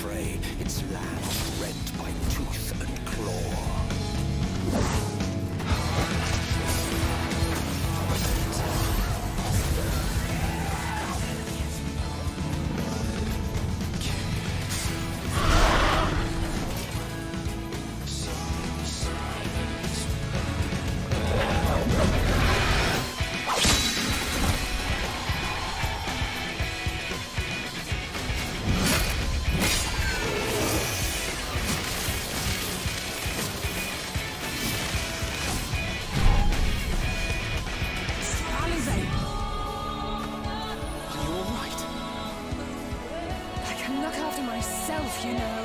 fray, its land rent by tooth and claw. myself, you know.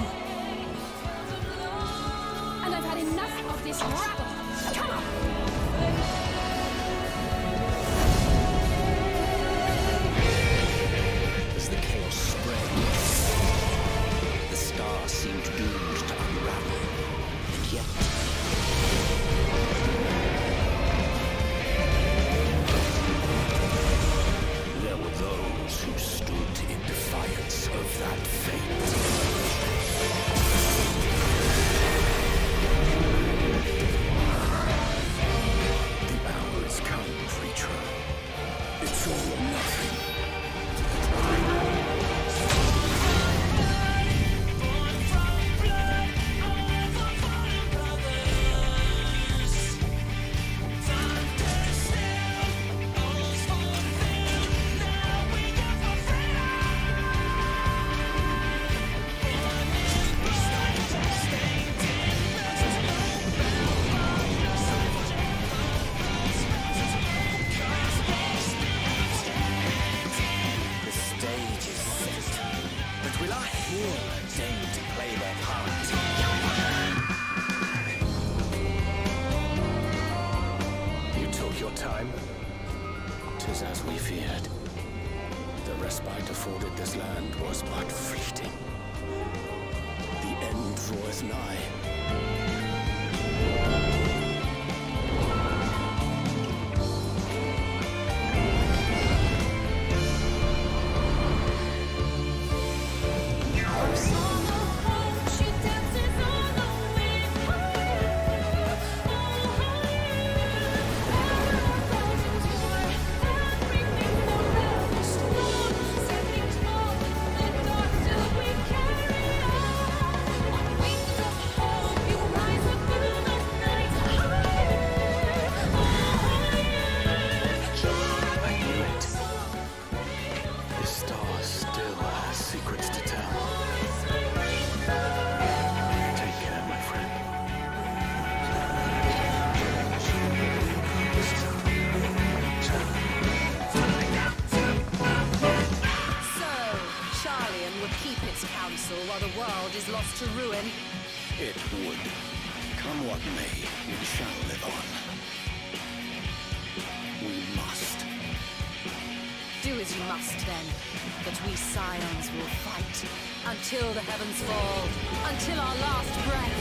And I've had enough of this rabble. Come on! As the chaos spread, the stars seemed doomed to unravel, and yet... there were those who stood in defiance of that fate. The hour's come, creature. It's all or nothing. Will our hero deign to play their part? You took your time. 'Tis as we feared. The respite afforded this land was but fleeting. The end draweth nigh. While the world is lost to ruin. It would. Come what may, we shall live on. We must. Do as you must then, but we scions will fight until the heavens fall, until our last breath.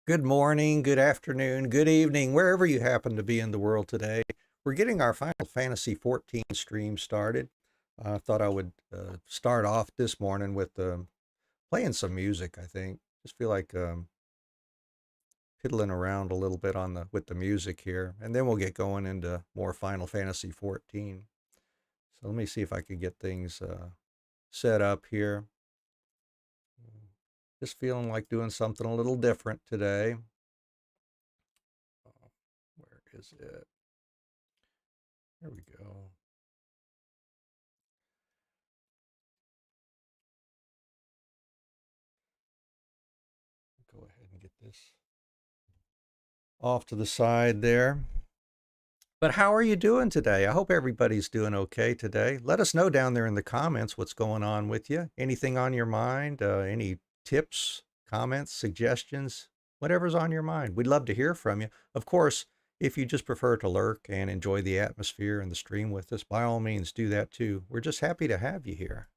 Good morning, good afternoon, good evening, wherever you happen to be in the world today. We're getting our Final Fantasy 14 stream started. I thought I would start off this morning with playing some music, I think. Just feel like piddling around a little bit on the with the music here, and then we'll get going into more Final Fantasy 14. So let me see if I can get things set up here. Just feeling like doing something a little different today. Where is it? There we go. Go ahead and get this off to the side there. But how are you doing today? I hope everybody's doing okay today. Let us know down there in the comments what's going on with you. Anything on your mind? Any tips, comments, suggestions, whatever's on your mind. We'd love to hear from you. Of course, if you just prefer to lurk and enjoy the atmosphere and the stream with us, by all means do that too. We're just happy to have you here.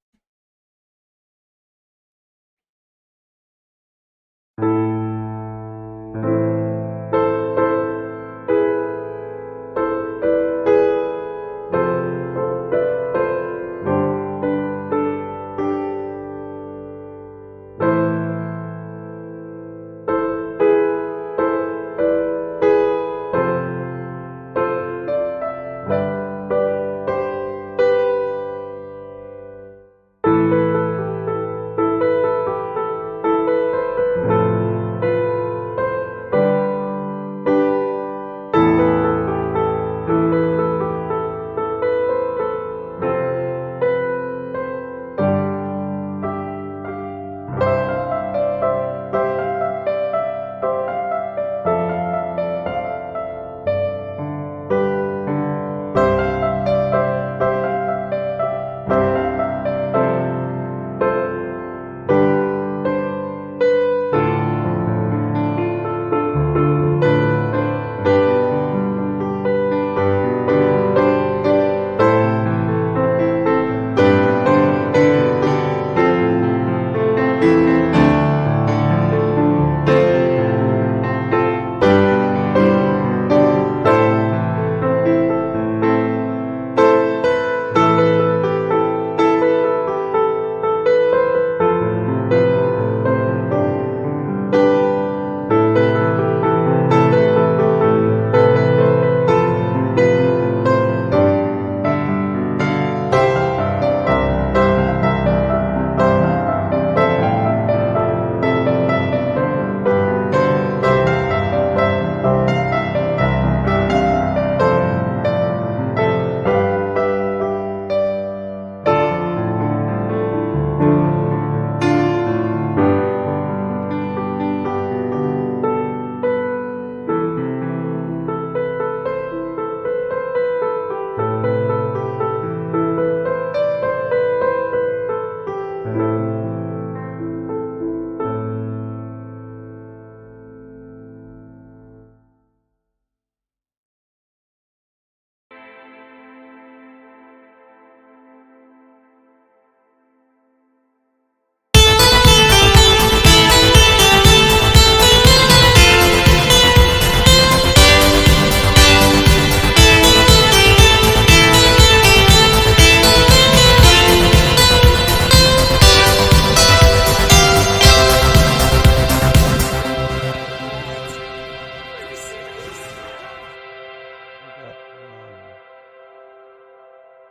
We got going on there.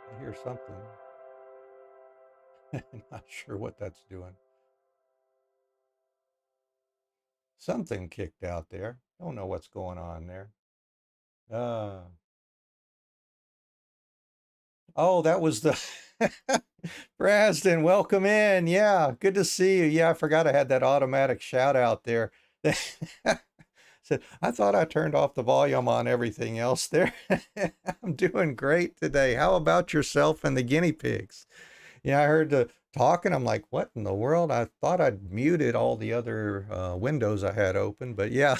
I hear something. Not sure what that's doing. Something kicked out there. Don't know what's going on there. Uh, oh, that was the Brasden. Welcome in. Yeah, good to see you. Yeah, I forgot I had that automatic shout out there. Said I thought I turned off the volume on everything else there. I'm doing great today. How about yourself and the guinea pigs? Yeah, I heard the talking. I'm like, what in the world? I thought I'd muted all the other windows I had open, but yeah,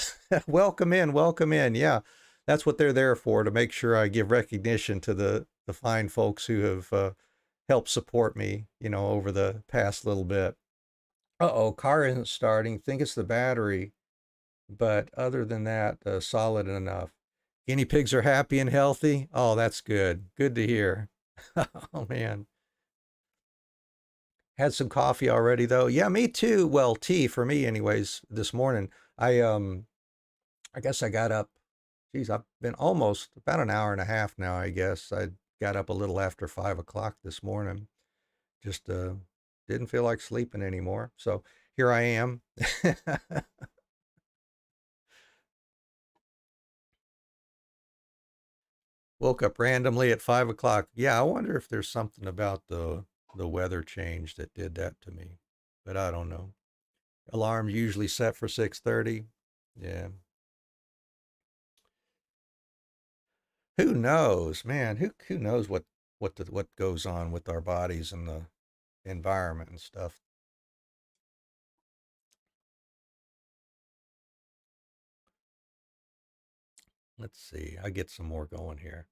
welcome in, welcome in. Yeah, that's what they're there for, to make sure I give recognition to the fine folks who have helped support me, over the past little bit. Uh-oh, car isn't starting. Think it's the battery. But other than that, solid enough. Guinea pigs are happy and healthy. Oh, that's good. Good to hear. Oh man. Had some coffee already though. Yeah, me too. Well, tea for me anyways this morning. I guess I got up. Geez, I've been almost about an hour and a half now, I guess. I got up a little after 5 o'clock this morning. Just didn't feel like sleeping anymore. So here I am. Woke up randomly at 5 o'clock. Yeah, I wonder if there's something about the weather change that did that to me. But I don't know. Alarm usually set for 6:30. Yeah. Who knows, man? Who knows what goes on with our bodies and the environment and stuff. Let's see. I get some more going here.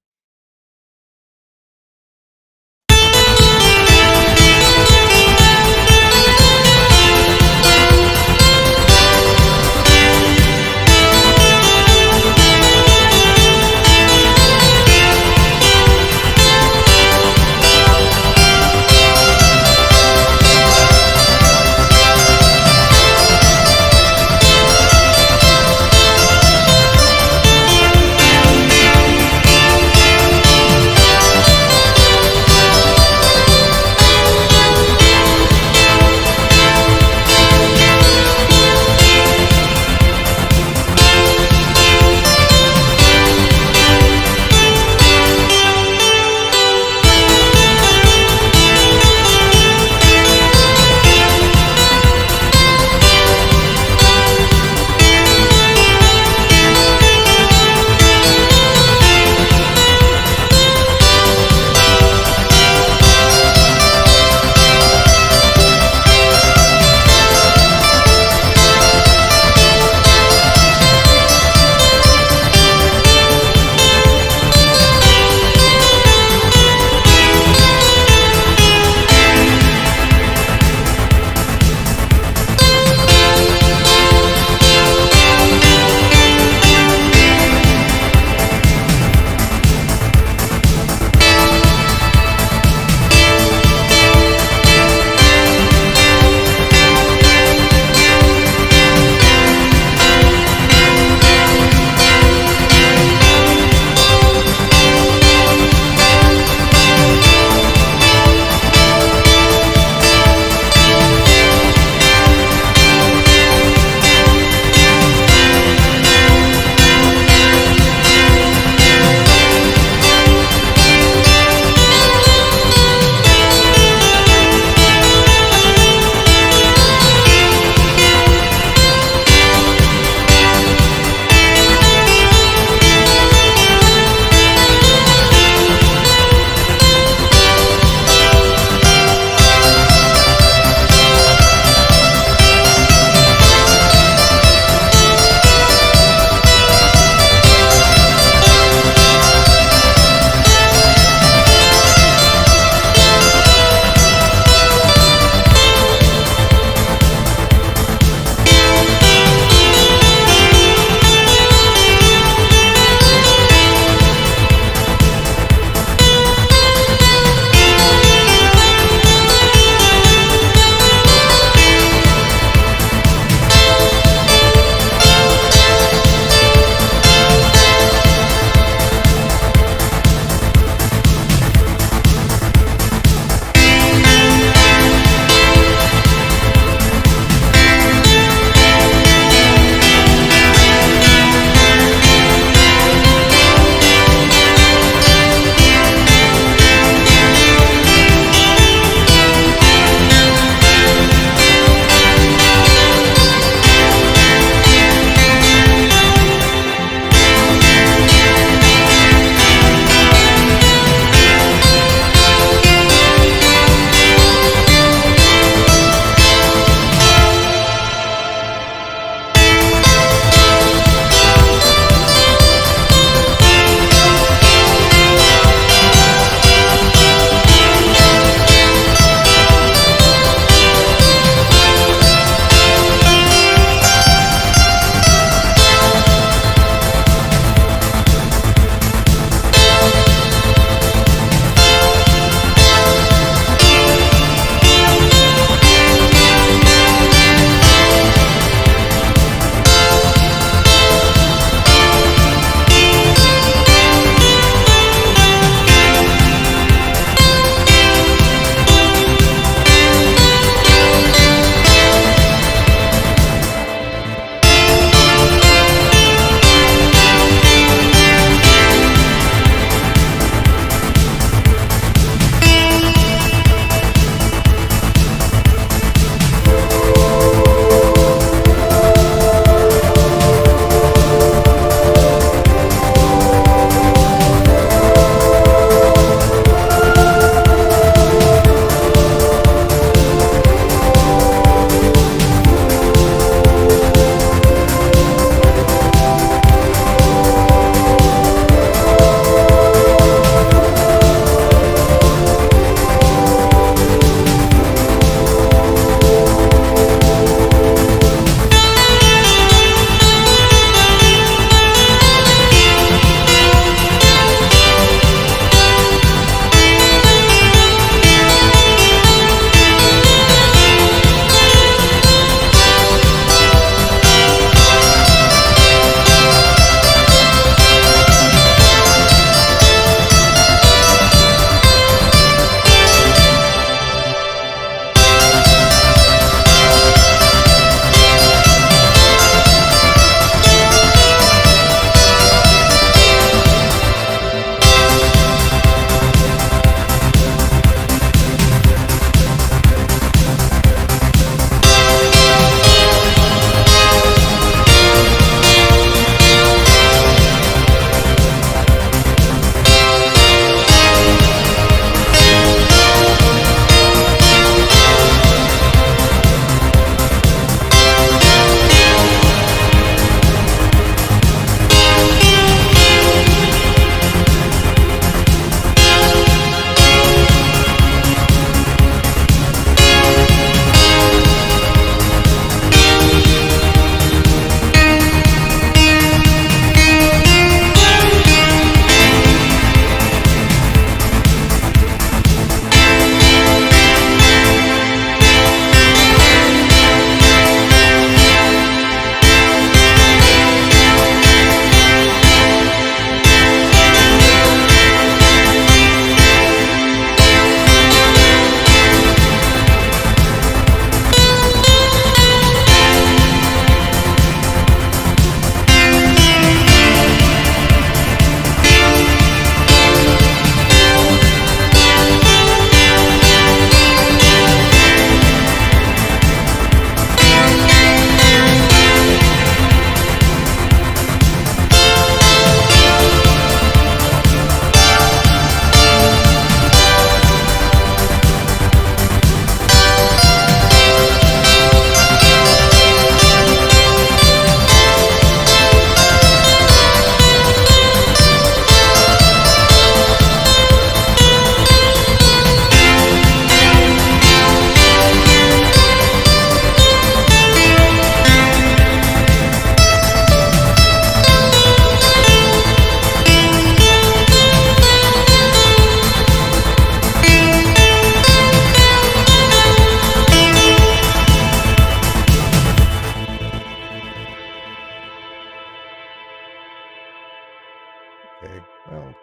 Okay. Well,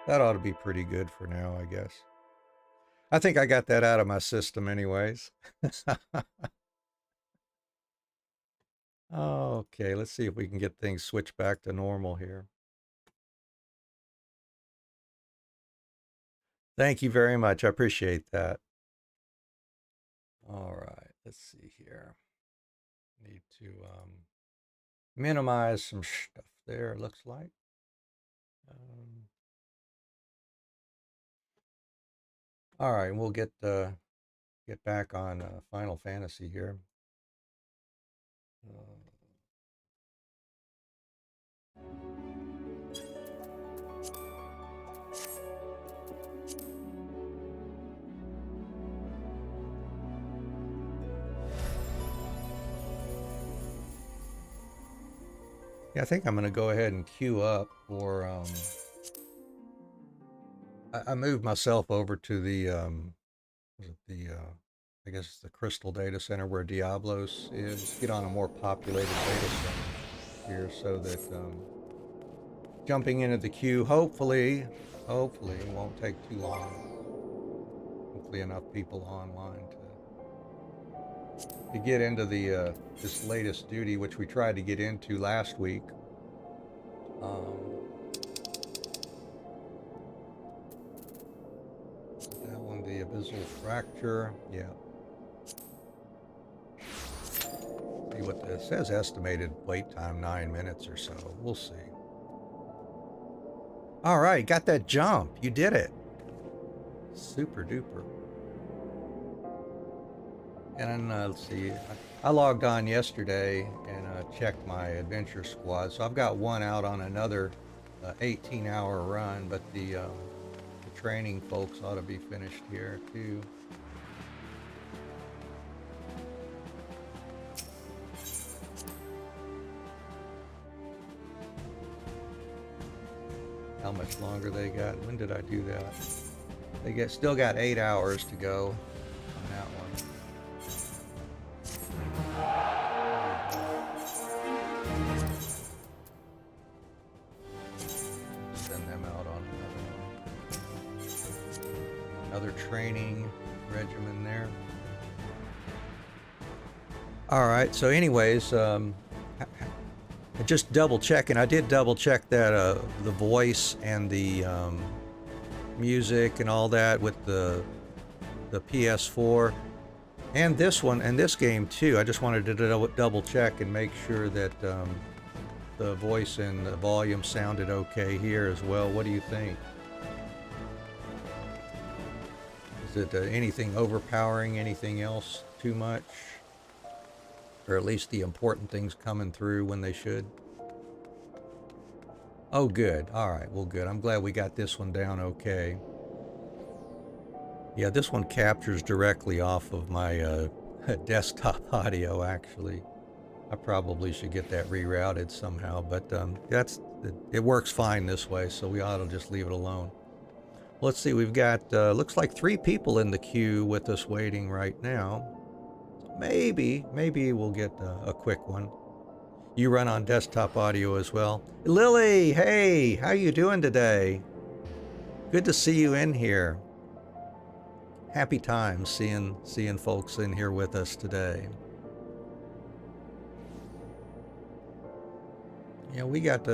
that ought to be pretty good for now, I guess. I think I got that out of my system anyways. Okay, let's see if we can get things switched back to normal here. Thank you very much. I appreciate that. All right, let's see here. Need to minimize some stuff there, it looks like. All right, we'll get back on Final Fantasy here. Yeah, I think I'm going to go ahead and queue up for. I moved myself over to the I guess it's the Crystal Data Center where Diablos is. Get on a more populated data center here, so that jumping into the queue, hopefully, it won't take too long. Hopefully, enough people online to get into the this latest duty, which we tried to get into last week. That one, the abyssal fracture, yeah. See what it says. Estimated wait time 9 minutes or so. We'll see. All right, got that jump. You did it. Super duper. And let's see. I logged on yesterday and checked my adventure squad. So I've got one out on another 18-hour run, but the training folks ought to be finished here too. How much longer they got? When did I do that? They still got 8 hours to go on that one. Send them out on another training regimen there. All right. So, anyways, just double checking. I did double check that the voice and the music and all that with the PS4 and this one and this game too. I just wanted to double check and make sure that the voice and the volume sounded okay here as well. What do you think? Is it anything overpowering? Anything else too much? Or at least the important things coming through when they should? Oh, good. All right. Well, good. I'm glad we got this one down okay. Yeah, this one captures directly off of my desktop audio, actually. I probably should get that rerouted somehow, but it works fine this way, so we ought to just leave it alone. Let's see. We've got, looks like 3 people in the queue with us waiting right now. Maybe we'll get a quick one. You run on desktop audio as well. Lily, hey, how you doing today? Good to see you in here. Happy times seeing folks in here with us today. Yeah, we got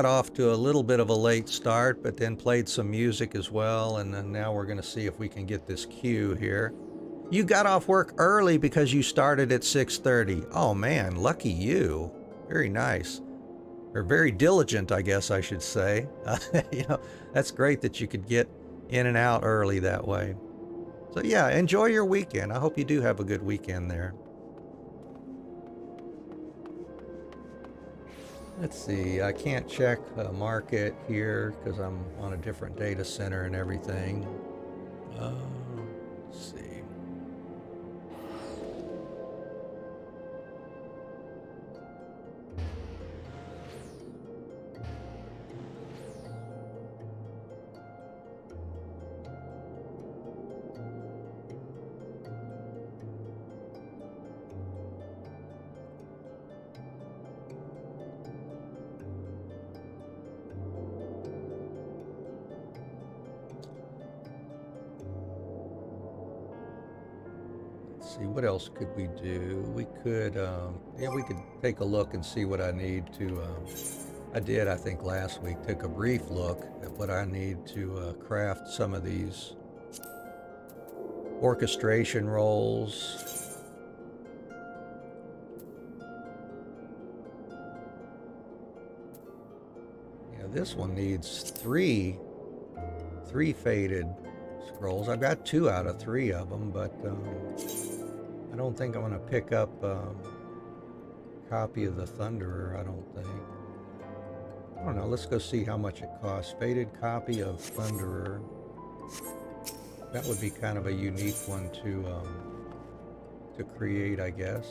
off to a little bit of a late start, but then played some music as well, and then now we're going to see if we can get this queue here. You got off work early because you started at 6:30. Oh man, lucky you. Very nice. Or very diligent, I guess I should say. You know, that's great that you could get in and out early that way. So yeah, enjoy your weekend. I hope you do have a good weekend there. Let's see, I can't check market here because I'm on a different data center and everything. Let's see. let's see, what else could we do? We could, yeah, we could take a look and see what I need to, I did, I think last week, took a brief look at what I need to craft some of these orchestration rolls. Yeah, this one needs three faded scrolls. I've got 2 out of 3 of them, but I don't think I'm going to pick up a copy of the Thunderer, I don't think. I don't know, let's go see how much it costs. Faded copy of Thunderer. That would be kind of a unique one to create, I guess.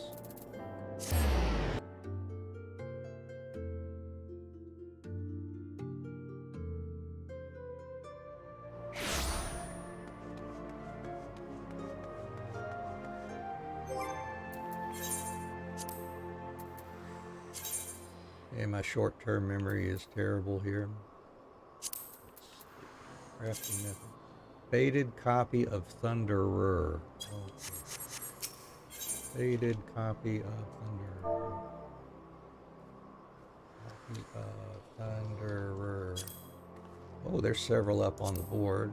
And my short-term memory is terrible here. Crafting method. Faded copy of Thunderer. Okay. Faded copy of Thunderer. Copy of Thunderer. Oh, there's several up on the board.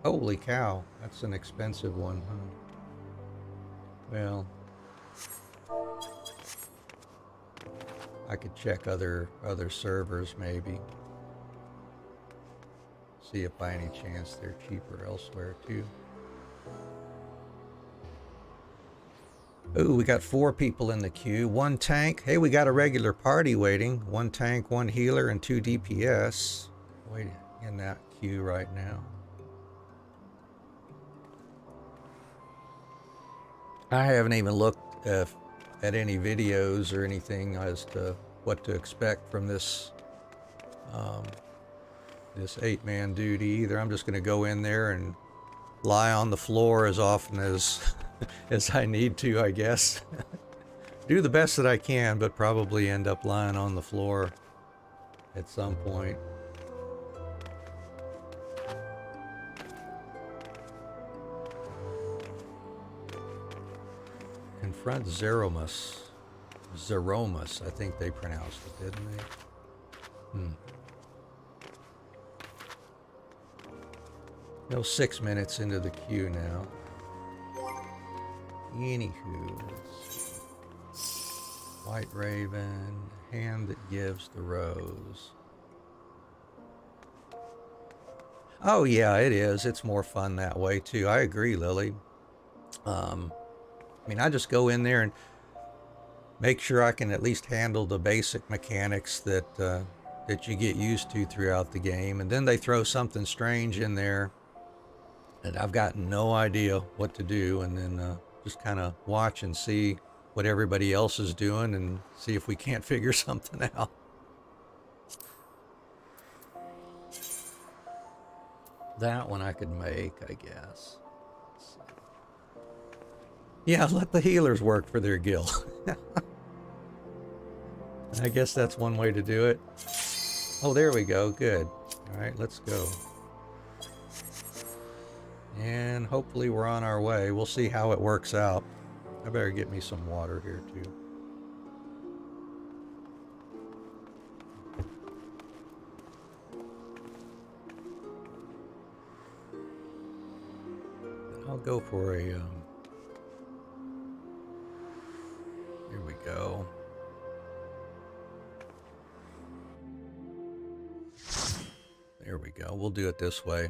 Holy cow, that's an expensive one, huh? Well, I could check other servers maybe. See if by any chance they're cheaper elsewhere too. Ooh, we got 4 people in the queue. 1 tank. Hey, we got a regular party waiting. 1 tank, 1 healer, and 2 DPS. Waiting in that queue right now. I haven't even looked at any videos or anything as to what to expect from this this 8-man duty either. I'm just going to go in there and lie on the floor as often as as I need to, I guess. Do the best that I can, but probably end up lying on the floor at some point. Confront Zeromus. Zeromus, I think they pronounced it, didn't they? No, 6 minutes into the queue now. Anywho, White Raven, hand that gives the rose. Oh yeah, it is. It's more fun that way too. I agree, Lily. I mean, I just go in there and make sure I can at least handle the basic mechanics that that you get used to throughout the game, and then they throw something strange in there and I've got no idea what to do, and then just kind of watch and see what everybody else is doing and see if we can't figure something out. That one I could make, I guess. Yeah, let the healers work for their guild. I guess that's one way to do it. Oh, there we go. Good. All right, let's go. And hopefully we're on our way. We'll see how it works out. I better get me some water here too. I'll go for a here we go. There we go. We'll do it this way.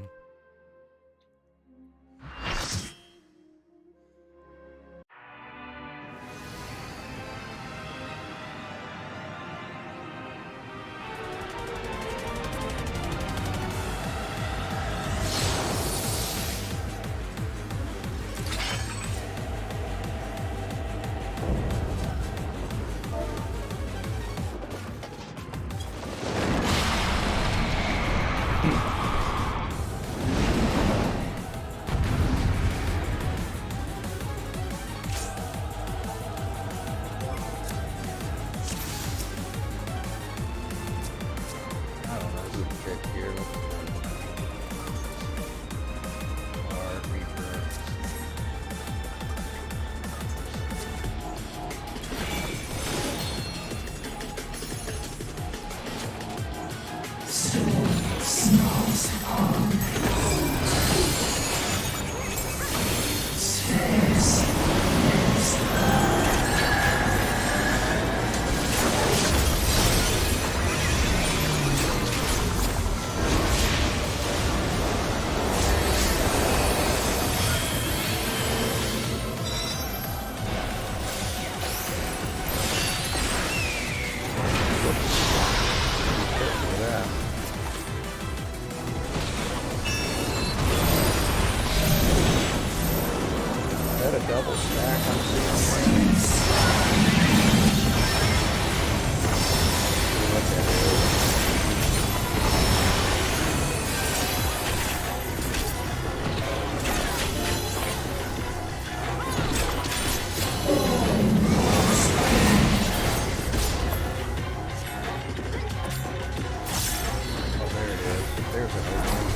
there's an opening.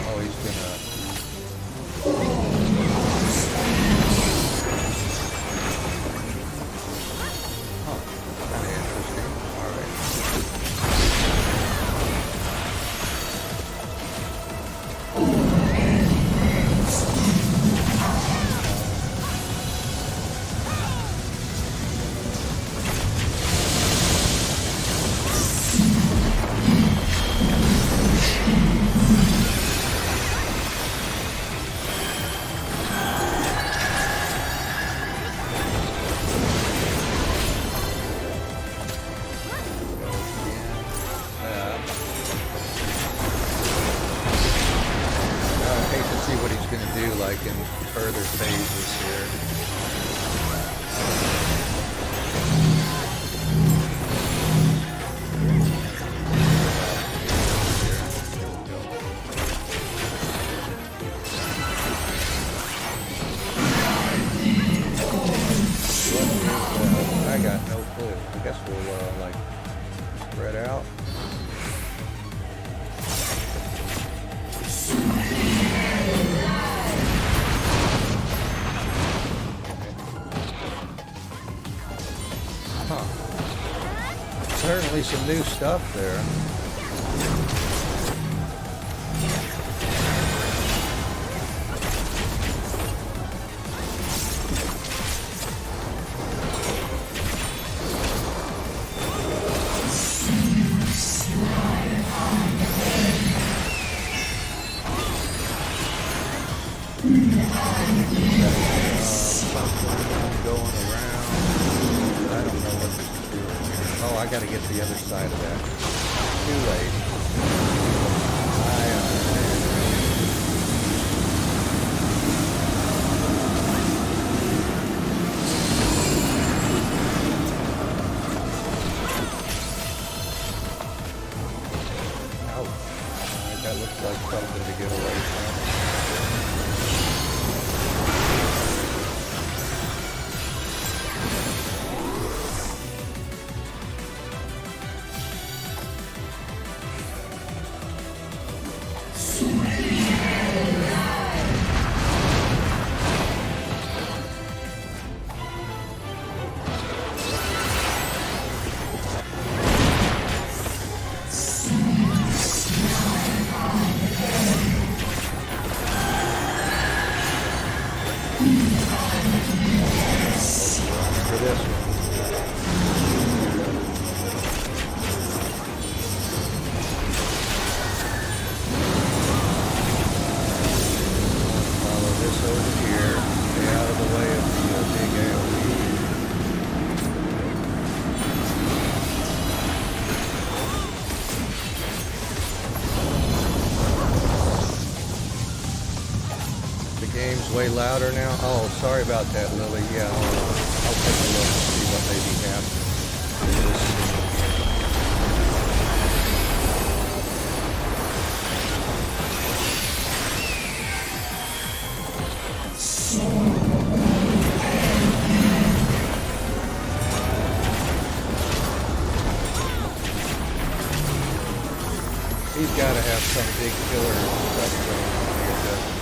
Oh, he's gonna. Huh. Kind of interesting. All right. I hate to see what he's going to do, like in further phases here. I got no clue. I guess we'll like spread out. Huh. Certainly some new stuff there. Something going around. I don't know what this is doing here. Oh, I gotta get to the other side of that. Too late. I understand. Ouch. That looks like something to get away from. For this one. Follow this over here. Stay out of the way of the big AoE. The game's way louder now. Oh, sorry about that, Lily. Yeah, I'll take a look and see what may be happening. He's got to have some big killer stuff going on here, doesn't he?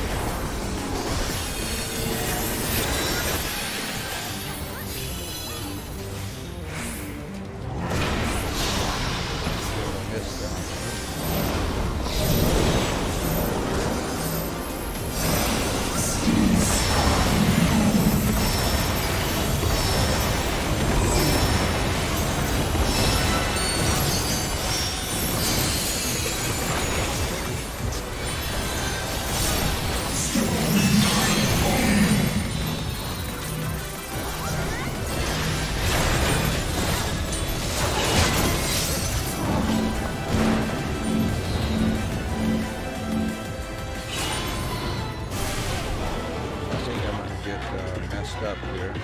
get messed up here.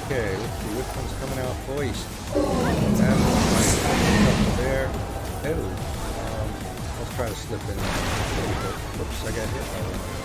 Okay, let's see which one's coming out first. That one up there. Oh, let's try to slip in there. Whoops, I got hit by one.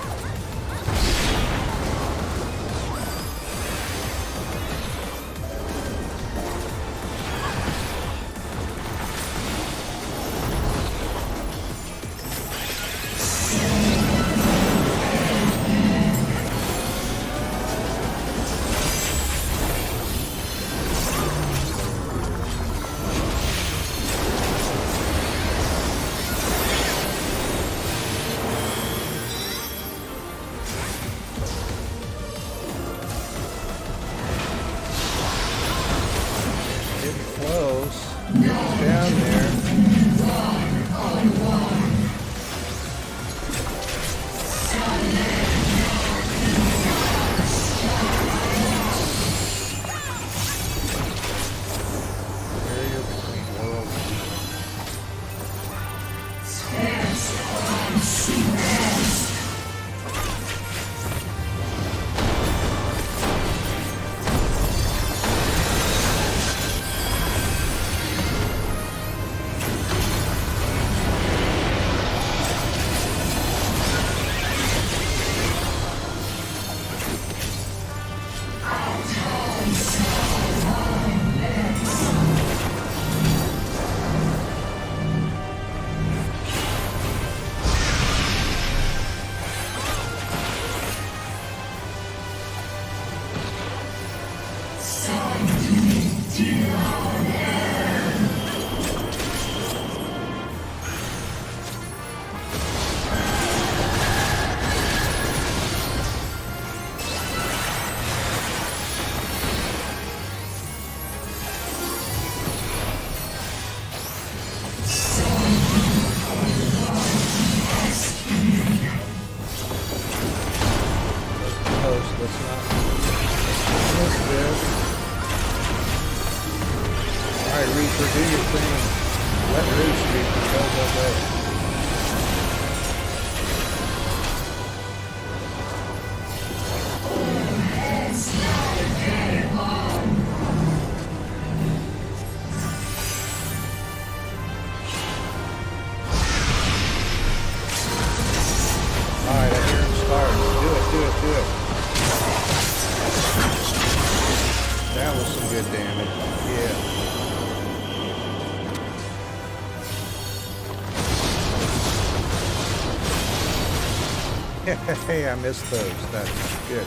Hey, I missed those. That's good.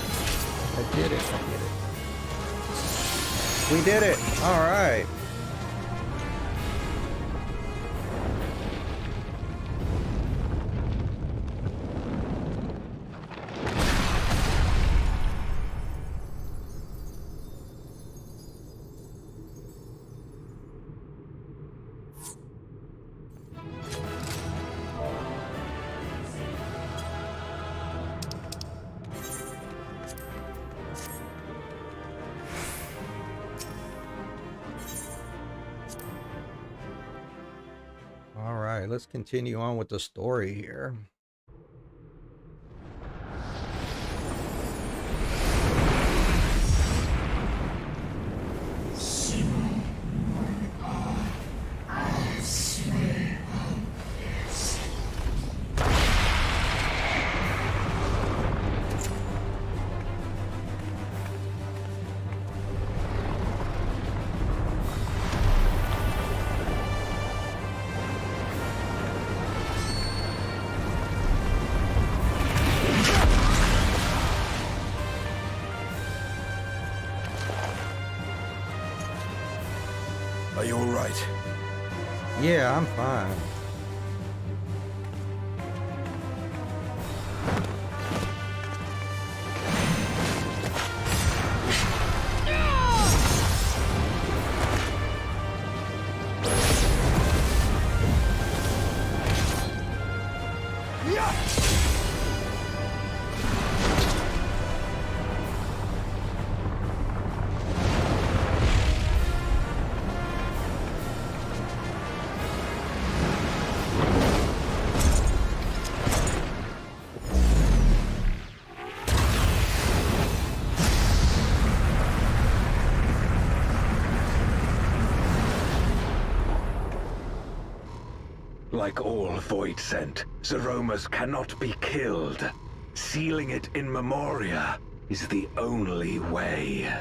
I did it. We did it. All right. Let's continue on with the story here. Are you all right? Yeah, I'm fine. Like all Void Scent, Zeromas cannot be killed. Sealing it in Memoria is the only way.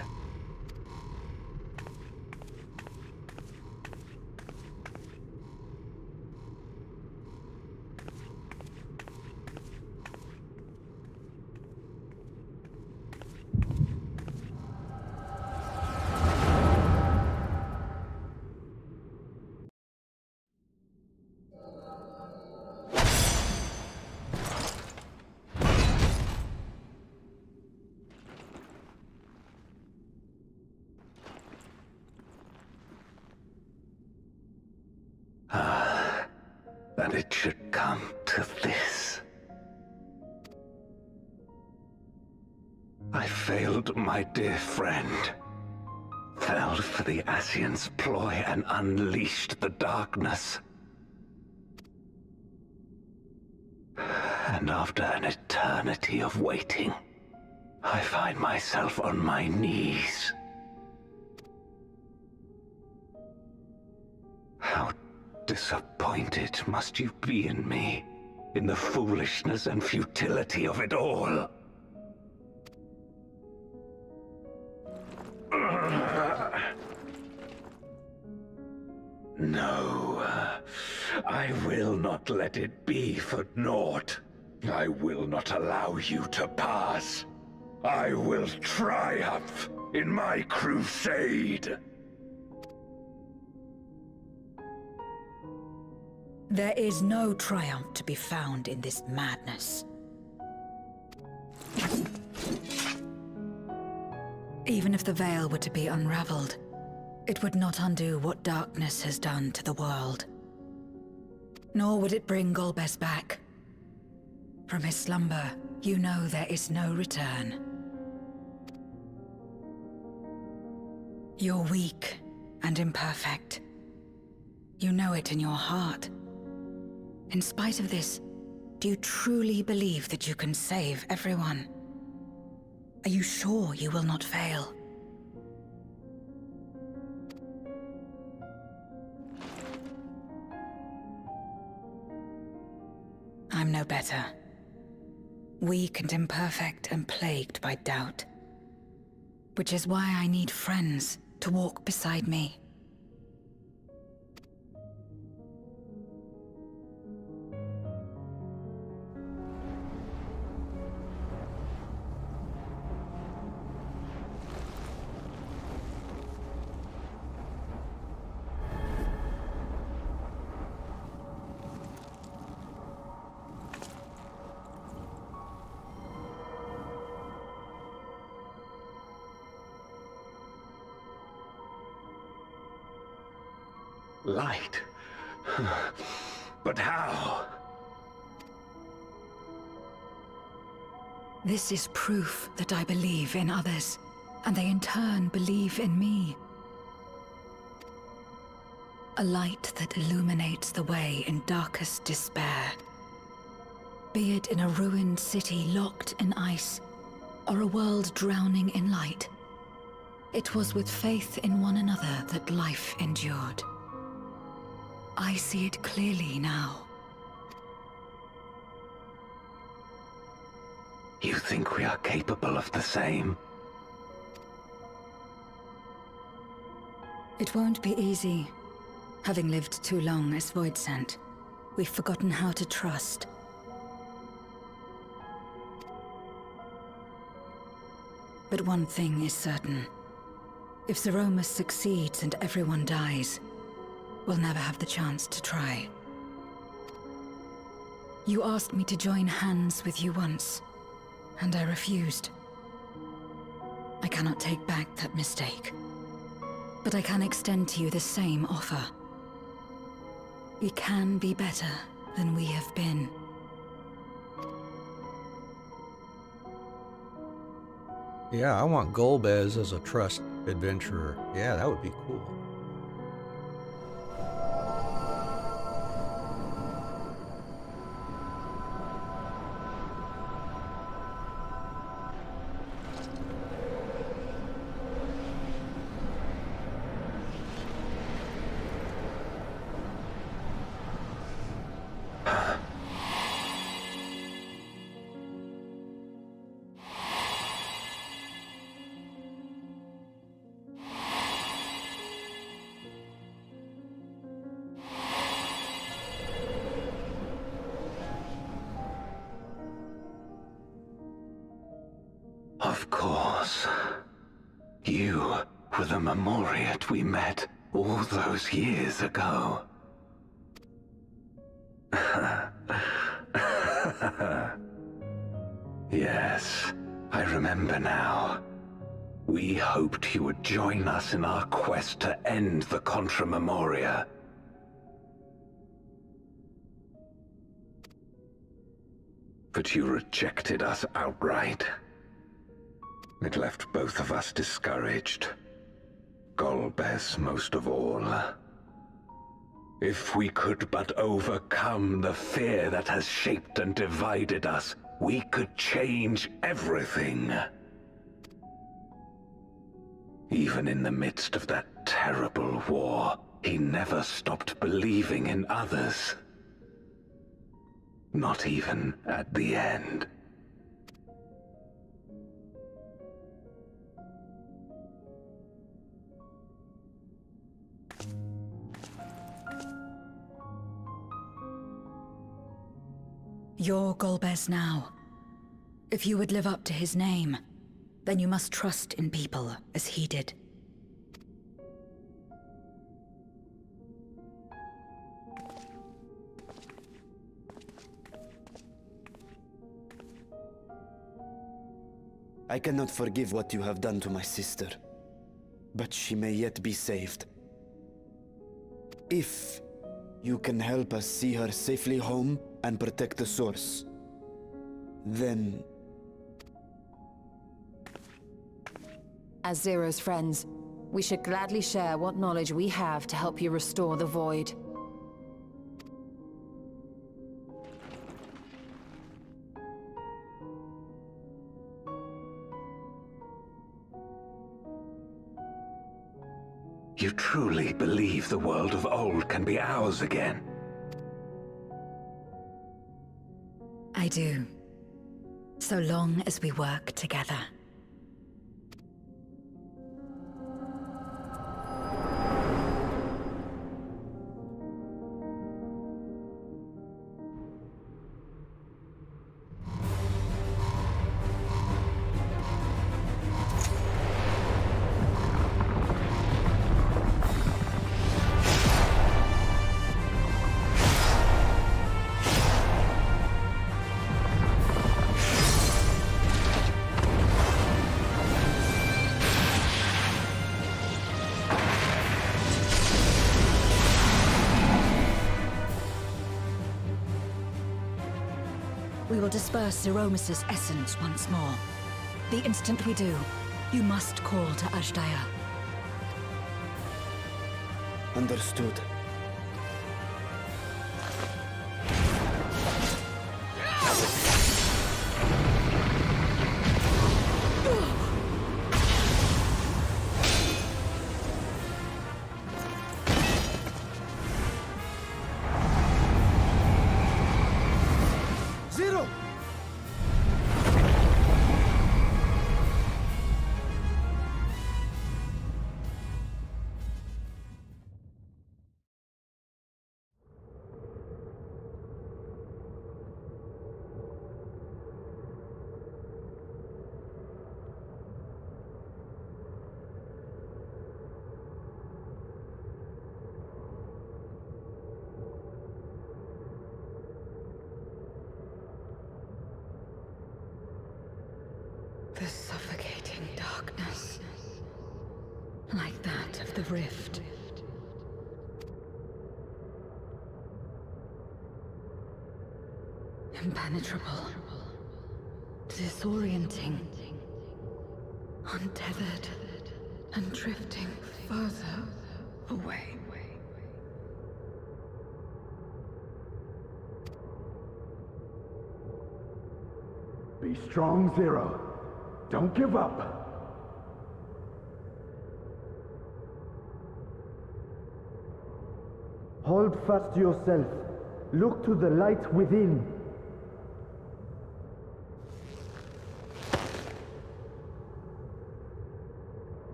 That it should come to this. I failed my dear friend. Fell for the Ascian's ploy and unleashed the darkness. And after an eternity of waiting, I find myself on my knees. How disappointed must you be in me, in the foolishness and futility of it all? No, I will not let it be for naught. I will not allow you to pass. I will triumph in my crusade. There is no triumph to be found in this madness. Even if the veil were to be unraveled, it would not undo what darkness has done to the world. Nor would it bring Golbez back. From his slumber, you know there is no return. You're weak and imperfect. You know it in your heart. In spite of this, do you truly believe that you can save everyone? Are you sure you will not fail? I'm no better. Weak and imperfect and plagued by doubt. Which is why I need friends to walk beside me. Light? But how? This is proof that I believe in others, and they in turn believe in me. A light that illuminates the way in darkest despair. Be it in a ruined city locked in ice, or a world drowning in light. It was with faith in one another that life endured. I see it clearly now. You think we are capable of the same? It won't be easy. Having lived too long as Void Scent, we've forgotten how to trust. But one thing is certain. If Zeromus succeeds and everyone dies, we'll never have the chance to try. You asked me to join hands with you once, and I refused. I cannot take back that mistake, but I can extend to you the same offer. We can be better than we have been. Yeah, I want Golbez as a trust adventurer. Yeah, that would be cool. Of course. You were the Memoriat we met all those years ago. Yes, I remember now. We hoped you would join us in our quest to end the Contra Memoria. But you rejected us outright. It left both of us discouraged. Golbez most of all. If we could but overcome the fear that has shaped and divided us, we could change everything. Even in the midst of that terrible war, he never stopped believing in others. Not even at the end. You're Golbez now. If you would live up to his name, then you must trust in people as he did. I cannot forgive what you have done to my sister, but she may yet be saved. If you can help us see her safely home and protect the source, then... As Zero's friends, we should gladly share what knowledge we have to help you restore the Void. You truly believe the world of old can be ours again? I do. So long as we work together. We will disperse Zeromus' essence once more. The instant we do, you must call to Ajdaya. Understood. The suffocating darkness, like that of the rift. Impenetrable, disorienting, untethered, and drifting further away. Be strong, Zero. Don't give up. Hold fast to yourself. Look to the light within.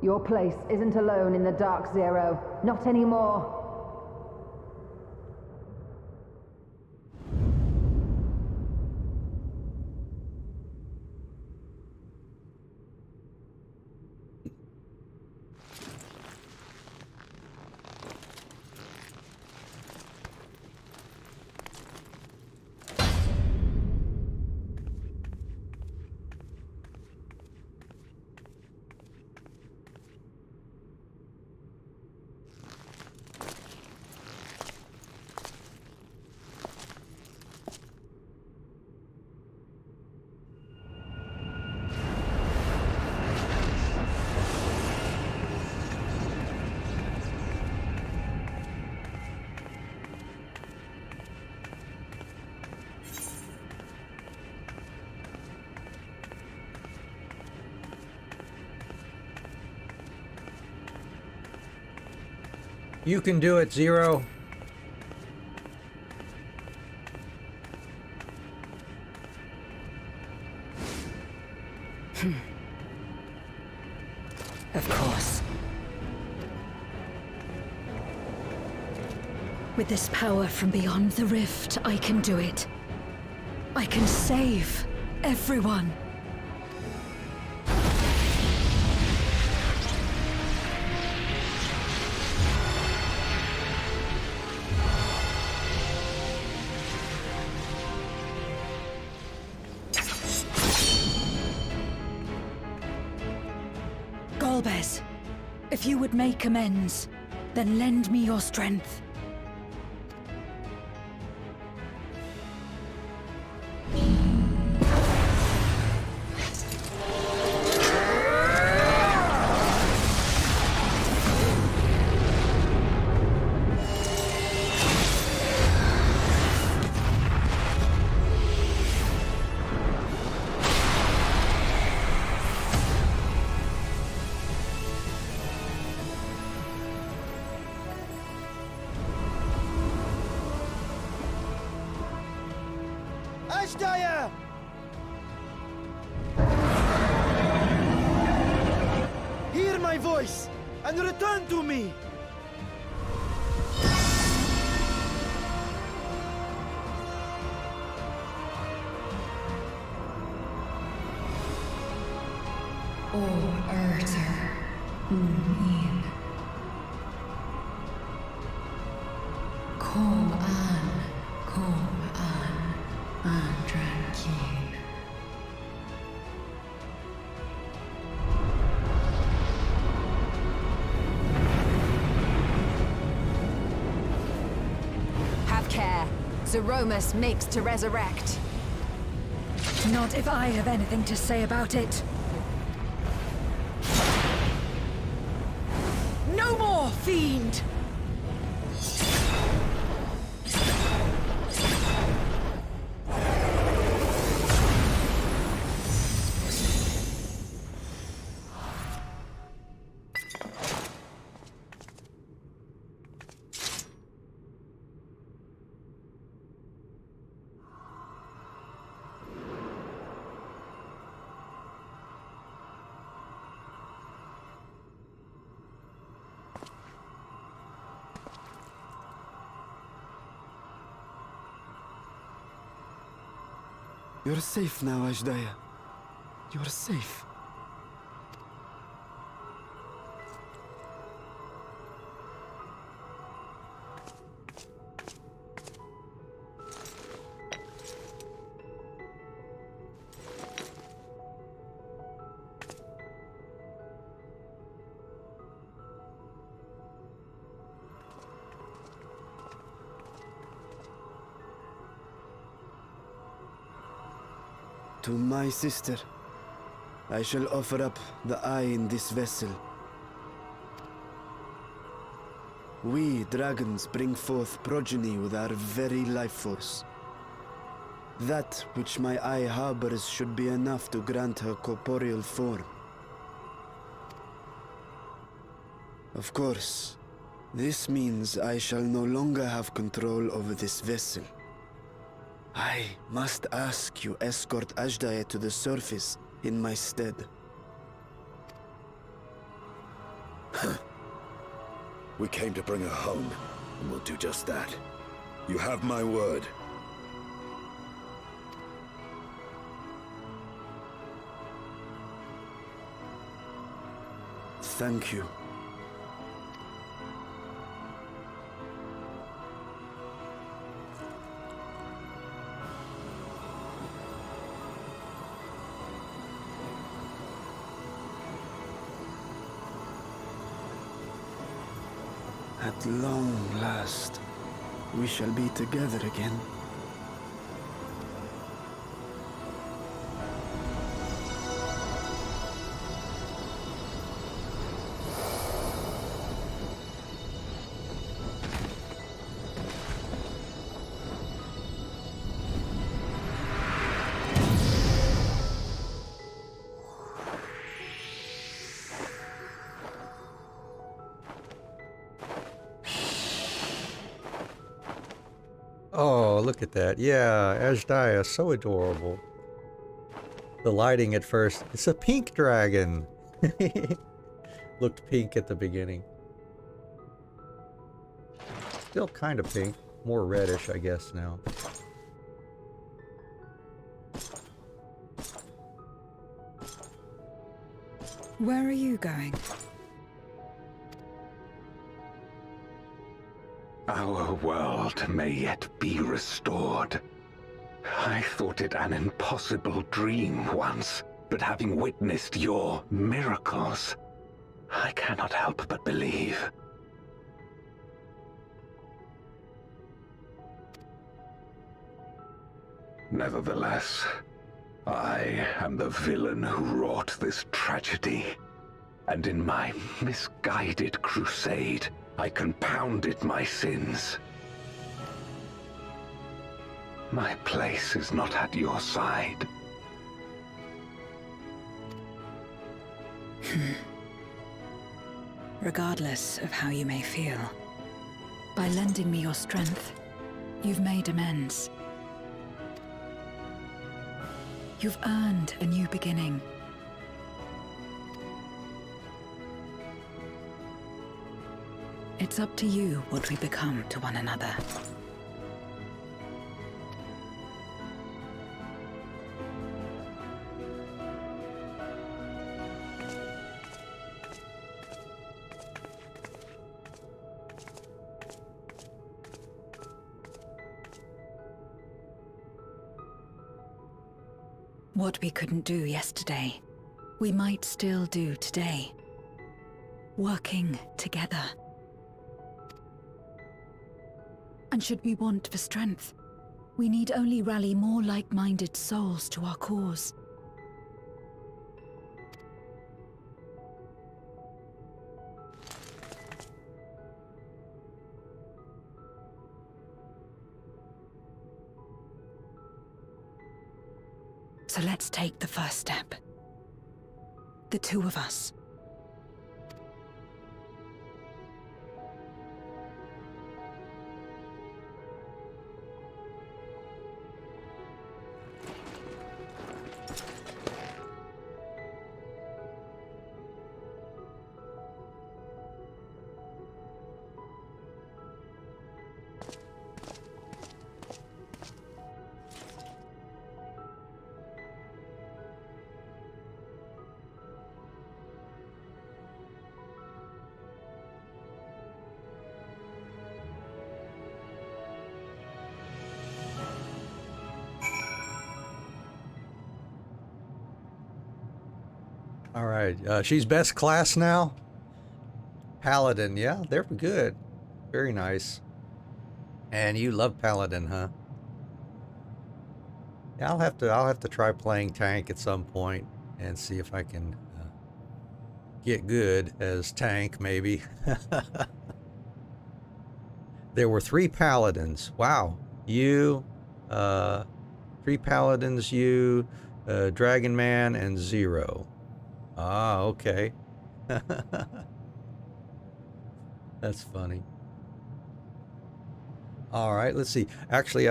Your place isn't alone in the dark, Zero. Not anymore. You can do it, Zero. Of course. With this power from beyond the rift, I can do it. I can save everyone. Golbez, if you would make amends, then lend me your strength. Ashdaya! Hear my voice and return to me! Have care. Zeromus makes to resurrect. Not if I have anything to say about it. No more, fiend! You're safe now, Ashdaya. You're safe. To my sister, I shall offer up the eye in this vessel. We dragons bring forth progeny with our very life force. That which my eye harbors should be enough to grant her corporeal form. Of course, this means I shall no longer have control over this vessel. I must ask you escort Ajdaye to the surface in my stead. We came to bring her home, and we'll do just that. You have my word. Thank you. At long last, we shall be together again. Oh, look at that. Yeah, Ajdaya, so adorable. The lighting at first. It's a pink dragon. Looked pink at the beginning. Still kind of pink. More reddish, I guess, now. Where are you going? Our world may yet be restored. I thought it an impossible dream once, but having witnessed your miracles, I cannot help but believe. Nevertheless, I am the villain who wrought this tragedy, and in my misguided crusade, I compounded my sins. My place is not at your side. Regardless of how you may feel, by lending me your strength, you've made amends. You've earned a new beginning. It's up to you what we become to one another. What we couldn't do yesterday, we might still do today. Working together. And should we want for strength, we need only rally more like-minded souls to our cause. So let's take the first step. The two of us. All right. She's best class now. Paladin. Yeah, they're good. Very nice. And you love Paladin, huh? Yeah, I'll have to try playing tank at some point and see if I can get good as tank, maybe. There were 3 paladins. Wow. You, 3 paladins, you, Dragon Man, and Zero. Ah, okay. That's funny. All right, let's see. Actually,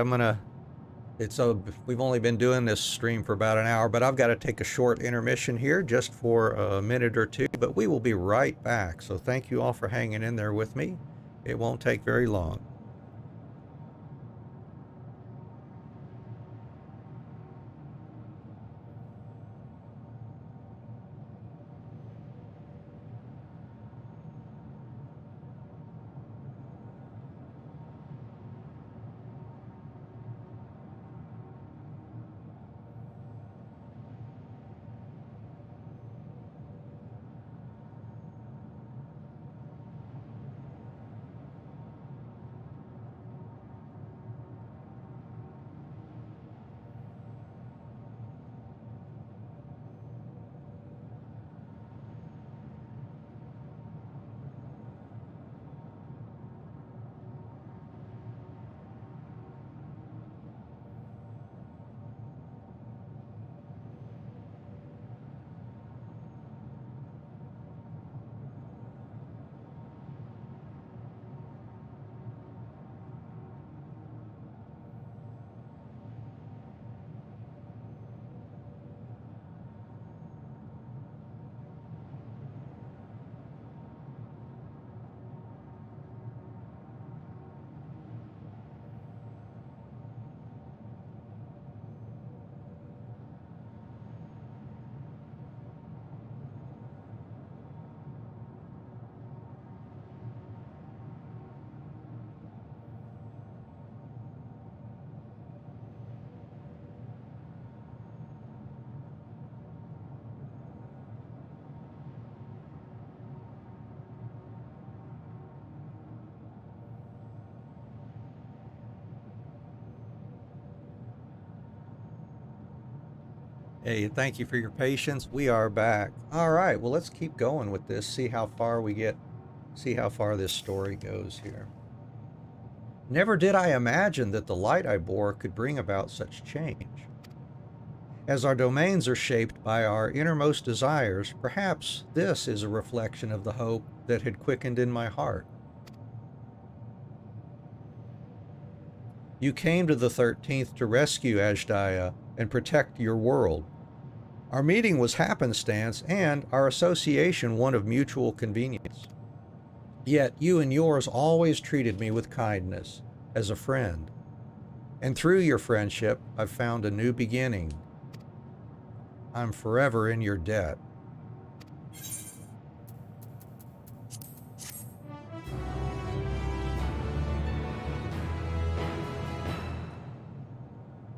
we've only been doing this stream for about an hour, but I've got to take a short intermission here just for a minute or two, but we will be right back. So thank you all for hanging in there with me. It won't take very long. Hey, thank you for your patience. We are back. All right, well, let's keep going with this, see how far this story goes here. Never did I imagine that the light I bore could bring about such change. As our domains are shaped by our innermost desires, perhaps this is a reflection of the hope that had quickened in my heart. You came to the 13th to rescue Ajdaia and protect your world. Our meeting was happenstance and our association one of mutual convenience. Yet you and yours always treated me with kindness, as a friend. And through your friendship, I've found a new beginning. I'm forever in your debt.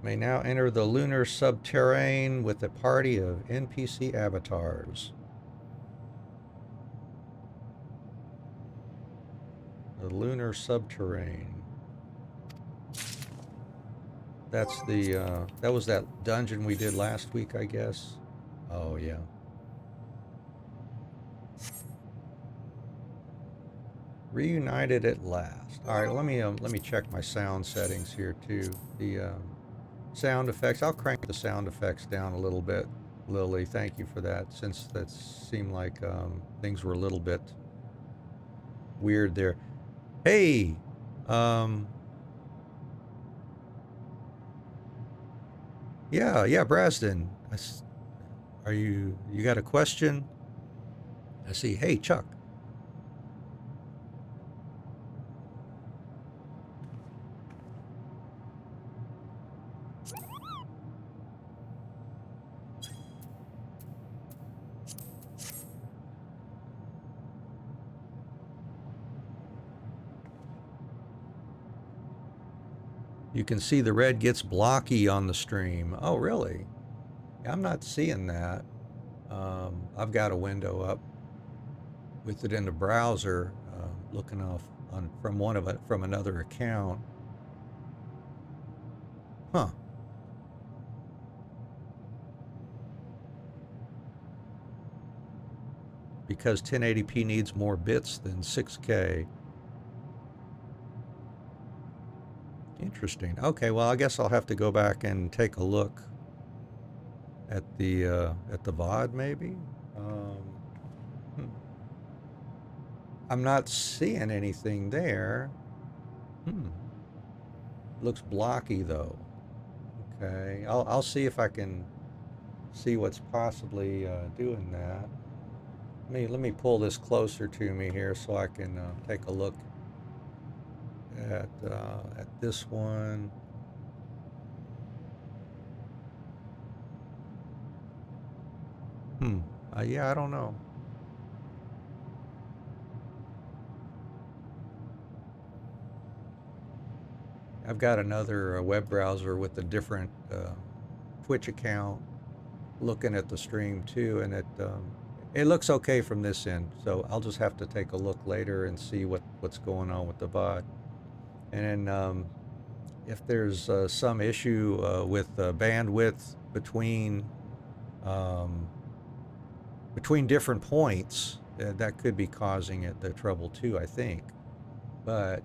May now enter the lunar subterrane with a party of NPC avatars. The lunar subterrane. That's the, that was that dungeon we did last week, I guess. Oh, yeah. Reunited at last. All right, let me check my sound settings here too. The sound effects. I'll crank the sound effects down a little bit, Lily. Thank you for that. Since that seemed like things were a little bit weird there. Hey, yeah, Brasden. You got a question? I see. Hey, Chuck. You can see the red gets blocky on the stream. Oh, really? I'm not seeing that. I've got a window up with it in the browser, looking off from another account. Huh. because 1080p needs more bits than 6K. Interesting. Okay, well, I guess I'll have to go back and take a look at the VOD maybe. Hmm. I'm not seeing anything there. Looks blocky though. Okay, I'll see if I can see what's possibly doing that. Let me pull this closer to me here so I can take a look at this one. Yeah, I don't know. I've got another web browser with a different Twitch account looking at the stream too, and it looks okay from this end. So I'll just have to take a look later and see what's going on with the VOD. And then if there's some issue with bandwidth between different points, that could be causing it the trouble too, I think. But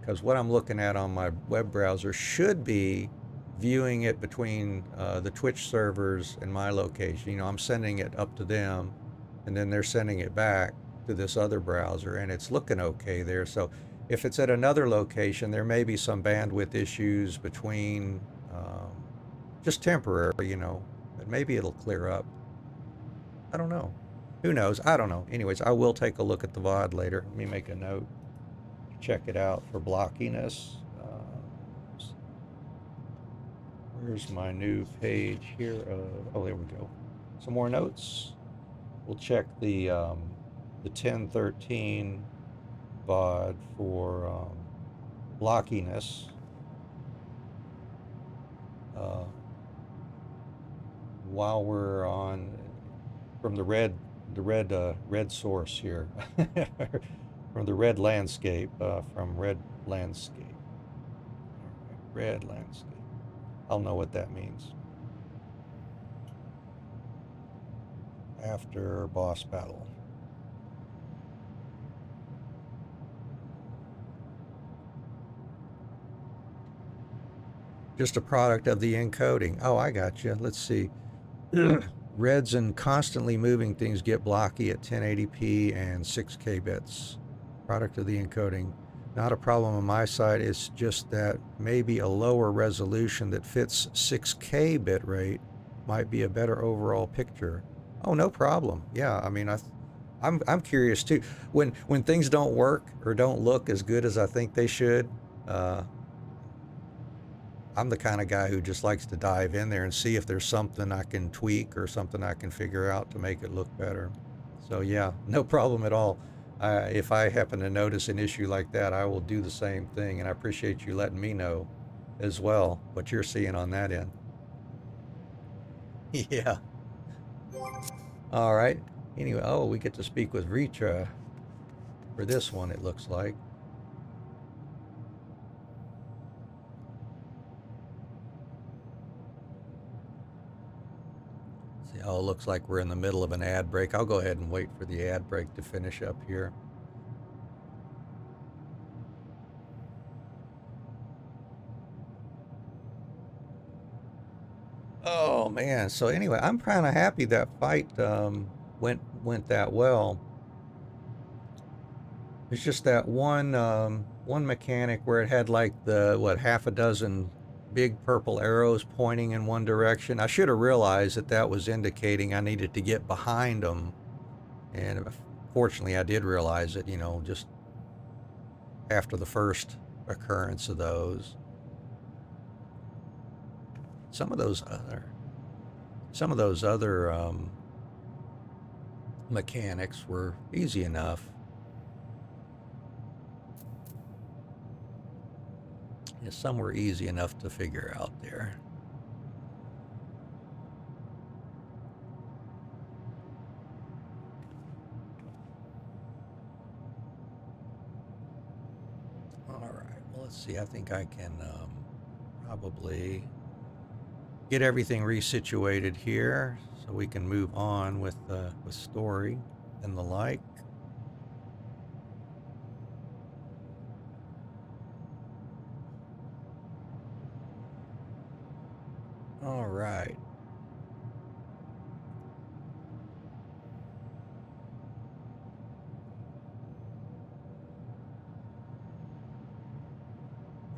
because what I'm looking at on my web browser should be viewing it between the Twitch servers and my location. You know, I'm sending it up to them, and then they're sending it back to this other browser, and it's looking okay there. So if it's at another location, there may be some bandwidth issues between, just temporary, you know, but maybe it'll clear up. I don't know. Who knows? I don't know. Anyways, I will take a look at the VOD later. Let me make a note. Check it out for blockiness. Where's my new page here? Oh, there we go. Some more notes. We'll check the 1013 VOD for blockiness. While we're on from the red source here, from the red landscape, from red landscape. Red landscape. I'll know what that means after boss battle. Just a product of the encoding. Oh, I got you. Let's see. Reds and constantly moving things get blocky at 1080p and 6K bits. Product of the encoding. Not a problem on my side. It's just that maybe a lower resolution that fits 6K bit rate might be a better overall picture. Oh, no problem. Yeah, I mean, I'm curious too. When things don't work or don't look as good as I think they should, I'm the kind of guy who just likes to dive in there and see if there's something I can tweak or something I can figure out to make it look better. So yeah, no problem at all. If I happen to notice an issue like that, I will do the same thing, and I appreciate you letting me know as well what you're seeing on that end. Yeah. All right. Anyway, oh, we get to speak with Ritra for this one, it looks like. See, oh, it looks like we're in the middle of an ad break. I'll go ahead and wait for the ad break to finish up here. Oh man, so anyway, I'm kind of happy that fight went that well. It's just that one mechanic where it had like the half a dozen big purple arrows pointing in one direction. I should have realized that was indicating I needed to get behind them, and fortunately I did realize it, you know, just after the first occurrence of those. Some of those other mechanics were easy enough. Yeah, some were easy enough to figure out there. All right, well, let's see. I think I can probably get everything resituated here so we can move on with story and the like. All right.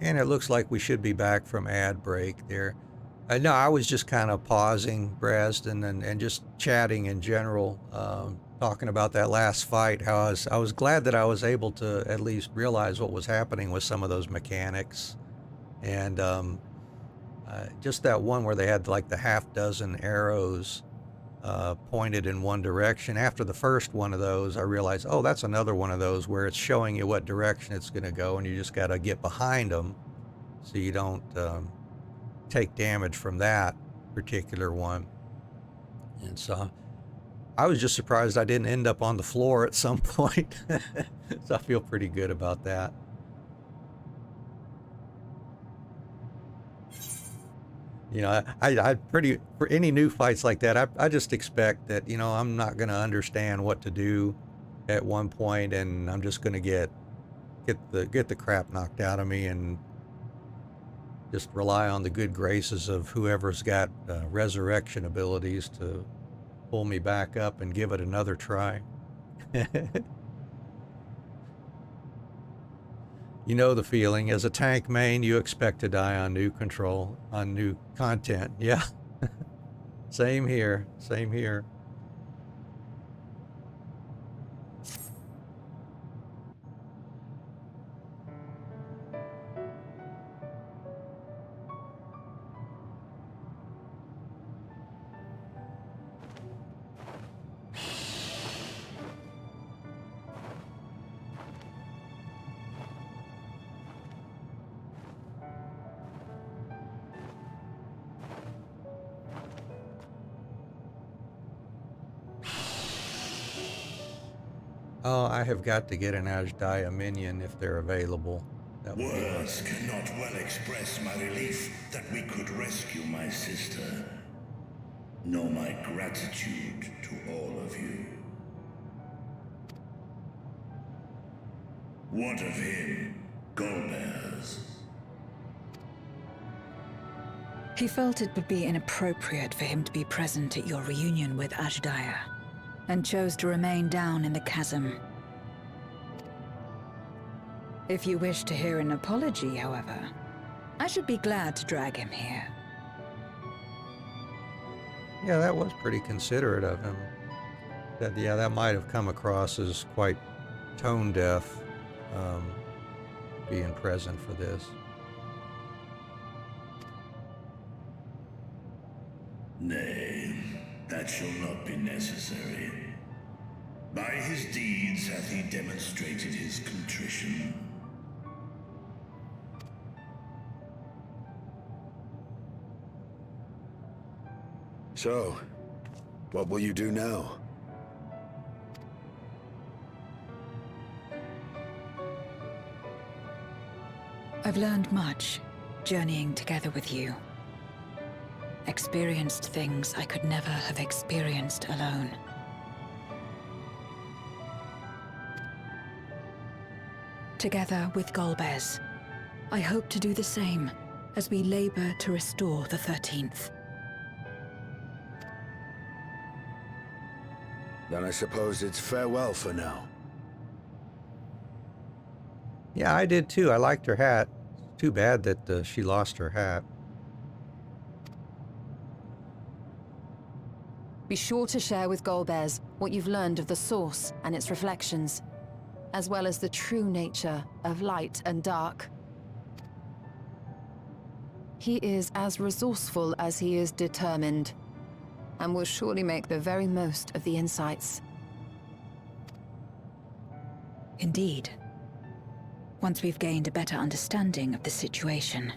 And it looks like we should be back from ad break there. No, I was just kind of pausing, Brasden, and just chatting in general, talking about that last fight. How I was glad that I was able to at least realize what was happening with some of those mechanics, and just that one where they had like the half dozen arrows pointed in one direction. After the first one of those, I realized, oh, that's another one of those where it's showing you what direction it's going to go, and you just got to get behind them so you don't take damage from that particular one. And so I was just surprised I didn't end up on the floor at some point. So I feel pretty good about that. You know, I pretty, for any new fights like that, I just expect that, you know, I'm not going to understand what to do at one point, and I'm just going to get the crap knocked out of me and just rely on the good graces of whoever's got resurrection abilities to pull me back up and give it another try. You know the feeling. As a tank main, you expect to die on new content. Yeah. Same here. Same here. Oh, I have got to get an Ajdaya minion if they're available. That would be Words cannot well express my relief that we could rescue my sister. Nor my gratitude to all of you. What of him, Golbears? He felt it would be inappropriate for him to be present at your reunion with Ajdaya, and chose to remain down in the chasm. If you wish to hear an apology, however, I should be glad to drag him here. Yeah, that was pretty considerate of him. That might have come across as quite tone deaf, being present for this. Nay, that shall not be necessary. By his deeds hath he demonstrated his contrition. So, what will you do now? I've learned much, journeying together with you. Experienced things I could never have experienced alone. Together with Golbez, I hope to do the same as we labor to restore the 13th. Then I suppose it's farewell for now. Yeah, I did too. I liked her hat. Too bad that she lost her hat. Be sure to share with Golbez what you've learned of the Source and its reflections, as well as the true nature of light and dark. He is as resourceful as he is determined, and will surely make the very most of the insights. Indeed. Once we've gained a better understanding of the situation,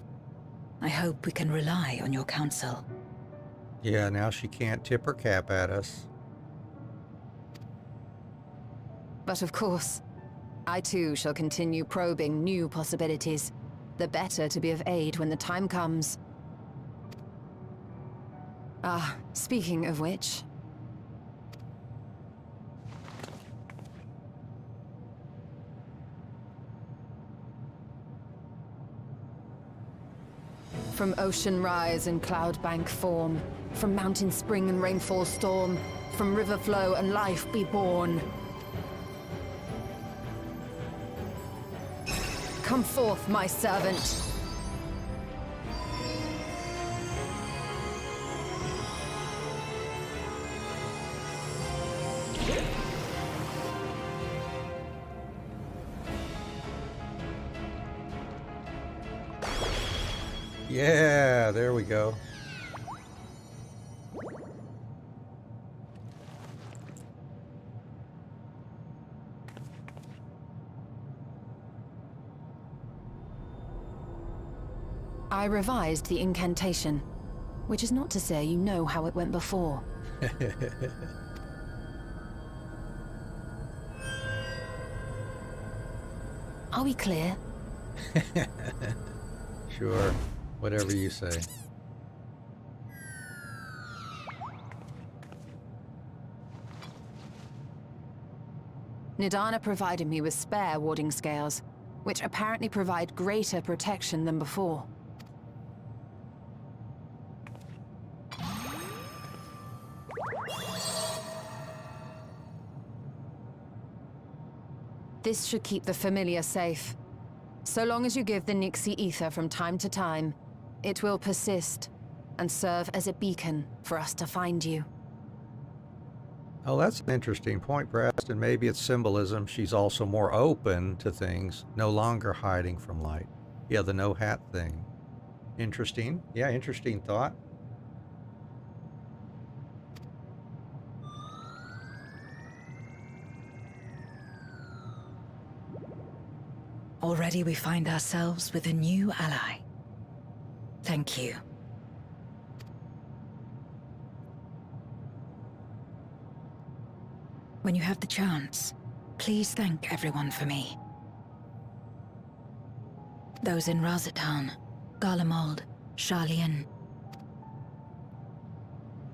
I hope we can rely on your counsel. Yeah, now she can't tip her cap at us. But of course, I too shall continue probing new possibilities, the better to be of aid when the time comes. Ah, speaking of which... From ocean rise and cloud bank form, from mountain spring and rainfall storm, from river flow and life be born. Come forth, my servant. Yeah, there we go. I revised the incantation, which is not to say you know how it went before. Are we clear? Sure, whatever you say. Nidana provided me with spare warding scales, which apparently provide greater protection than before. This should keep the familiar safe. So long as you give the Nixie ether from time to time, it will persist and serve as a beacon for us to find you. Oh, that's an interesting point, Preston. Maybe it's symbolism. She's also more open to things, no longer hiding from light. Yeah, the no hat thing. Interesting. Yeah, interesting thought. Already we find ourselves with a new ally. Thank you. When you have the chance, please thank everyone for me. Those in Razatan, Garlemald, Sharlayan.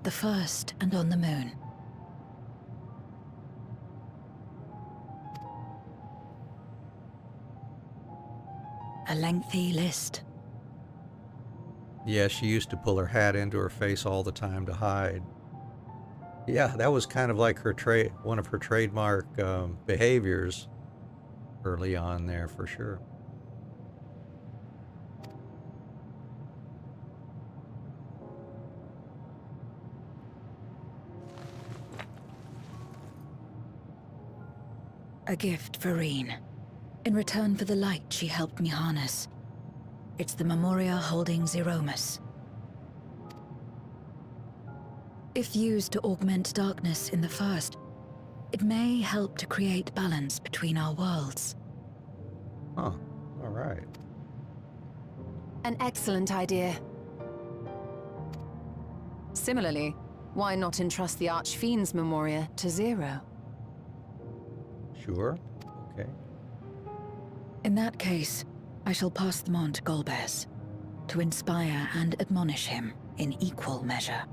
The First and on the Moon. A lengthy list. Yeah, she used to pull her hat into her face all the time to hide. Yeah, that was kind of like her one of her trademark behaviors early on there, for sure. A gift for Reen. In return for the light she helped me harness. It's the Memoria holding Zeromus. If used to augment darkness in the First, it may help to create balance between our worlds. Huh, all right. An excellent idea. Similarly, why not entrust the Archfiend's Memoria to Zero? Sure, okay. In that case, I shall pass them on to Golbez, to inspire and admonish him in equal measure.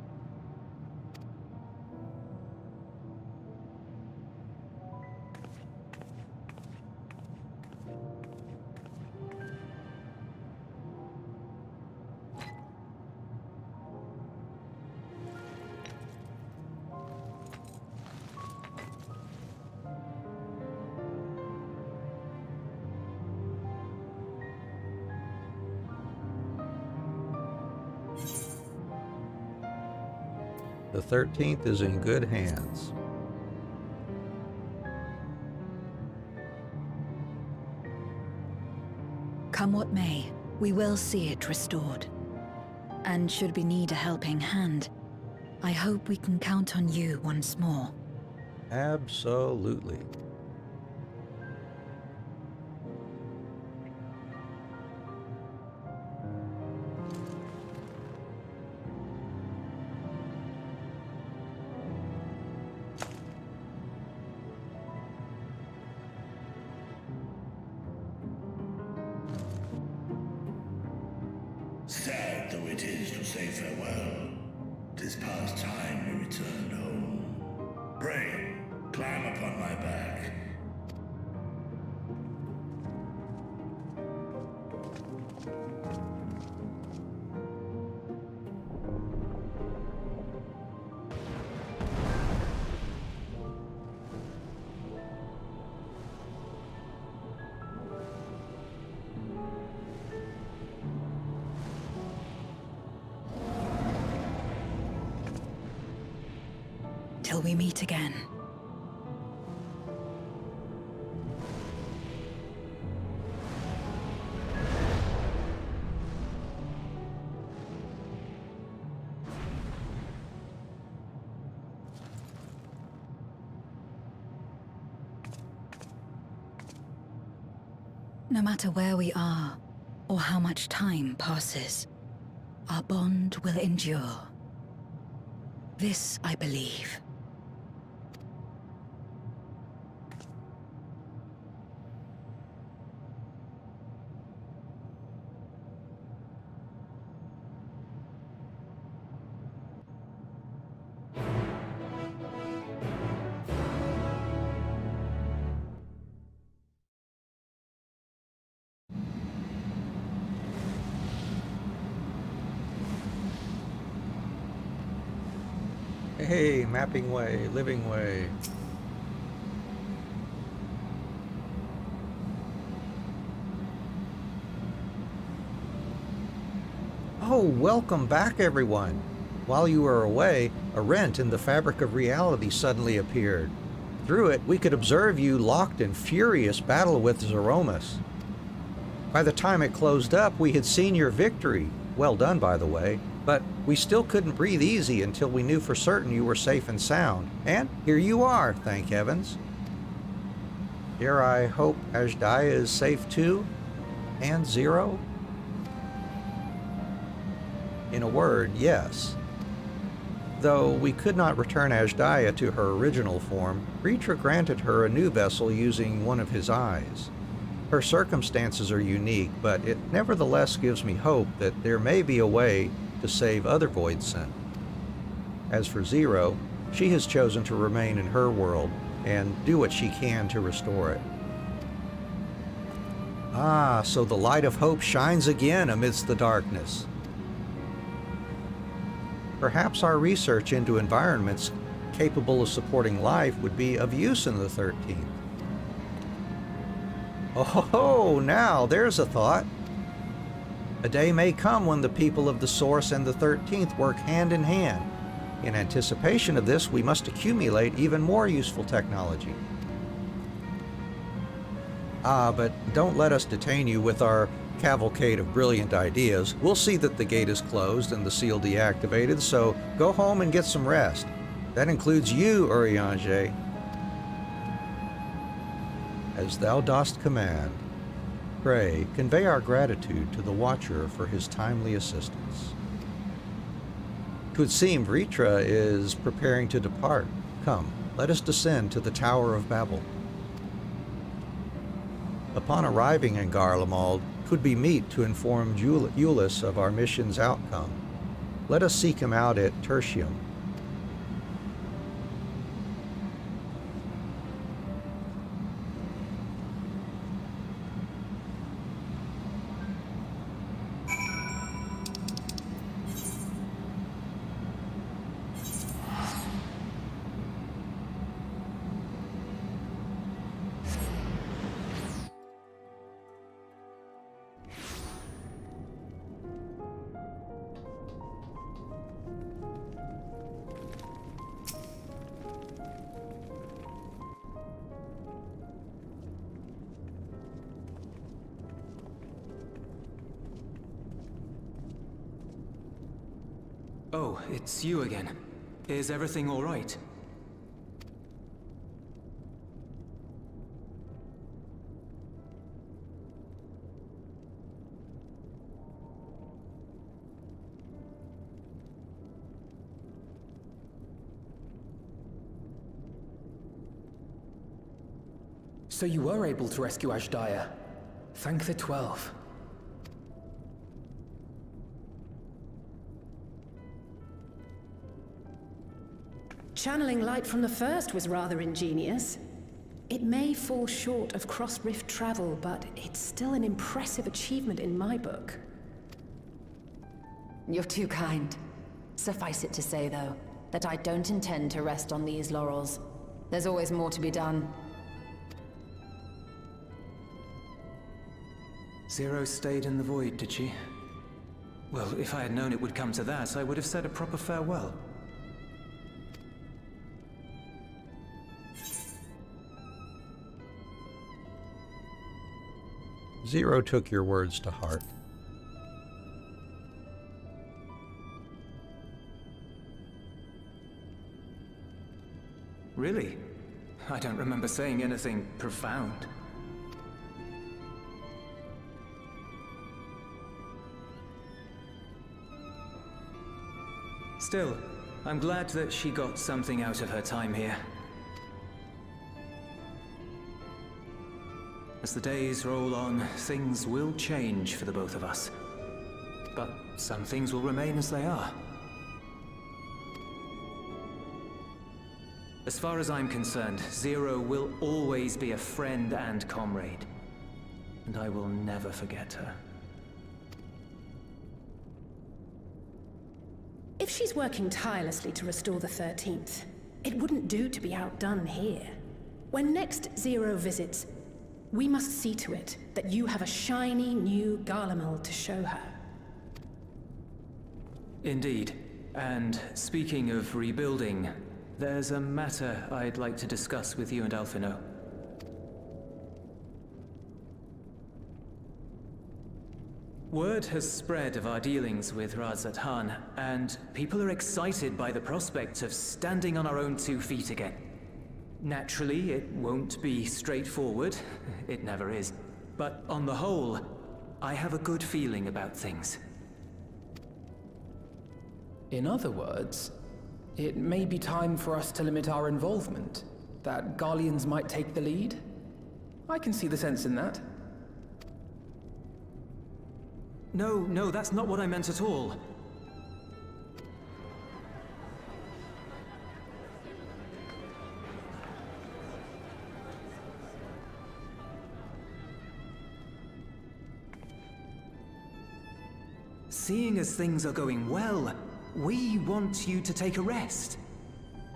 The 13th is in good hands. Come what may, we will see it restored. And should we need a helping hand, I hope we can count on you once more. Absolutely. Sad though it is to say farewell, is past time we returned home. Pray, climb upon my back. Till we meet again. No matter where we are, or how much time passes, our bond will endure. This I believe. Hey, mapping way, living way. Oh, welcome back, everyone. While you were away, a rent in the fabric of reality suddenly appeared. Through it, we could observe you locked in furious battle with Zeromus. By the time it closed up, we had seen your victory. Well done, by the way. But we still couldn't breathe easy until we knew for certain you were safe and sound. And here you are, thank heavens. Dare I hope Ajdaya is safe too? And Zero? In a word, yes. Though we could not return Ajdaya to her original form, Ritra granted her a new vessel using one of his eyes. Her circumstances are unique, but it nevertheless gives me hope that there may be a way to save other Voidsent. As for Zero, she has chosen to remain in her world and do what she can to restore it. Ah, so the light of hope shines again amidst the darkness. Perhaps our research into environments capable of supporting life would be of use in the 13th. Oh, now there's a thought. A day may come when the people of the Source and the 13th work hand in hand. In anticipation of this, we must accumulate even more useful technology. But don't let us detain you with our cavalcade of brilliant ideas. We'll see that the gate is closed and the seal deactivated, so go home and get some rest. That includes you, Urianger. As thou dost command, pray convey our gratitude to the Watcher for his timely assistance. 'Twould seem Vritra is preparing to depart. Come, let us descend to the Tower of Babel. Upon arriving in Garlemald, 'twould be meet to inform Eulus of our mission's outcome. Let us seek him out at Tertium. Oh, it's you again. Is everything all right? So you were able to rescue Ajdaya. Thank the 12. Channeling light from the first was rather ingenious. It may fall short of cross-rift travel, but it's still an impressive achievement in my book. You're too kind. Suffice it to say, though, that I don't intend to rest on these laurels. There's always more to be done. Zero stayed in the void, did she? Well, if I had known it would come to that, I would have said a proper farewell. Zero took your words to heart. Really? I don't remember saying anything profound. Still, I'm glad that she got something out of her time here. As the days roll on, things will change for the both of us. But some things will remain as they are. As far as I'm concerned, Zero will always be a friend and comrade. And I will never forget her. If she's working tirelessly to restore the 13th, it wouldn't do to be outdone here. When next Zero visits, we must see to it that you have a shiny new Garlemald to show her. Indeed. And speaking of rebuilding, there's a matter I'd like to discuss with you and Alphino. Word has spread of our dealings with Razat Han, and people are excited by the prospect of standing on our own 2 feet again. Naturally, it won't be straightforward. It never is. But on the whole, I have a good feeling about things. In other words, it may be time for us to limit our involvement, that Garleans might take the lead. I can see the sense in that. No, that's not what I meant at all. Seeing as things are going well, we want you to take a rest.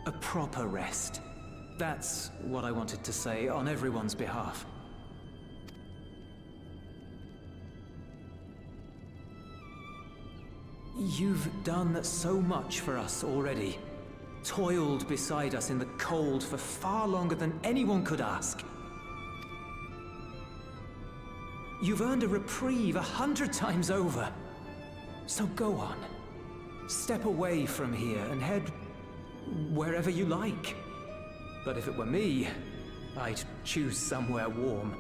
A proper rest. That's what I wanted to say on everyone's behalf. You've done so much for us already. Toiled beside us in the cold for far longer than anyone could ask. You've earned a reprieve 100 times over. So go on. Step away from here and head wherever you like. But if it were me, I'd choose somewhere warm.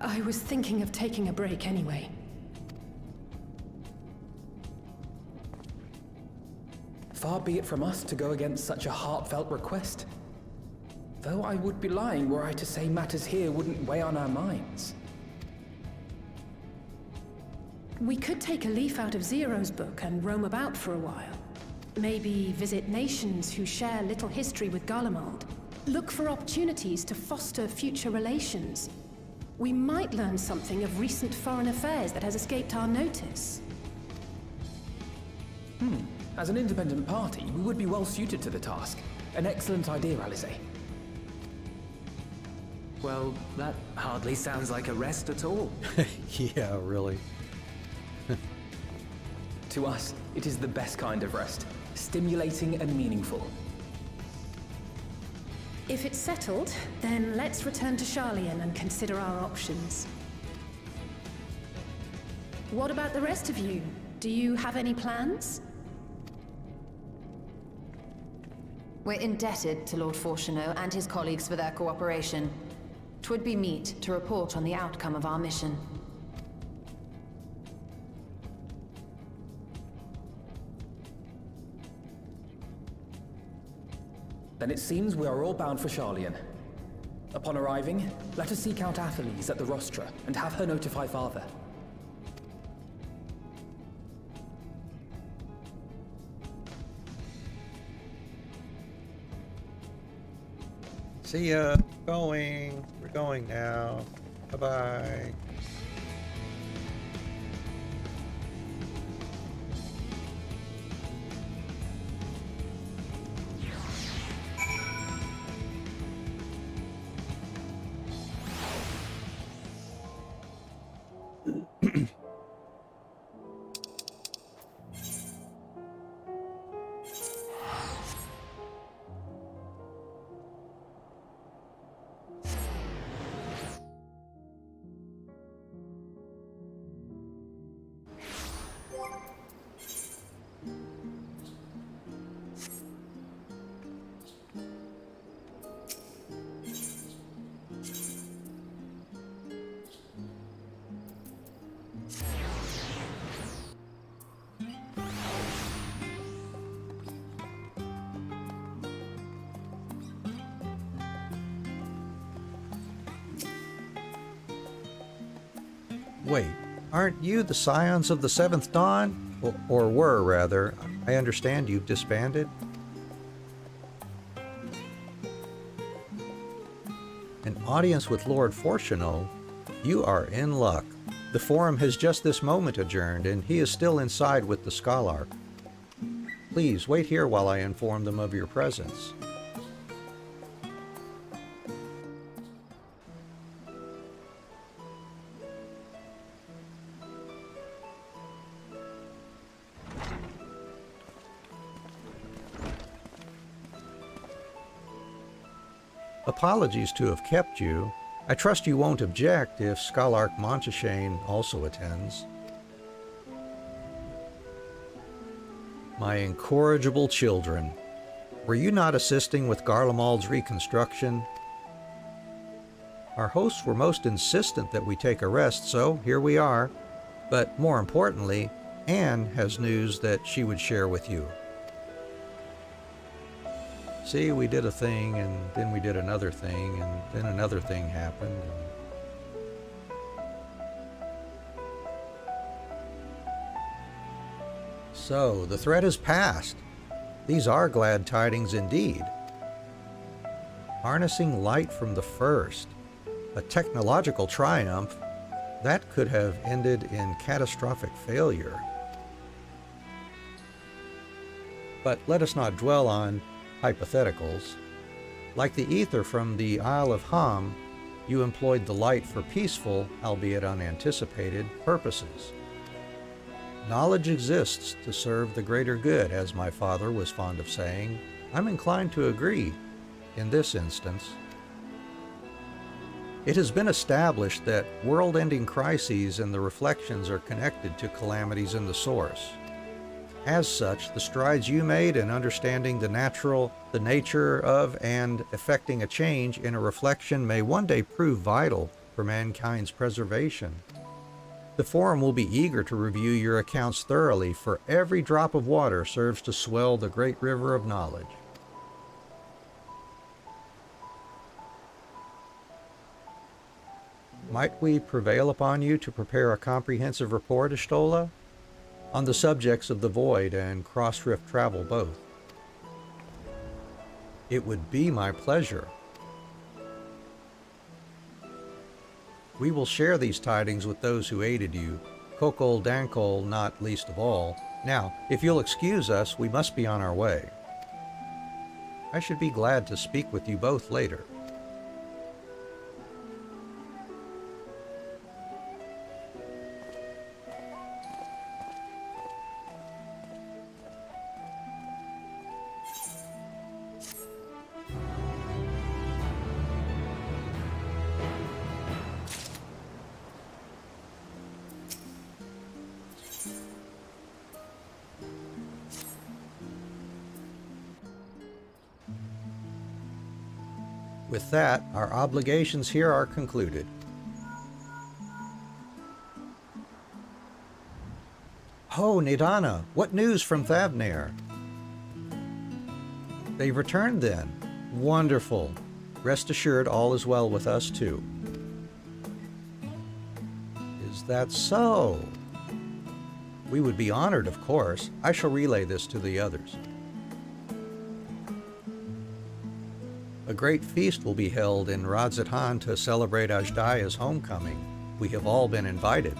I was thinking of taking a break anyway. Far be it from us to go against such a heartfelt request. Though I would be lying were I to say matters here wouldn't weigh on our minds. We could take a leaf out of Zero's book and roam about for a while. Maybe visit nations who share little history with Garlemald. Look for opportunities to foster future relations. We might learn something of recent foreign affairs that has escaped our notice. As an independent party, we would be well suited to the task. An excellent idea, Alize. Well, that hardly sounds like a rest at all. Yeah, really. To us, it is the best kind of rest. Stimulating and meaningful. If it's settled, then let's return to Sharlayan and consider our options. What about the rest of you? Do you have any plans? We're indebted to Lord Fortuneau and his colleagues for their cooperation. 'Twould be meet to report on the outcome of our mission. Then it seems we are all bound for Sharlayan. Upon arriving, let us seek out Atheles at the rostra and have her notify Father. See ya. Going. We're going now. Bye-bye. Wait, aren't you the scions of the Seventh Dawn? Or were, rather. I understand you've disbanded. An audience with Lord Fortuno? You are in luck. The forum has just this moment adjourned, and he is still inside with the Scholarch. Please, wait here while I inform them of your presence. Apologies to have kept you. I trust you won't object if Scholarch Monteshane also attends. My incorrigible children, were you not assisting with Garlemald's reconstruction? Our hosts were most insistent that we take a rest, so here we are. But more importantly, Anne has news that she would share with you. See, we did a thing, and then we did another thing, and then another thing happened. So, the threat is past. These are glad tidings indeed. Harnessing light from the first, a technological triumph, that could have ended in catastrophic failure. But let us not dwell on hypotheticals. Like the ether from the Isle of Ham, you employed the light for peaceful, albeit unanticipated, purposes. Knowledge exists to serve the greater good, as my father was fond of saying. I'm inclined to agree in this instance. It has been established that world-ending crises and the reflections are connected to calamities in the source. As such, the strides you made in understanding the nature of and effecting a change in a reflection may one day prove vital for mankind's preservation. The Forum will be eager to review your accounts thoroughly, for every drop of water serves to swell the great river of knowledge. Might we prevail upon you to prepare a comprehensive report, Ishtola, on the subjects of the Void and cross-rift travel both? It would be my pleasure. We will share these tidings with those who aided you, Kokol Dankol not least of all. Now, if you'll excuse us, we must be on our way. I should be glad to speak with you both later. With that, our obligations here are concluded. Oh, Nidana, what news from Thavnair? They returned then. Wonderful. Rest assured all is well with us too. Is that so? We would be honored, of course. I shall relay this to the others. A great feast will be held in Radzatan to celebrate Ajdaya's homecoming. We have all been invited.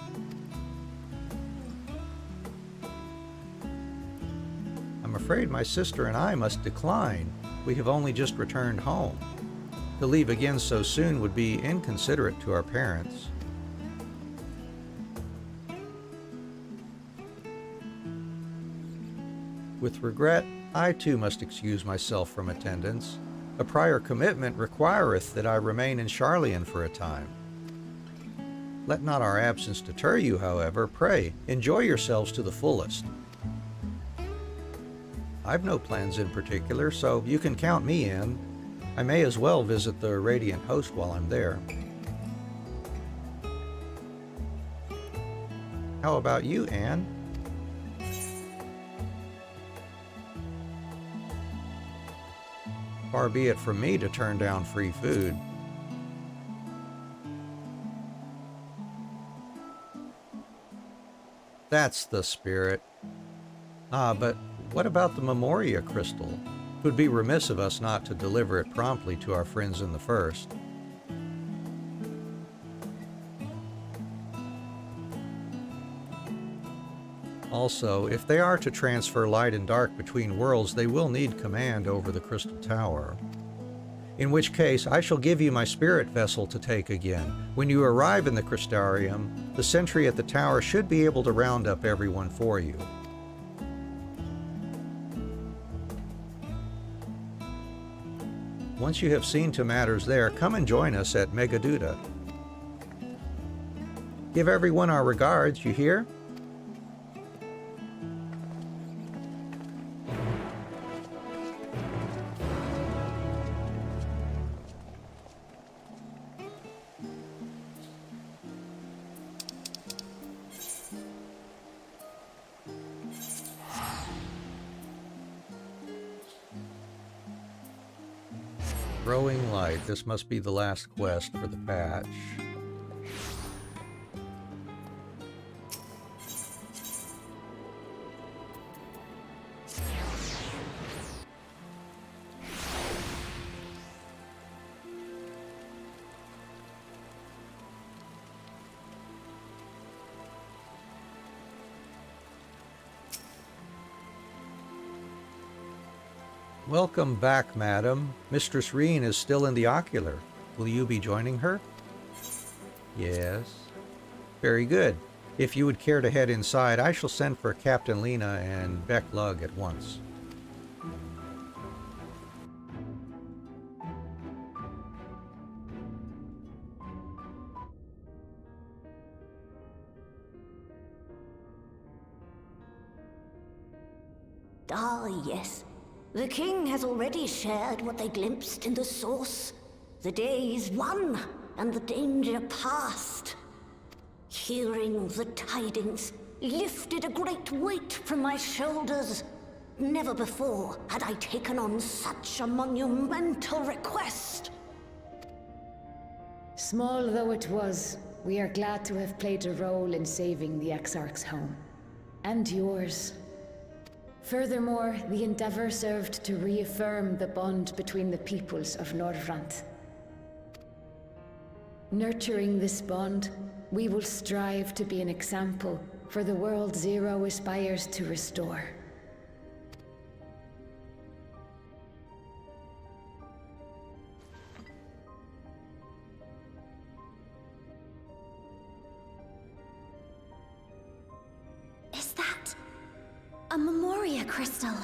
I'm afraid my sister and I must decline. We have only just returned home. To leave again so soon would be inconsiderate to our parents. With regret, I too must excuse myself from attendance. A prior commitment requireth that I remain in Sharlayan for a time. Let not our absence deter you, however. Pray, enjoy yourselves to the fullest. I've no plans in particular, so you can count me in. I may as well visit the Radiant Host while I'm there. How about you, Anne? Far be it from me to turn down free food. That's the spirit. Ah, but what about the Memoria crystal? It would be remiss of us not to deliver it promptly to our friends in the First. Also, if they are to transfer light and dark between worlds, they will need command over the Crystal Tower. In which case, I shall give you my spirit vessel to take again. When you arrive in the Crystarium, the sentry at the tower should be able to round up everyone for you. Once you have seen to matters there, come and join us at Megaduda. Give everyone our regards, you hear? Growing light. This must be the last quest for the patch. Welcome back, madam. Mistress Reen is still in the ocular. Will you be joining her? Yes. Very good. If you would care to head inside, I shall send for Captain Lena and Beck Lug at once. Ah, yes. The king has already shared what they glimpsed in the source. The day is won, and the danger past. Hearing the tidings lifted a great weight from my shoulders. Never before had I taken on such a monumental request. Small though it was, we are glad to have played a role in saving the Exarch's home. And yours. Furthermore, the endeavor served to reaffirm the bond between the peoples of Norvrant. Nurturing this bond, we will strive to be an example for the world Zero aspires to restore. Is that a Memoria crystal?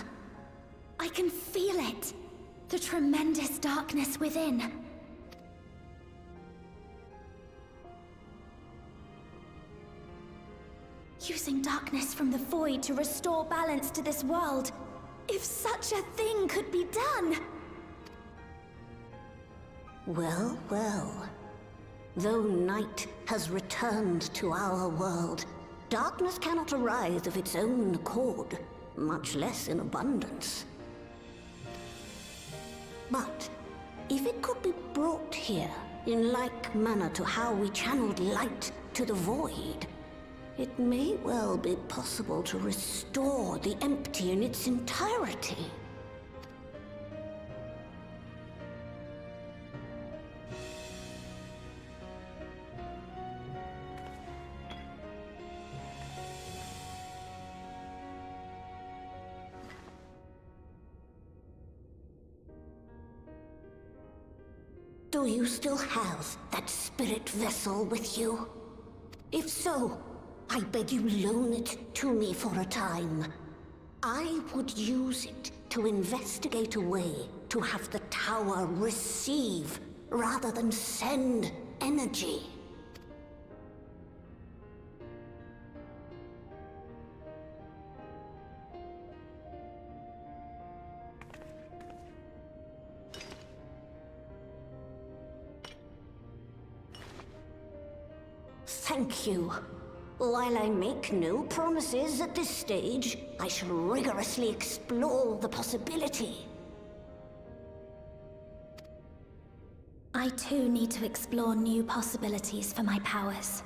I can feel it. The tremendous darkness within. Using darkness from the void to restore balance to this world. If such a thing could be done! Well, well. Though night has returned to our world, darkness cannot arise of its own accord, much less in abundance. But If it could be brought here, in like manner to how we channeled light to the void, it may well be possible to restore the empty in its entirety. Do you still have that spirit vessel with you? If so, I beg you loan it to me for a time. I would use it to investigate a way to have the tower receive rather than send energy. Thank you. While I make no promises at this stage, I shall rigorously explore the possibility. I too need to explore new possibilities for my powers.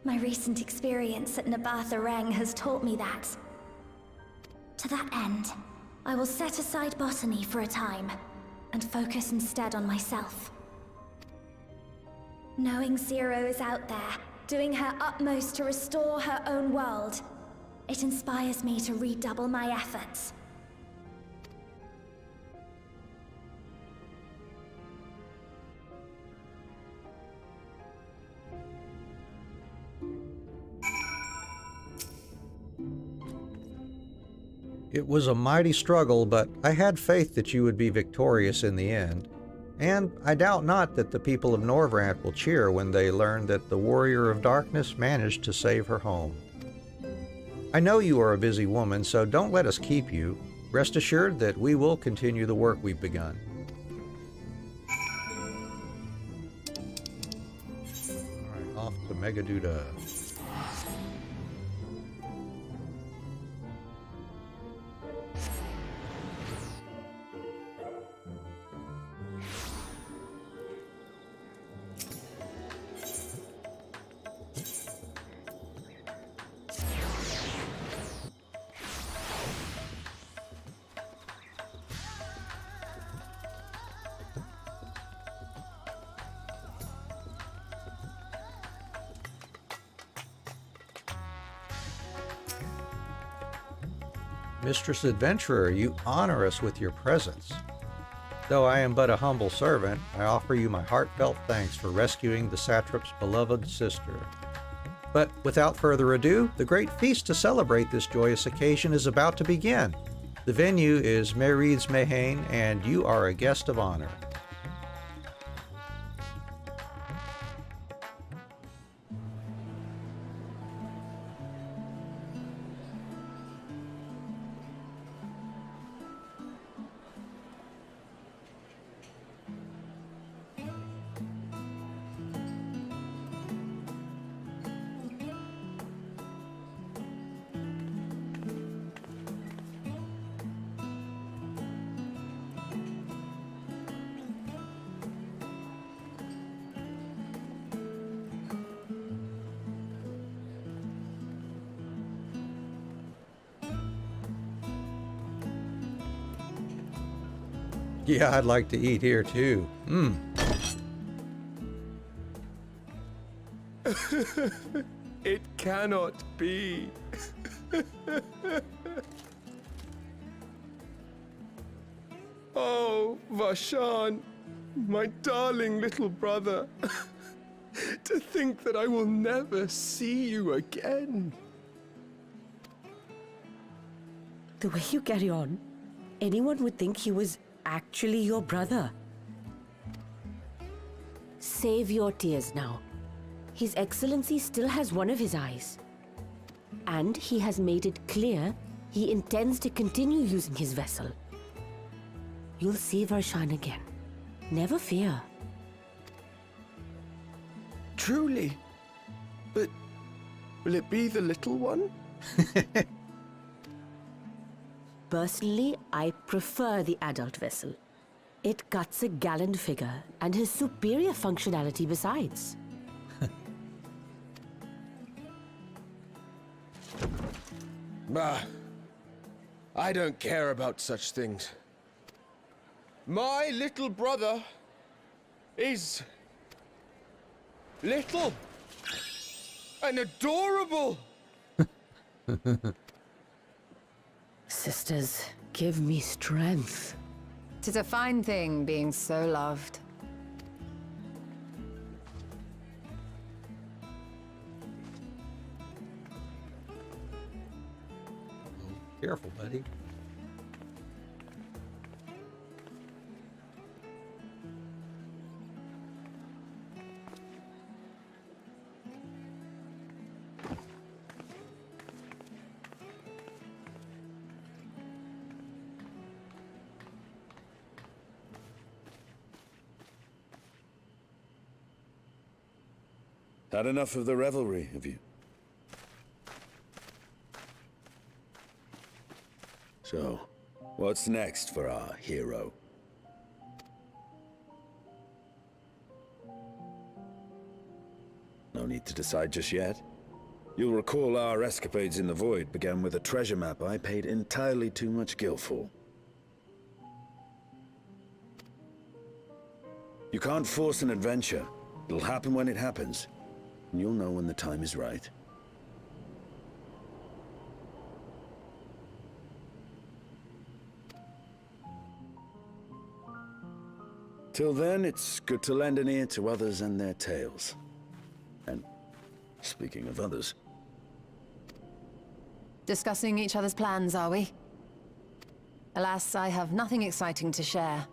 My recent experience at Nabatha Reng has taught me that. To that end, I will set aside botany for a time, and focus instead on myself. Knowing Zero is out there, doing her utmost to restore her own world, it inspires me to redouble my efforts. It was a mighty struggle, but I had faith that you would be victorious in the end. And I doubt not that the people of Norvrant will cheer when they learn that the Warrior of Darkness managed to save her home. I know you are a busy woman, so don't let us keep you. Rest assured that we will continue the work we've begun. All right, off to Megaduda. Mistress Adventurer, you honor us with your presence. Though I am but a humble servant, I offer you my heartfelt thanks for rescuing the satrap's beloved sister. But without further ado, the great feast to celebrate this joyous occasion is about to begin. The venue is Merid's Mehane, and you are a guest of honor. Yeah, I'd like to eat here too. It cannot be. Oh, Vashan, my darling little brother. To think that I will never see you again. The way you carry on, anyone would think he was actually your brother. Save your tears now. His Excellency still has one of his eyes. And he has made it clear he intends to continue using his vessel. You'll see Varshan again. Never fear. Truly? But will it be the little one? Personally, I prefer the adult vessel. It guts a gallant figure and has superior functionality besides. Bah, I don't care about such things. My little brother is little and adorable. Sisters, give me strength. 'Tis a fine thing being so loved. Careful, buddy. Had enough of the revelry, have you? So, what's next for our hero? No need to decide just yet. You'll recall our escapades in the Void began with a treasure map I paid entirely too much gil for. You can't force an adventure. It'll happen when it happens. And you'll know when the time is right. Till then, it's good to lend an ear to others and their tales. And speaking of others... Discussing each other's plans, are we? Alas, I have nothing exciting to share.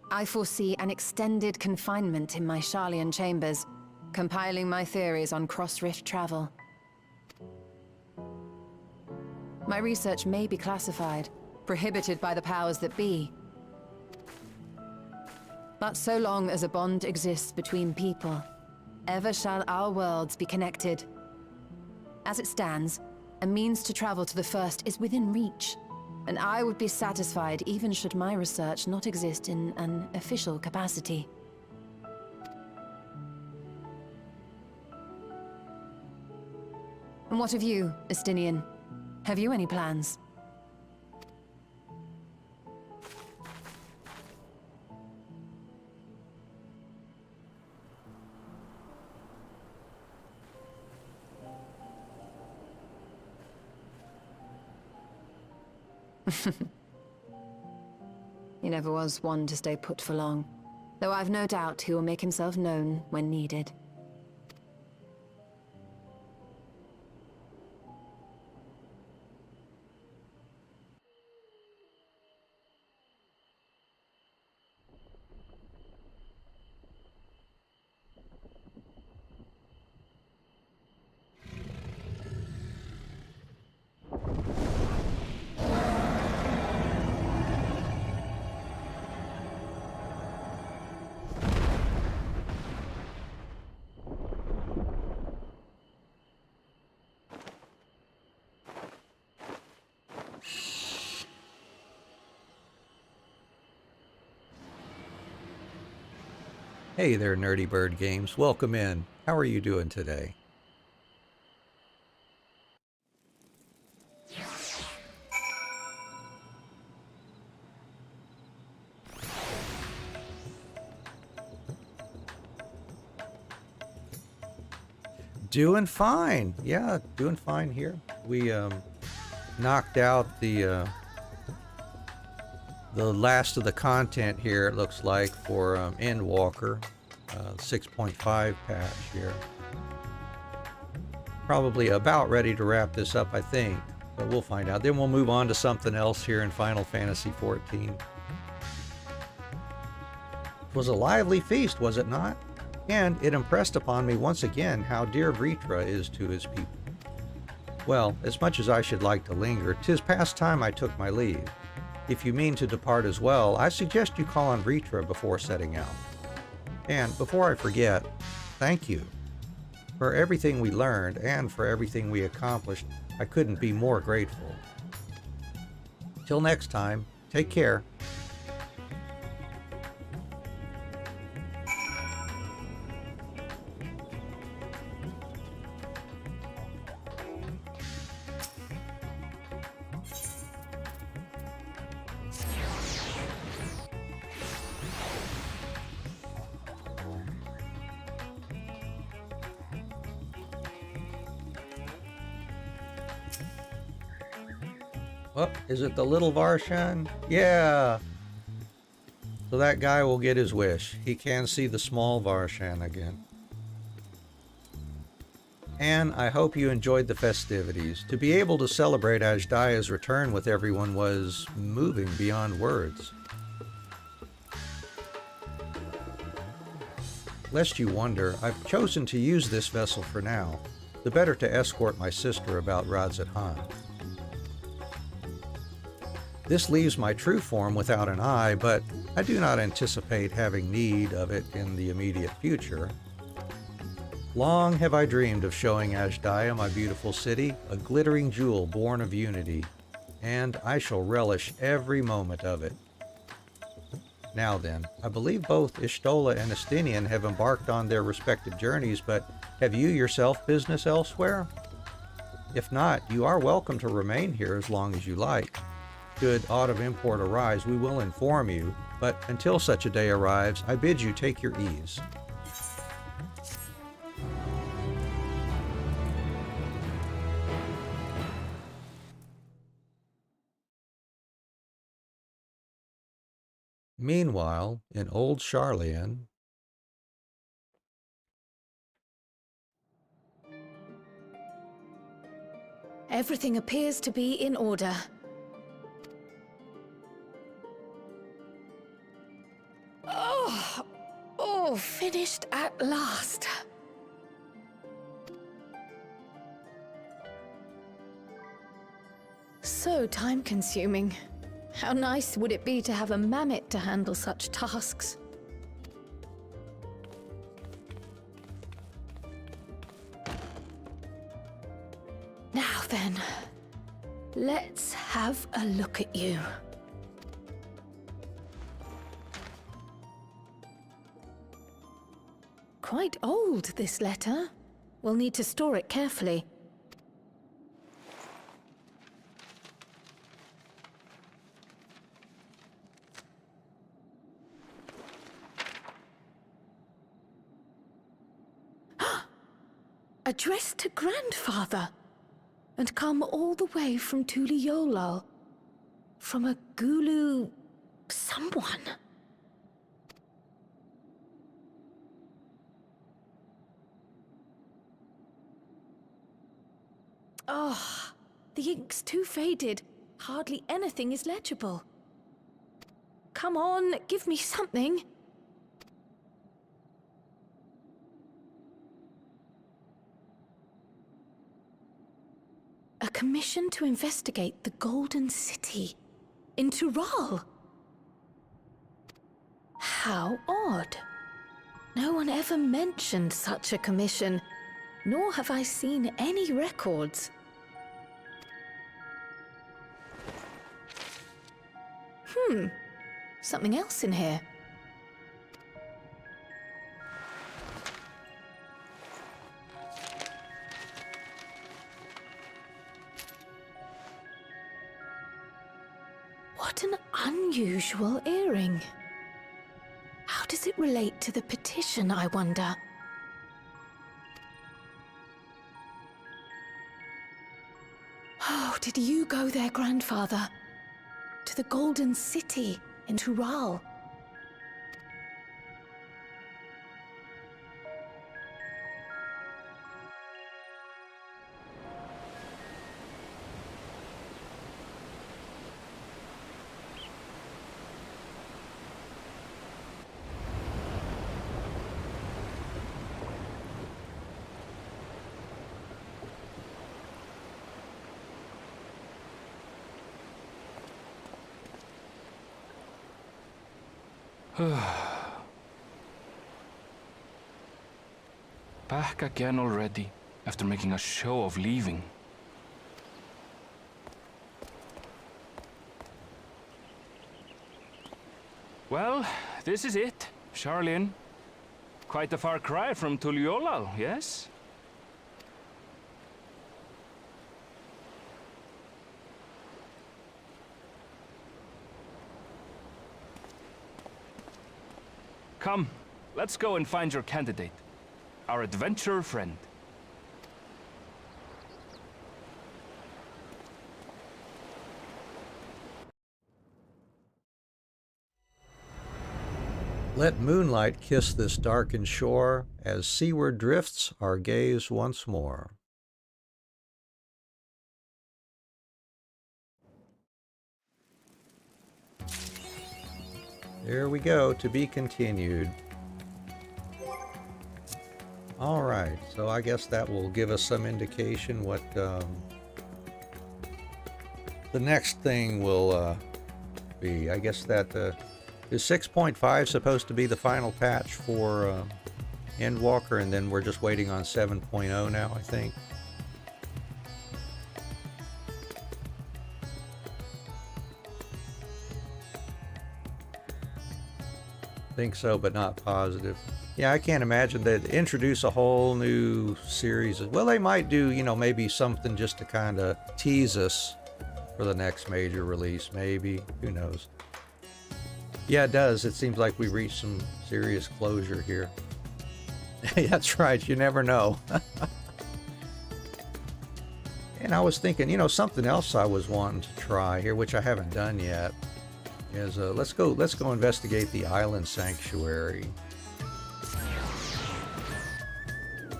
I foresee an extended confinement in my Sharlayan chambers, compiling my theories on cross-rift travel. My research may be classified, prohibited by the powers that be. But so long as a bond exists between people, ever shall our worlds be connected. As it stands, a means to travel to the First is within reach, and I would be satisfied even should my research not exist in an official capacity. And what of you, Estinian? Have you any plans? He never was one to stay put for long, though I've no doubt he will make himself known when needed. Hey there, Nerdy Bird Games. Welcome in. How are you doing today? Doing fine. Yeah, doing fine here. We knocked out the last of the content here, it looks like, for Endwalker, 6.5 patch here. Probably about ready to wrap this up, I think, but we'll find out. Then we'll move on to something else here in Final Fantasy XIV. It was a lively feast, was it not? And it impressed upon me once again how dear Vritra is to his people. Well, as much as I should like to linger, 'tis past time I took my leave. If you mean to depart as well, I suggest you call on Vritra before setting out. And before I forget, thank you. For everything we learned and for everything we accomplished, I couldn't be more grateful. Till next time, take care. Oh, is it the little Varshan? Yeah. So that guy will get his wish. He can see the small Varshan again. And I hope you enjoyed the festivities. To be able to celebrate Ajdaya's return with everyone was moving beyond words. Lest you wonder, I've chosen to use this vessel for now, the better to escort my sister about Radzat Han. This leaves my true form without an eye, but I do not anticipate having need of it in the immediate future. Long have I dreamed of showing Ajdaya my beautiful city, a glittering jewel born of unity, and I shall relish every moment of it. Now then, I believe both Ishtola and Estinian have embarked on their respective journeys, but have you yourself business elsewhere? If not, you are welcome to remain here as long as you like. Should aught of import arise, we will inform you, but until such a day arrives, I bid you take your ease. Meanwhile, in old Sharlayan, Everything appears to be in order. Oh, finished at last. So time-consuming. How nice would it be to have a mammoth to handle such tasks? Now then, let's have a look at you. Quite old, this letter. We'll need to store it carefully. Addressed to Grandfather, and come all the way from Tuliolal, from a Gulu someone. Oh, the ink's too faded. Hardly anything is legible. Come on, give me something. A commission to investigate the Golden City in Tural. How odd. No one ever mentioned such a commission, nor have I seen any records. Something else in here. What an unusual earring. How does it relate to the petition, I wonder? Oh, did you go there, Grandfather? To the Golden City in Tural? Back again already, after making a show of leaving. Well, this is it, Sharlayan. Quite a far cry from Tuliolal, yes? Come, let's go and find your candidate. Our adventurer friend. Let moonlight kiss this darkened shore, as seaward drifts our gaze once more. There we go, to be continued. All right, so I guess that will give us some indication what the next thing will be. I guess that is 6.5 supposed to be the final patch for Endwalker, and then we're just waiting on 7.0 now, I think. Think so, but not positive. Yeah, I can't imagine they'd introduce a whole new series. Well, they might do, you know, maybe something just to kind of tease us for the next major release, maybe. Who knows? Yeah, it does. It seems like we reached some serious closure here. That's right, you never know. And I was thinking, you know, something else I was wanting to try here, which I haven't done yet, is let's go investigate the island sanctuary.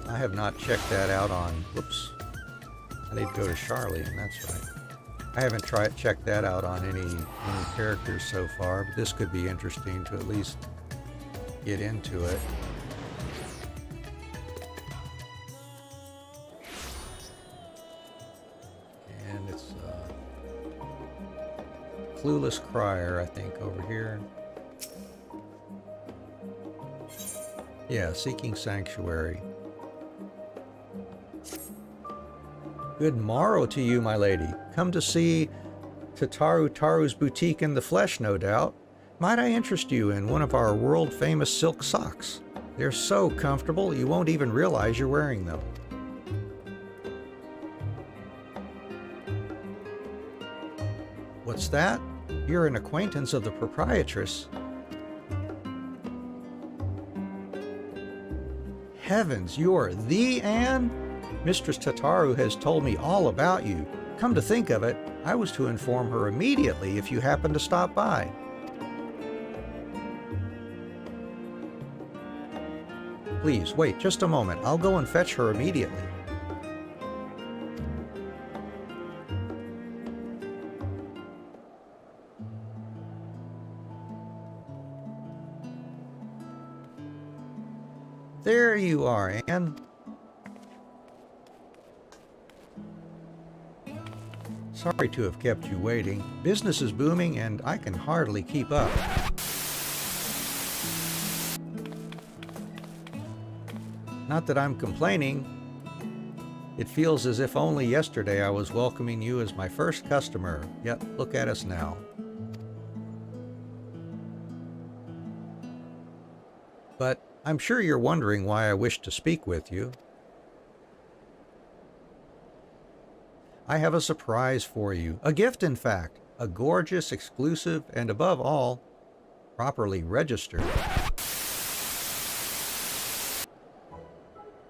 I have not checked that out on, whoops, I need to go to Charlian, that's right. I haven't checked that out on any characters so far, but this could be interesting to at least get into it. And it's Clueless Crier, I think, over here. Yeah, Seeking Sanctuary. Good morrow to you, my lady. Come to see Taru's boutique in the flesh, no doubt. Might I interest you in one of our world-famous silk socks? They're so comfortable, you won't even realize you're wearing them. What's that? You're an acquaintance of the proprietress. Heavens, you're the Anne? Mistress Tataru has told me all about you. Come to think of it, I was to inform her immediately if you happened to stop by. Please, wait just a moment. I'll go and fetch her immediately. There you are, Anne. Sorry to have kept you waiting. Business is booming and I can hardly keep up. Not that I'm complaining. It feels as if only yesterday I was welcoming you as my first customer, yet look at us now. But I'm sure you're wondering why I wish to speak with you. I have a surprise for you. A gift, in fact. A gorgeous, exclusive, and above all, properly registered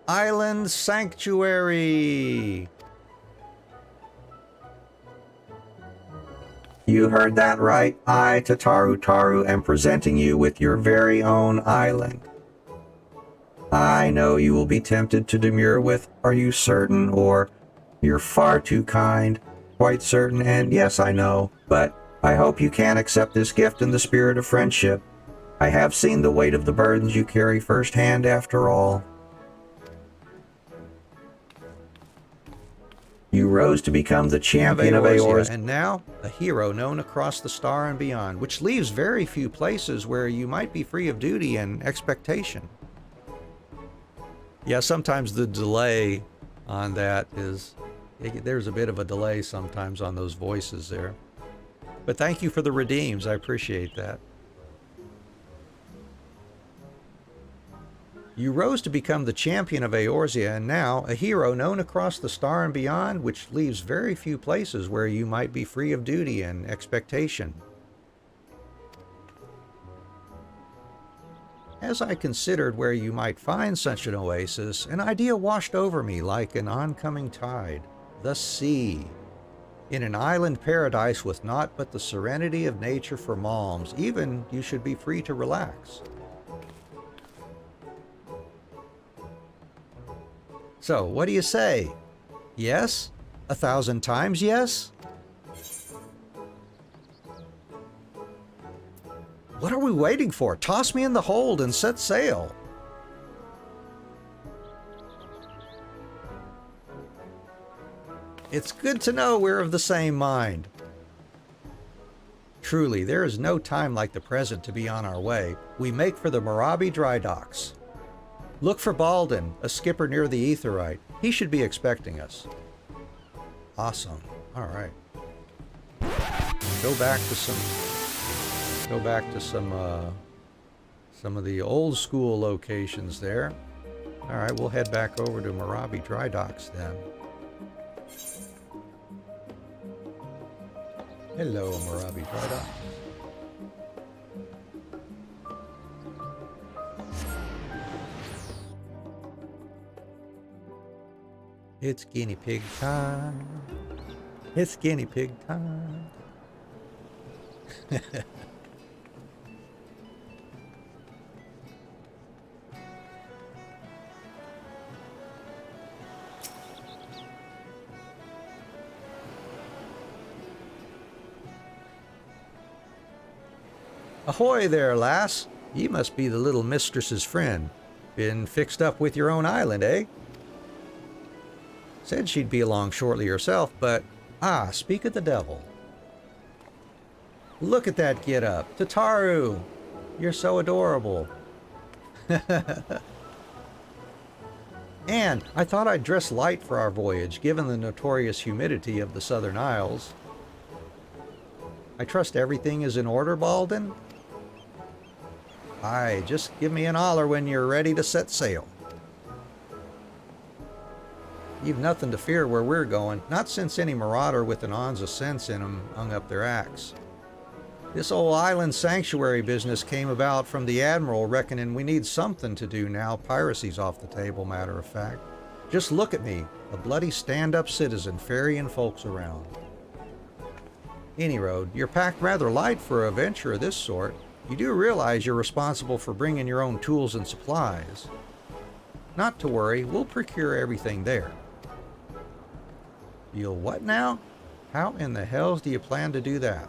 Island Sanctuary! You heard that right. I, Taru, am presenting you with your very own island. I know you will be tempted to demur with, "Are you certain?" or "You're far too kind." Quite certain, and yes, I know, but I hope you can accept this gift in the spirit of friendship. I have seen the weight of the burdens you carry firsthand after all. You rose to become the champion of Eorzea, and now a hero known across the star and beyond, which leaves very few places where you might be free of duty and expectation. Yeah, sometimes the delay on that is, there's a bit of a delay sometimes on those voices there. But thank you for the redeems, I appreciate that. You rose to become the champion of Eorzea, and now a hero known across the star and beyond, which leaves very few places where you might be free of duty and expectation. As I considered where you might find such an oasis, an idea washed over me like an oncoming tide. The sea. In an island paradise with naught but the serenity of nature for malms, even you should be free to relax. So, what do you say? Yes? 1,000 times yes? What are we waiting for? Toss me in the hold and set sail. It's good to know we're of the same mind. Truly, there is no time like the present to be on our way. We make for the Morabi dry docks. Look for Baldin, a skipper near the Aetheryte. He should be expecting us. Awesome. All right. Go back to some of the old school locations there. All right, we'll head back over to Morabi dry docks then. Hello, Morabi dry docks. It's guinea pig time. It's guinea pig time. Ahoy there, lass. You must be the little mistress's friend. Been fixed up with your own island, eh? Said she'd be along shortly herself, but... speak of the devil. Look at that get-up. Tataru! You're so adorable. And I thought I'd dress light for our voyage, given the notorious humidity of the Southern Isles. I trust everything is in order, Baldin? Aye, just give me an holler when you're ready to set sail. You've nothing to fear where we're going, not since any marauder with an ounce of sense in 'em hung up their axe. This old island sanctuary business came about from the Admiral reckoning we need something to do now piracy's off the table, matter of fact. Just look at me, a bloody stand-up citizen ferrying folks around. Any road, you're packed rather light for a venture of this sort. You do realize you're responsible for bringing your own tools and supplies. Not to worry, we'll procure everything there. You'll what now? How in the hells do you plan to do that?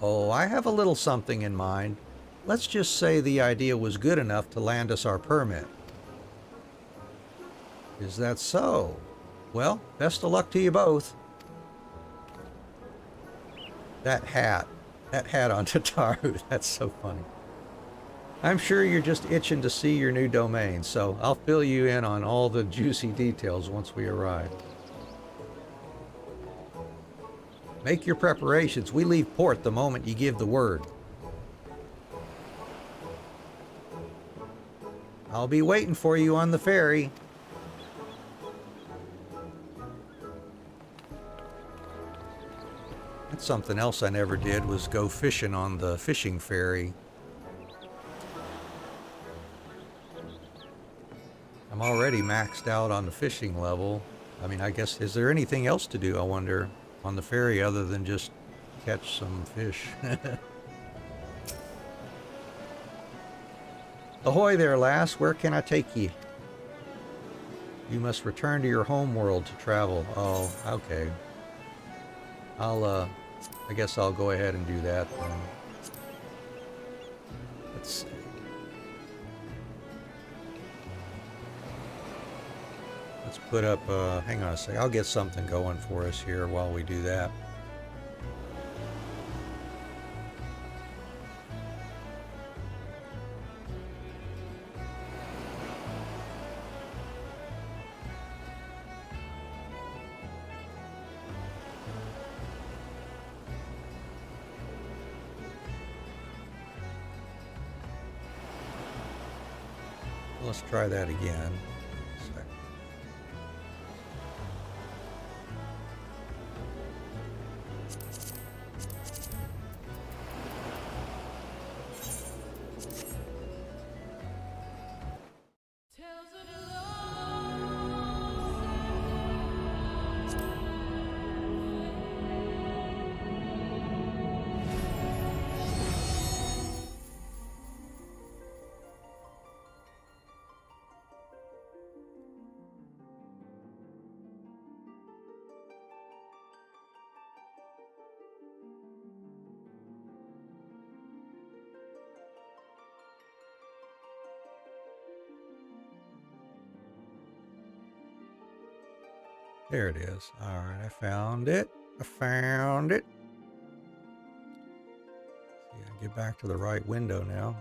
Oh, I have a little something in mind. Let's just say the idea was good enough to land us our permit. Is that so? Well, best of luck to you both. That hat on Tataru, that's so funny. I'm sure you're just itching to see your new domain, so I'll fill you in on all the juicy details once we arrive. Make your preparations. We leave port the moment you give the word. I'll be waiting for you on the ferry. That's something else I never did, was go fishing on the fishing ferry. I'm already maxed out on the fishing level. I mean, I guess, is there anything else to do, I wonder, on the ferry other than just catch some fish? Ahoy there, lass. Where can I take ye? You must return to your home world to travel. Oh, okay. I guess I'll go ahead and do that then. Let's see. Let's put up, hang on a sec. I'll get something going for us here while we do that. Let's try that again. There it is. All right, I found it. I found it. See, I get back to the right window now.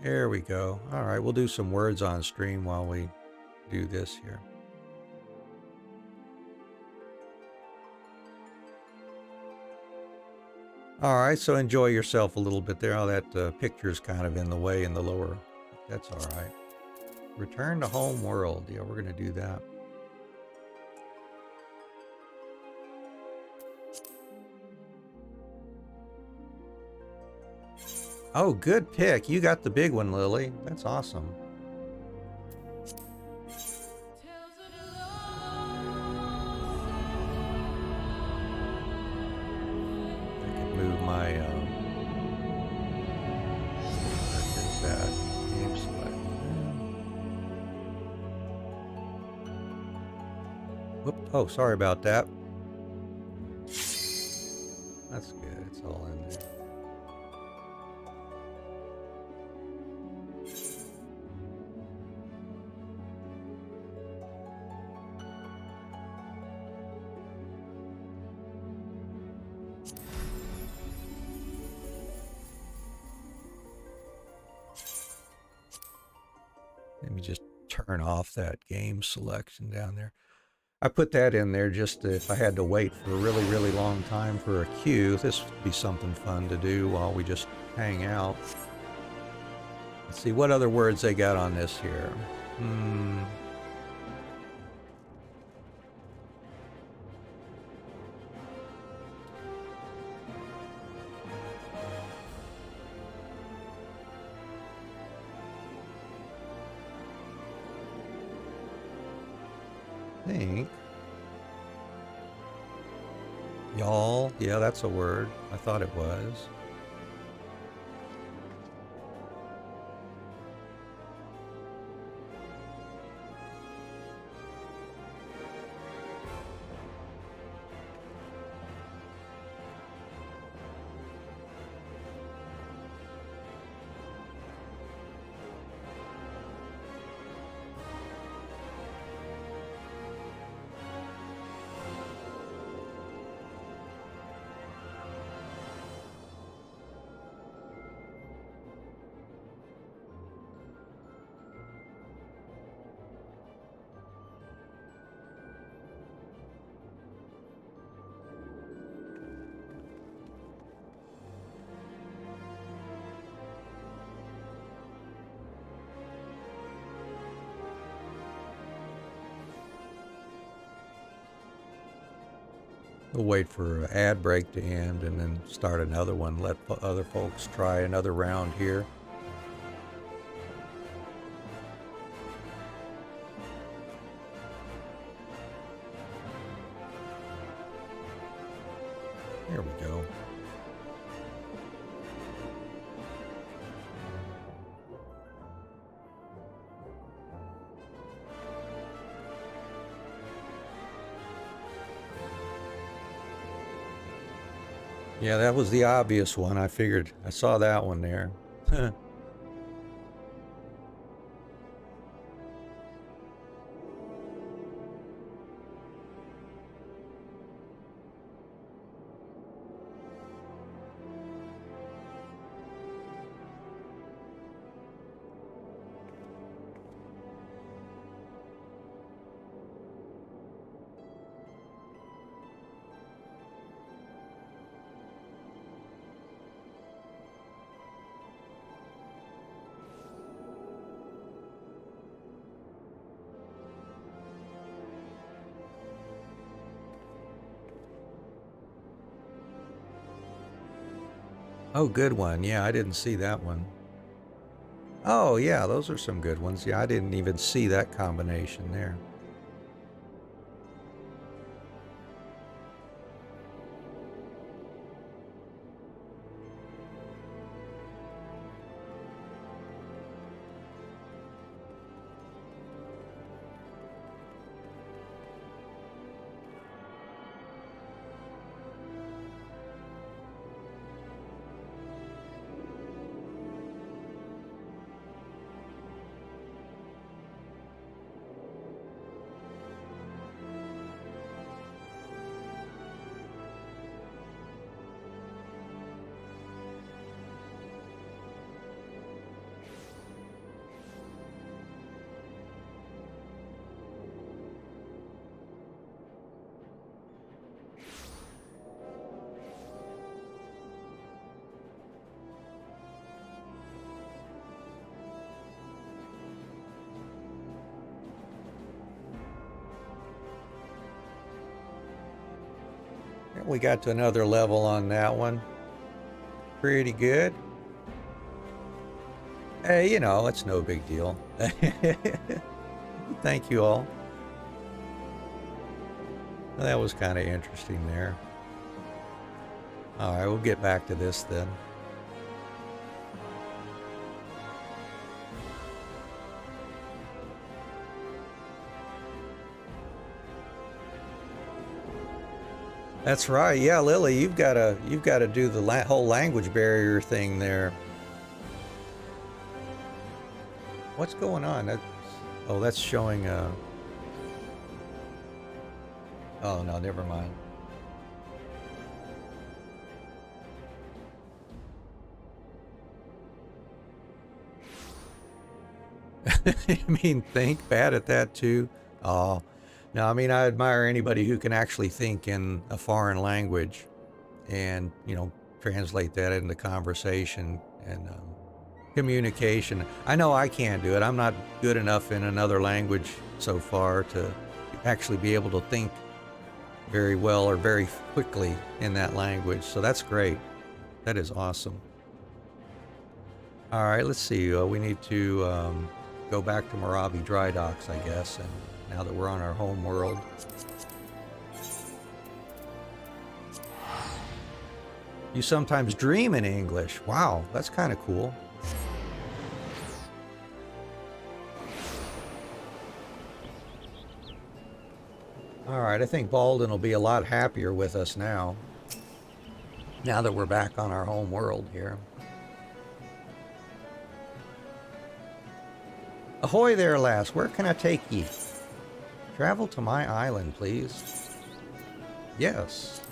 There we go. All right, we'll do some words on stream while we do this here. All right, so enjoy yourself a little bit there. Oh, that picture's kind of in the way in the lower. That's all right. Return to home world. Yeah, we're going to do that. Oh, good pick. You got the big one, Lily. That's awesome. I can move my where's that game select. Whoop. Oh, sorry about that. That's good. It's all in there. Let me just turn off that game selection down there. I put that in there just if I had to wait for a really, really long time for a queue. This would be something fun to do while we just hang out. Let's see what other words they got on this here. I think. Y'all. Yeah, that's a word. I thought it was. We'll wait for an ad break to end and then start another one. Let other folks try another round here. There we go. Yeah, that was the obvious one. I figured I saw that one there. Oh, good one. Yeah, I didn't see that one. Oh, yeah, those are some good ones. Yeah, I didn't even see that combination there. we got to another level on that one. Pretty good. Hey, you know, it's no big deal. Thank you all. That was kind of interesting there. All right, we'll get back to this then. That's right. Yeah, Lily, you've got to do the whole language barrier thing there. What's going on? Oh, that's showing. Oh no, never mind. You mean think bad at that too? Oh. No, I mean, I admire anybody who can actually think in a foreign language and, you know, translate that into conversation and communication. I know I can't do it. I'm not good enough in another language so far to actually be able to think very well or very quickly in that language. So that's great. That is awesome. All right, let's see. We need to go back to Moravi Dry Docks, I guess, and now that we're on our home world. You sometimes dream in English. Wow, that's kind of cool. All right, I think Baldwin will be a lot happier with us now that we're back on our home world here. Ahoy there, lass. Where can I take ye? Travel to my island, please. Yes,